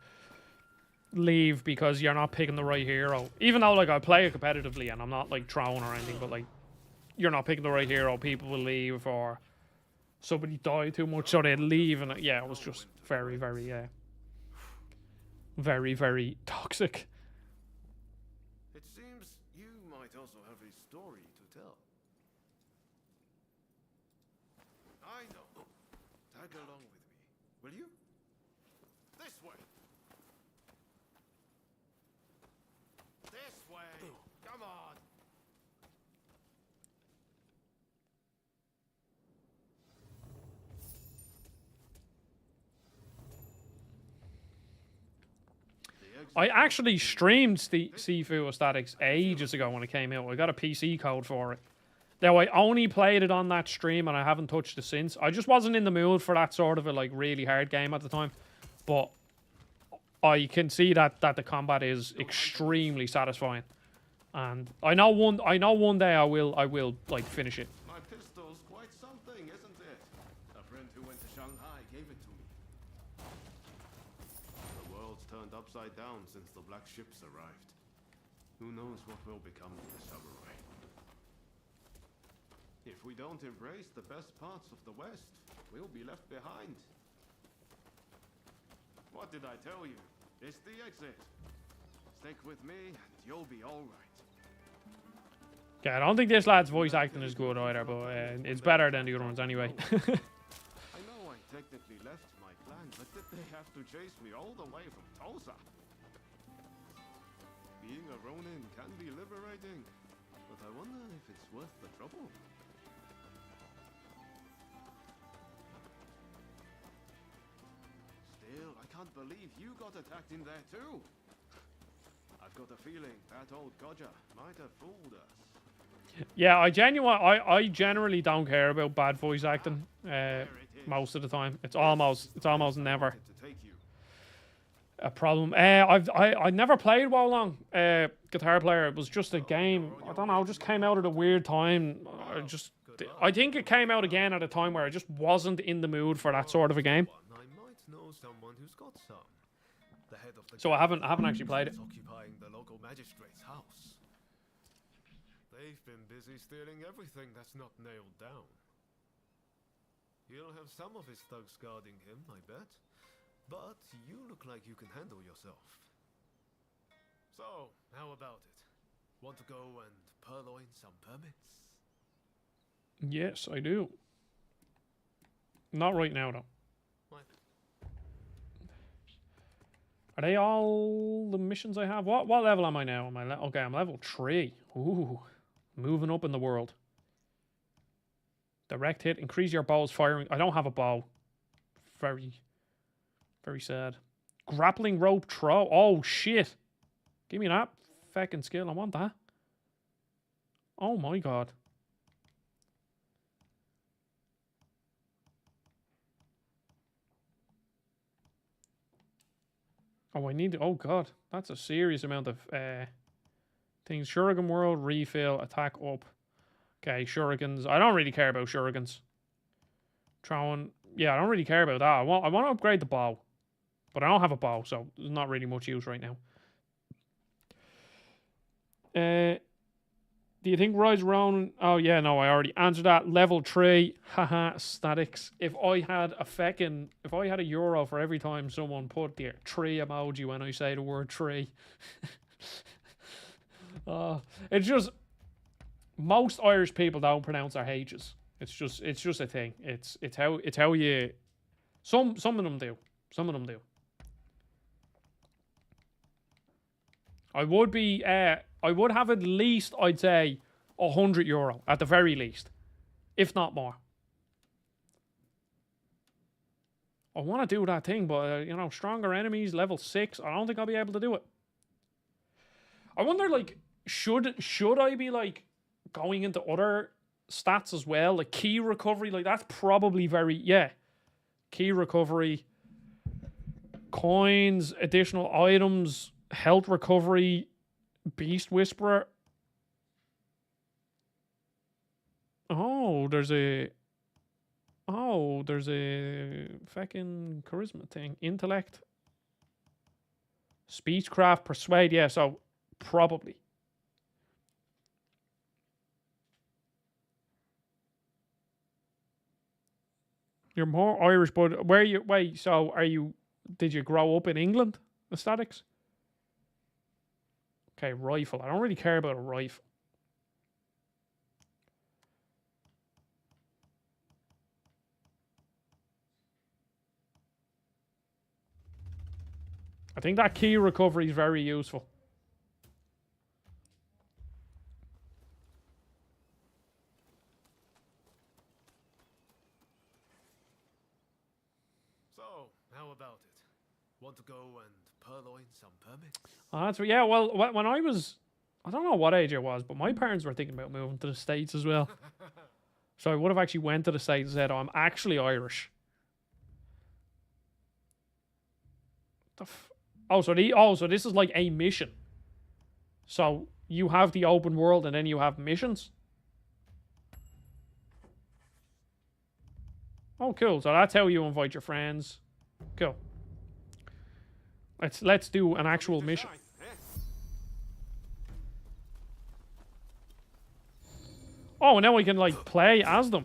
leave because you're not picking the right hero. Even though, like, I play it competitively and I'm not, like, throwing or anything, but, like, you're not picking the right hero, people will leave, or somebody died too much, so they'd leave, and, yeah, it was just very, very, very, very toxic. It seems you might also have a story to tell. I know. Tag along with me, will you? This way. This way. Come on. I actually streamed Sifu Statics ages ago when it came out. I got a PC code for it. Now, I only played it on that stream and I haven't touched it since. I just wasn't in the mood for that sort of a, like, really hard game at the time. But I can see that the combat is extremely satisfying. And I know one day I will like finish it. My pistol's quite something, isn't it? A friend who went to Shanghai gave it to me. The world's turned upside down since the black ships arrived. Who knows what will become of the samurai? If we don't embrace the best parts of the West, we'll be left behind. What did I tell you? It's the exit. Stick with me and you'll be alright. Yeah, I don't think this lad's voice acting is good either, but it's better than the other ones anyway. I know I technically left my clan, but did they have to chase me all the way from Tulsa? Being a Ronin can be liberating, but I wonder if it's worth the trouble. Still, I can't believe you got attacked in there too. I've got a feeling that old Godja might have fooled us. Yeah, I generally don't care about bad voice acting most of the time. It's almost never a problem. I never played WoW long. Guitar Player, it was just a game. I don't know, it just came out at a weird time. I think it came out again at a time where I just wasn't in the mood for that sort of a game. I might know someone who's got some. The head of the So I haven't actually played it. occupying the local magistrate's house. They've been busy stealing everything that's not nailed down. He'll have some of his thugs guarding him, I bet. But you look like you can handle yourself. So, how about it? Want to go and purloin some permits? Yes, I do. Not right now, though. What? Are they all the missions I have? What level am I now? Okay, I'm level 3. Ooh, moving up in the world. Direct hit, increase your bow's firing. I don't have a bow. Very sad. Grappling rope throw. Oh shit! Give me that fucking skill. I want that. Oh my god. Oh, I need. Oh god, that's a serious amount of things. Shuriken world refill, attack up. Okay, shurikens. I don't really care about shurikens. Throwing. Yeah, I don't really care about that. I want to upgrade the bow, but I don't have a bow, so there's not really much use right now. Do you think Rise Ronin? Oh yeah, no, I already answered that. Level 3. Haha, statics. If I had a euro for every time someone put the 3 emoji when I say the word 3. It's just most Irish people don't pronounce their H's. It's just a thing. It's how you. Some of them do. Some of them do. I would have at least, I'd say, €100 at the very least, if not more. I want to do that thing, but stronger enemies, level 6. I don't think I'll be able to do it. I wonder, like, should I be like going into other stats as well, like key recovery, like that's probably very, yeah. Key recovery, coins, additional items, health recovery, beast whisperer. Oh, there's a fucking charisma thing. Intellect, speechcraft, persuade. Yeah, so probably. You're more Irish, but where you wait? So are you? Did you grow up in England? Aesthetics. Okay, rifle. I don't really care about a rifle. I think that key recovery is very useful. So, how about it? Want to go and purloin some permits? Oh, that's yeah. Well, when I was, I don't know what age I was, but my parents were thinking about moving to the States as well. So I would have actually went to the States and said, "Oh, I'm actually Irish." So this is like a mission. So you have the open world and then you have missions. Oh, cool. So that's how you invite your friends. Cool. Let's do an actual mission. Oh, and now we can like play as them.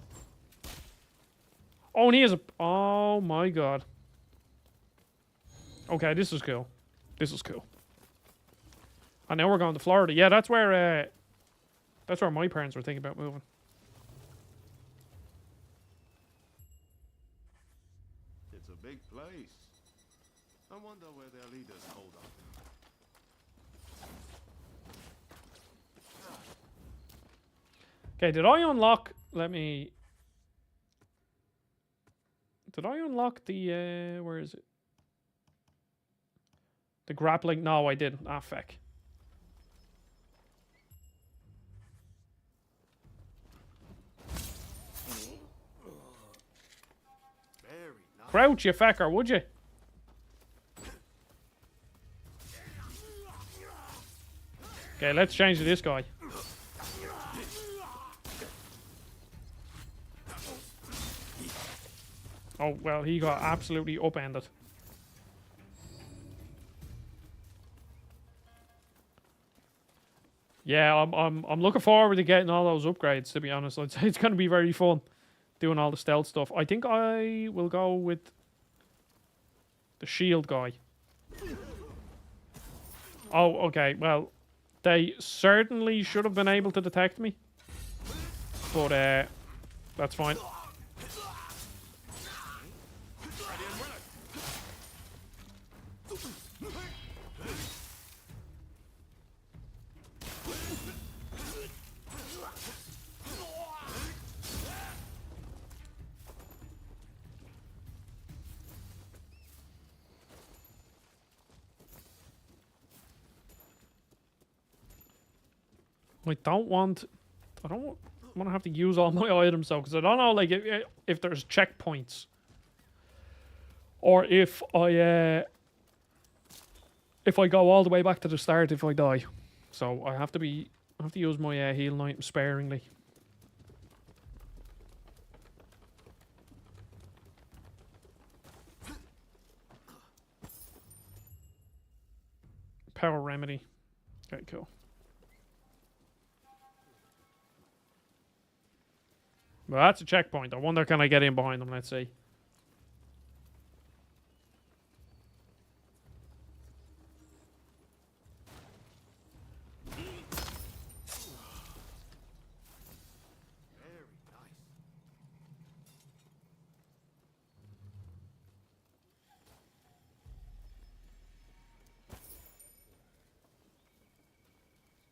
Oh, and he has a. Oh my god. Okay, this is cool. This is cool. And now we're going to Florida. Yeah, that's where my parents were thinking about moving. It's a big place. I wonder where their leaders hold up. Okay, did I unlock? Let me. Did I unlock the? Where is it? The grappling? No, I didn't. Ah, feck. Very nice. Crouch, you fecker, would you? Okay, let's change to this guy. Oh well, he got absolutely upended. Yeah, I'm looking forward to getting all those upgrades. To be honest, I'd say it's going to be very fun doing all the stealth stuff. I think I will go with the shield guy. Oh, okay. Well, they certainly should have been able to detect me, but that's fine. I don't want to have to use all my items though, because I don't know like if there's checkpoints or if I go all the way back to the start if I die. So I have to use my healing item sparingly. Power remedy. Okay, cool. Well, that's a checkpoint. I wonder, can I get in behind them? Let's see.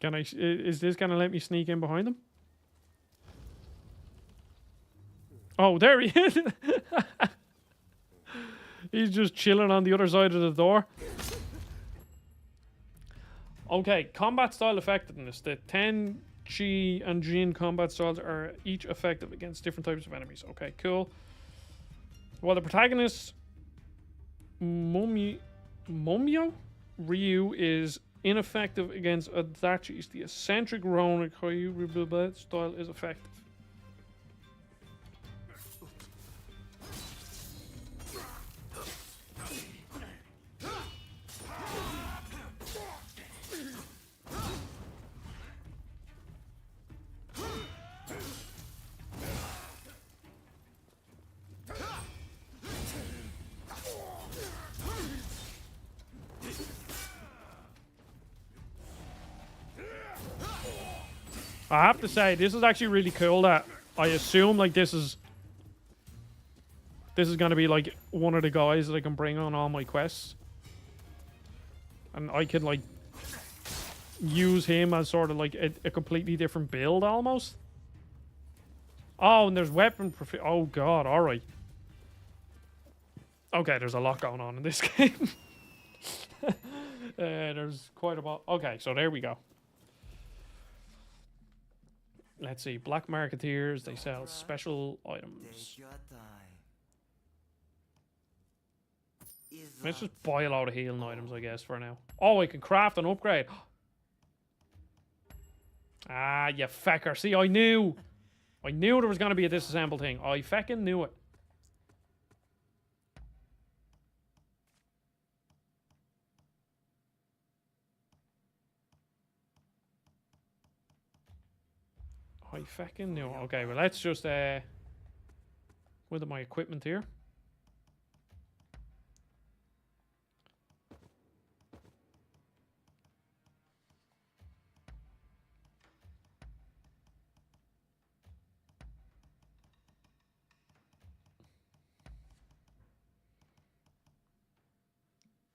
Very nice. Can I? Is this gonna let me sneak in behind them? Oh, there he is. He's just chilling on the other side of the door. Okay, combat style effectiveness. The 10 Chi and Jin combat styles are each effective against different types of enemies. Okay, cool. While the protagonist Mumio Ryu is ineffective against Adachi's, the eccentric Ronin style is effective. I have to say, this is actually really cool that I assume like this is going to be like one of the guys that I can bring on all my quests. And I can like use him as sort of like a completely different build almost. Oh, and there's weapon oh god, alright. Okay, there's a lot going on in this game. There's quite a lot. Okay, so there we go. Let's see. Black marketeers, they sell special items. Let's just buy a lot of healing items, I guess, for now. Oh, I can craft an upgrade. Ah, you fecker. See, I knew there was going to be a disassemble thing. I feckin' knew it. I fucking knew. Okay, well, let's just with my equipment here.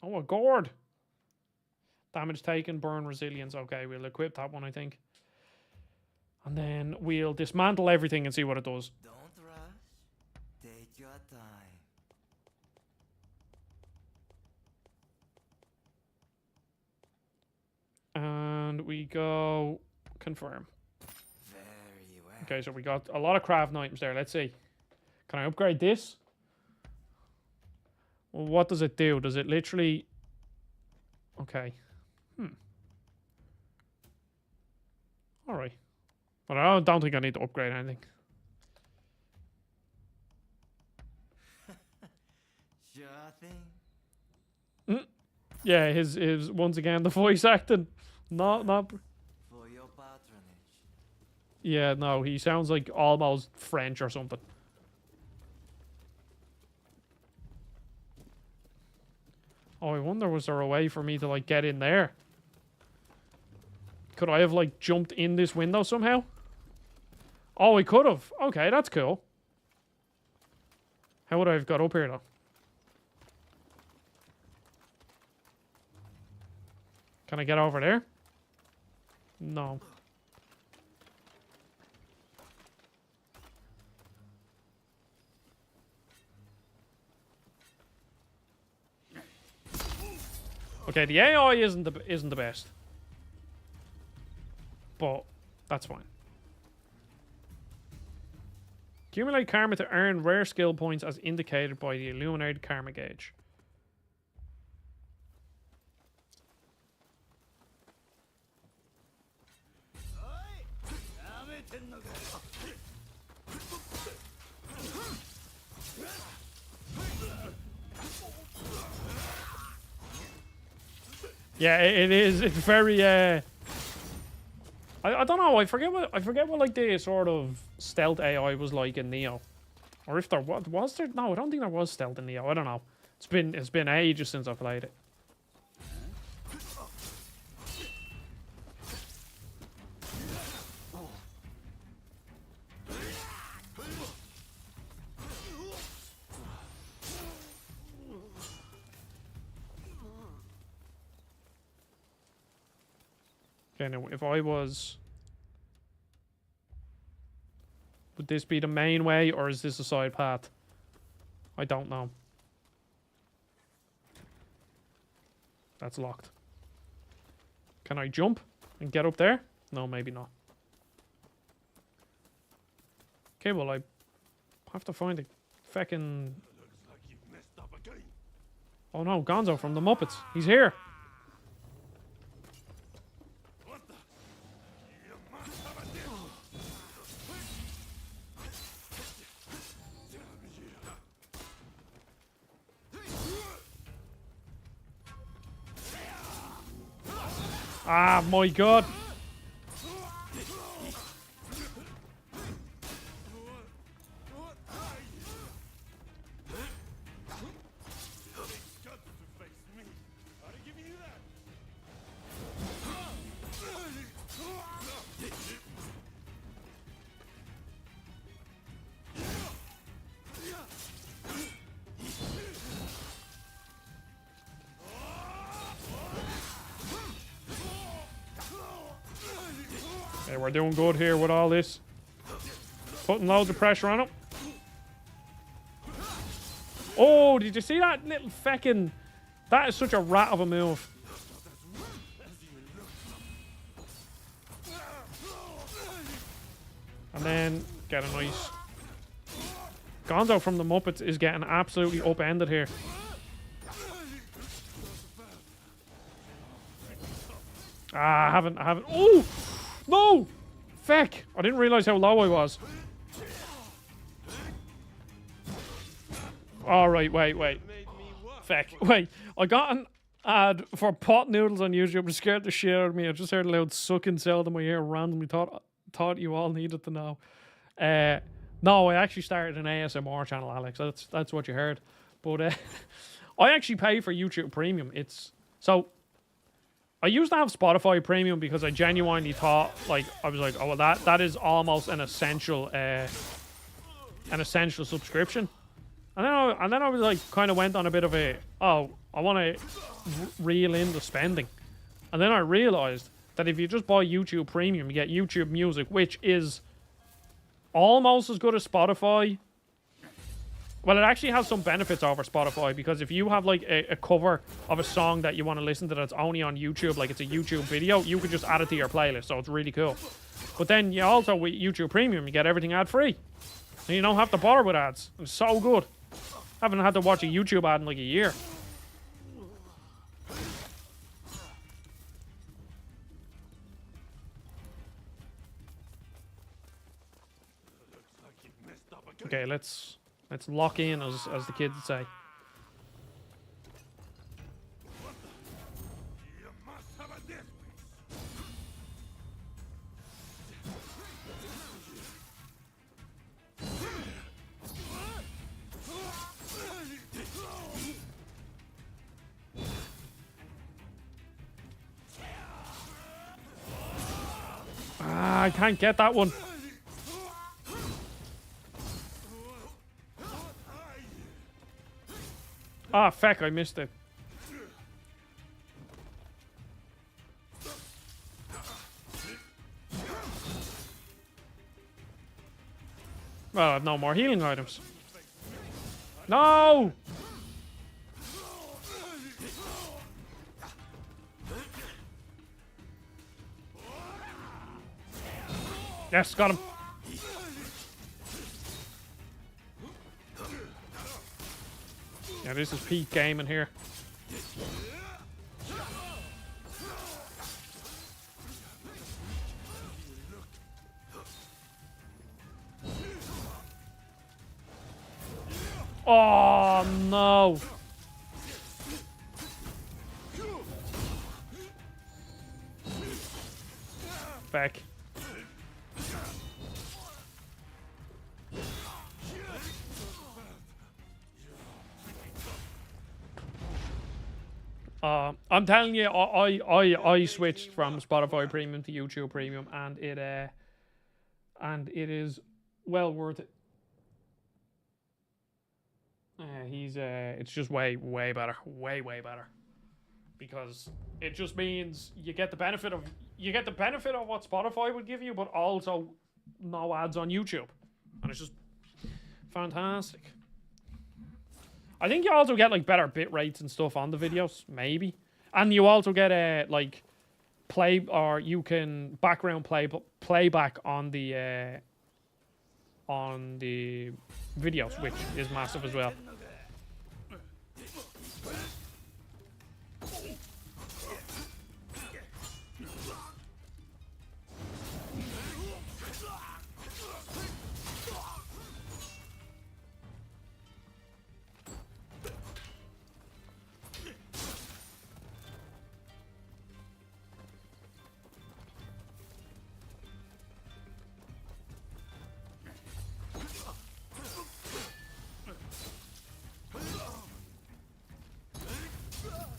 Oh, a gourd. Damage taken, burn, resilience. Okay, we'll equip that one, I think. And then we'll dismantle everything and see what it does. Don't rush. Take your time. And we go confirm. Very well. Okay, so we got a lot of crafting items there. Let's see. Can I upgrade this? Well, what does it do? Does it literally... Okay. Alright. But I don't think I need to upgrade anything. Sure thing. Yeah, his once again the voice acting. Not For your patronage. Yeah, no, he sounds like almost French or something. Oh, I wonder was there a way for me to like get in there? Could I have like jumped in this window somehow? Oh, we could have. Okay, that's cool. How would I have got up here, though? Can I get over there? No. Okay, the AI isn't the best. But that's fine. Accumulate karma to earn rare skill points as indicated by the illuminated karma gauge. Yeah, it is. It's very I don't know. I forget what like the sort of stealth AI was like in Nioh, or if there was there. No, I don't think there was stealth in Nioh. I don't know. It's been ages since I played it. Okay, now if I was... Would this be the main way, or is this a side path? I don't know. That's locked. Can I jump and get up there? No, maybe not. Okay, well, I have to find a feckin'... Looks like you've messed up again. Oh no, Gonzo from the Muppets. He's here. What the? You must have a deal. Ah, my God. Okay, we're doing good here with all this. Putting loads of pressure on him. Oh, did you see that little feckin'... That is such a rat of a move. And then get a nice... Gonzo from the Muppets is getting absolutely upended here. Ah, I haven't... Oh! No! Feck! I didn't realize how low I was. Alright, wait. Feck. Wait, I got an ad for pot noodles on YouTube. It scared the shit out of me. I just heard a loud sucking sound in my ear randomly. Thought you all needed to know. No, I actually started an ASMR channel, Alex. That's what you heard. But I actually pay for YouTube Premium. So I used to have Spotify Premium because I genuinely thought, like, I was like, oh well, that is almost an essential subscription. And then I was like, kind of went on a bit of a, oh, I want to reel in the spending. And then I realized that if you just buy YouTube Premium, you get YouTube Music, which is almost as good as Spotify. Well, it actually has some benefits over Spotify, because if you have like a cover of a song that you want to listen to that's only on YouTube, like it's a YouTube video, you could just add it to your playlist, so it's really cool. But then you also, with YouTube Premium, you get everything ad-free. And you don't have to bother with ads. It's so good. I haven't had to watch a YouTube ad in like a year. Okay, let's lock in, as the kids would say. You must have a deal. Ah, I can't get that one. Ah, feck, I missed it. Well, I have no more healing items. No! Yes, got him. Yeah, this is peak gaming here. Oh, no. Back. I'm telling you, I switched from Spotify Premium to YouTube Premium, and it is well worth it. It's just way better, way better, because it just means you get the benefit of what Spotify would give you, but also no ads on YouTube, and it's just fantastic. I think you also get like better bit rates and stuff on the videos, maybe, and you also get like play, or you can background playback on the on the videos, which is massive as well.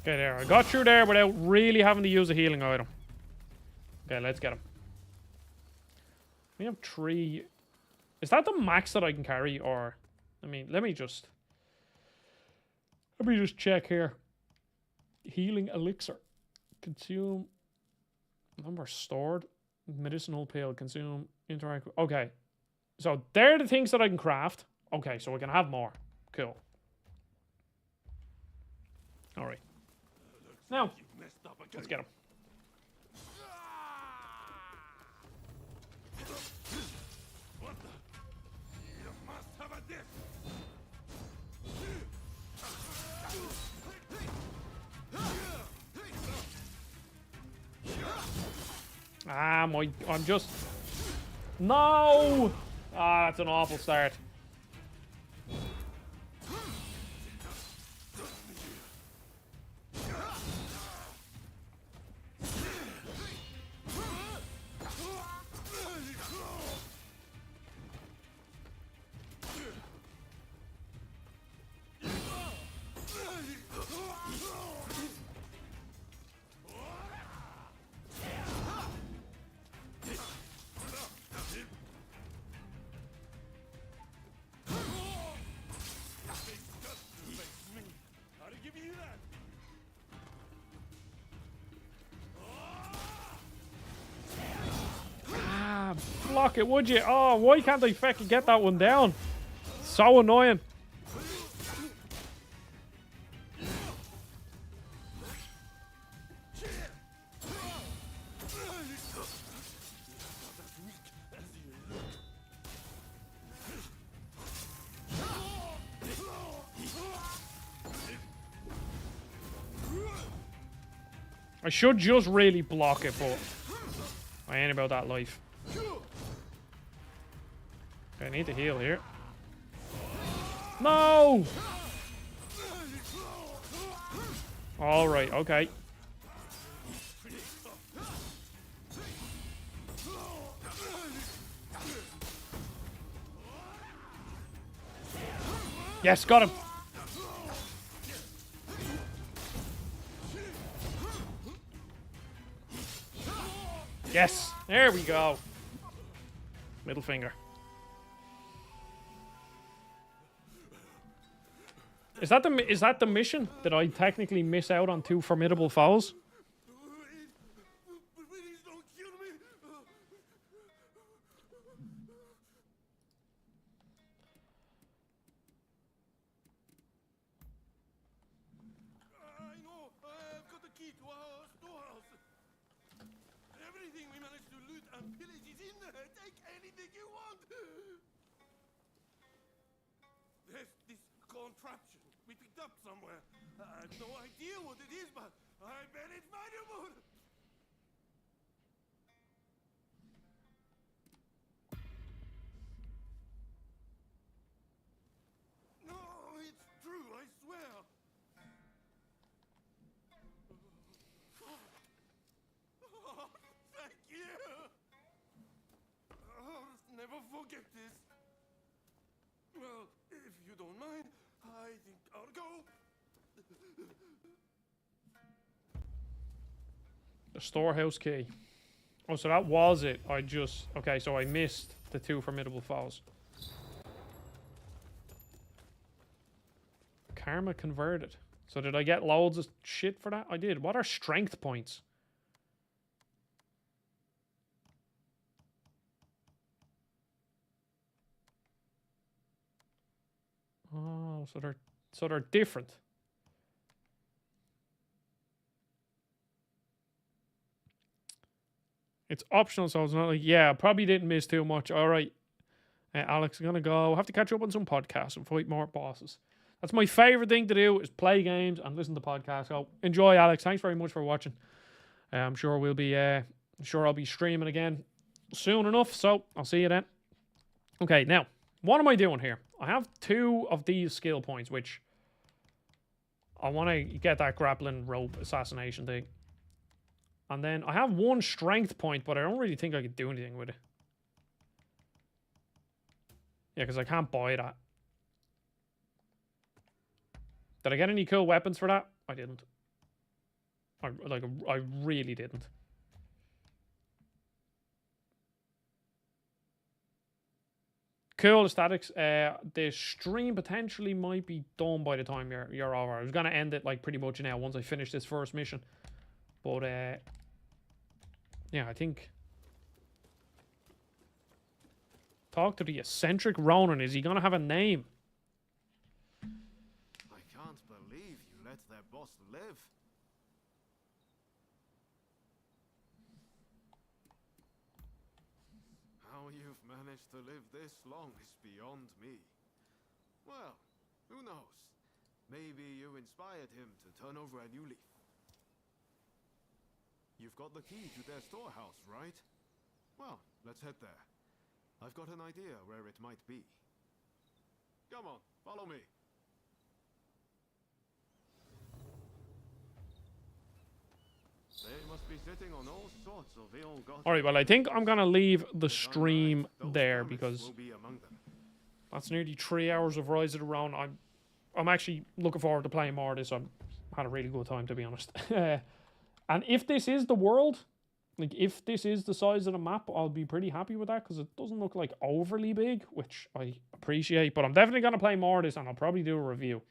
Okay, there. I got through there without really having to use a healing item. Okay, let's get him. We have 3. Is that the max that I can carry, or... I mean, let me just check here. Healing elixir. Consume. Number stored. Medicinal pill. Consume. Interact. Okay. So, they're the things that I can craft. Okay, so we can have more. Cool. Alright. Now, let's get him. What the? You must have a dip. Ah, I'm just... No! Ah, that's an awful start. Block it, would you? Oh, why can't I fucking get that one down? So annoying. I should just really block it, but I ain't about that life. I need to heal here. No! Alright, okay. Yes, got him! Yes! There we go! Middle finger. Is that the mission? Did I technically miss out on 2 formidable foes? Please don't kill me. I know. I've got the key to our storehouse. Everything we managed to loot and pillage is in there. Take anything you want. There's this contraption we picked up somewhere. I have no idea what it is, but I bet it's valuable. No, it's true, I swear. Oh, thank you. I'll never forget this. Well, if you don't mind, I think I'll go. The storehouse key. Oh, so that was it. Okay, so I missed the 2 formidable foes. Karma converted. So did I get loads of shit for that? I did. What are strength points? Oh, so they're different. It's optional, so it's not like, yeah, I probably didn't miss too much. All right. Alex is going to go. I'll have to catch up on some podcasts and fight more bosses. That's my favourite thing to do, is play games and listen to podcasts. So enjoy, Alex. Thanks very much for watching. I'm sure I'll be streaming again soon enough. So I'll see you then. Okay, now, what am I doing here? I have 2 of these skill points, which I want to get that grappling rope assassination thing. And then I have 1 strength point, but I don't really think I could do anything with it. Yeah, because I can't buy that. Did I get any cool weapons for that? I didn't. I really didn't. Cool aesthetics. The stream potentially might be done by the time you're over. I was gonna end it like pretty much now once I finish this first mission. But yeah, I think. Talk to the eccentric Ronin. Is he gonna have a name? I can't believe you let their boss live. How you've managed to live this long is beyond me. Well, who knows? Maybe you inspired him to turn over a new leaf. You've got the key to their storehouse, right? Well, let's head there. I've got an idea where it might be. Come on, follow me. They must be sitting on all sorts of ill-gotten. Alright, well, I think I'm gonna leave the stream there because that's nearly 3 hours of Rise of the Ronin. I'm actually looking forward to playing more of this. I've had a really good time, to be honest. And if this is the world, like if this is the size of the map, I'll be pretty happy with that because it doesn't look like overly big, which I appreciate. But I'm definitely gonna play more of this, and I'll probably do a review.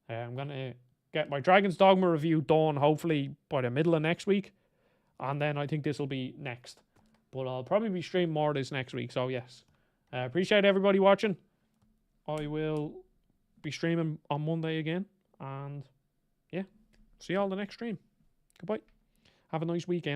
I'm gonna get my Dragon's Dogma review done, hopefully by the middle of next week. And then I think this will be next. But I'll probably be streaming more of this next week. So yes. Appreciate everybody watching. I will be streaming on Monday again. And yeah. See you all in the next stream. Goodbye. Have a nice weekend.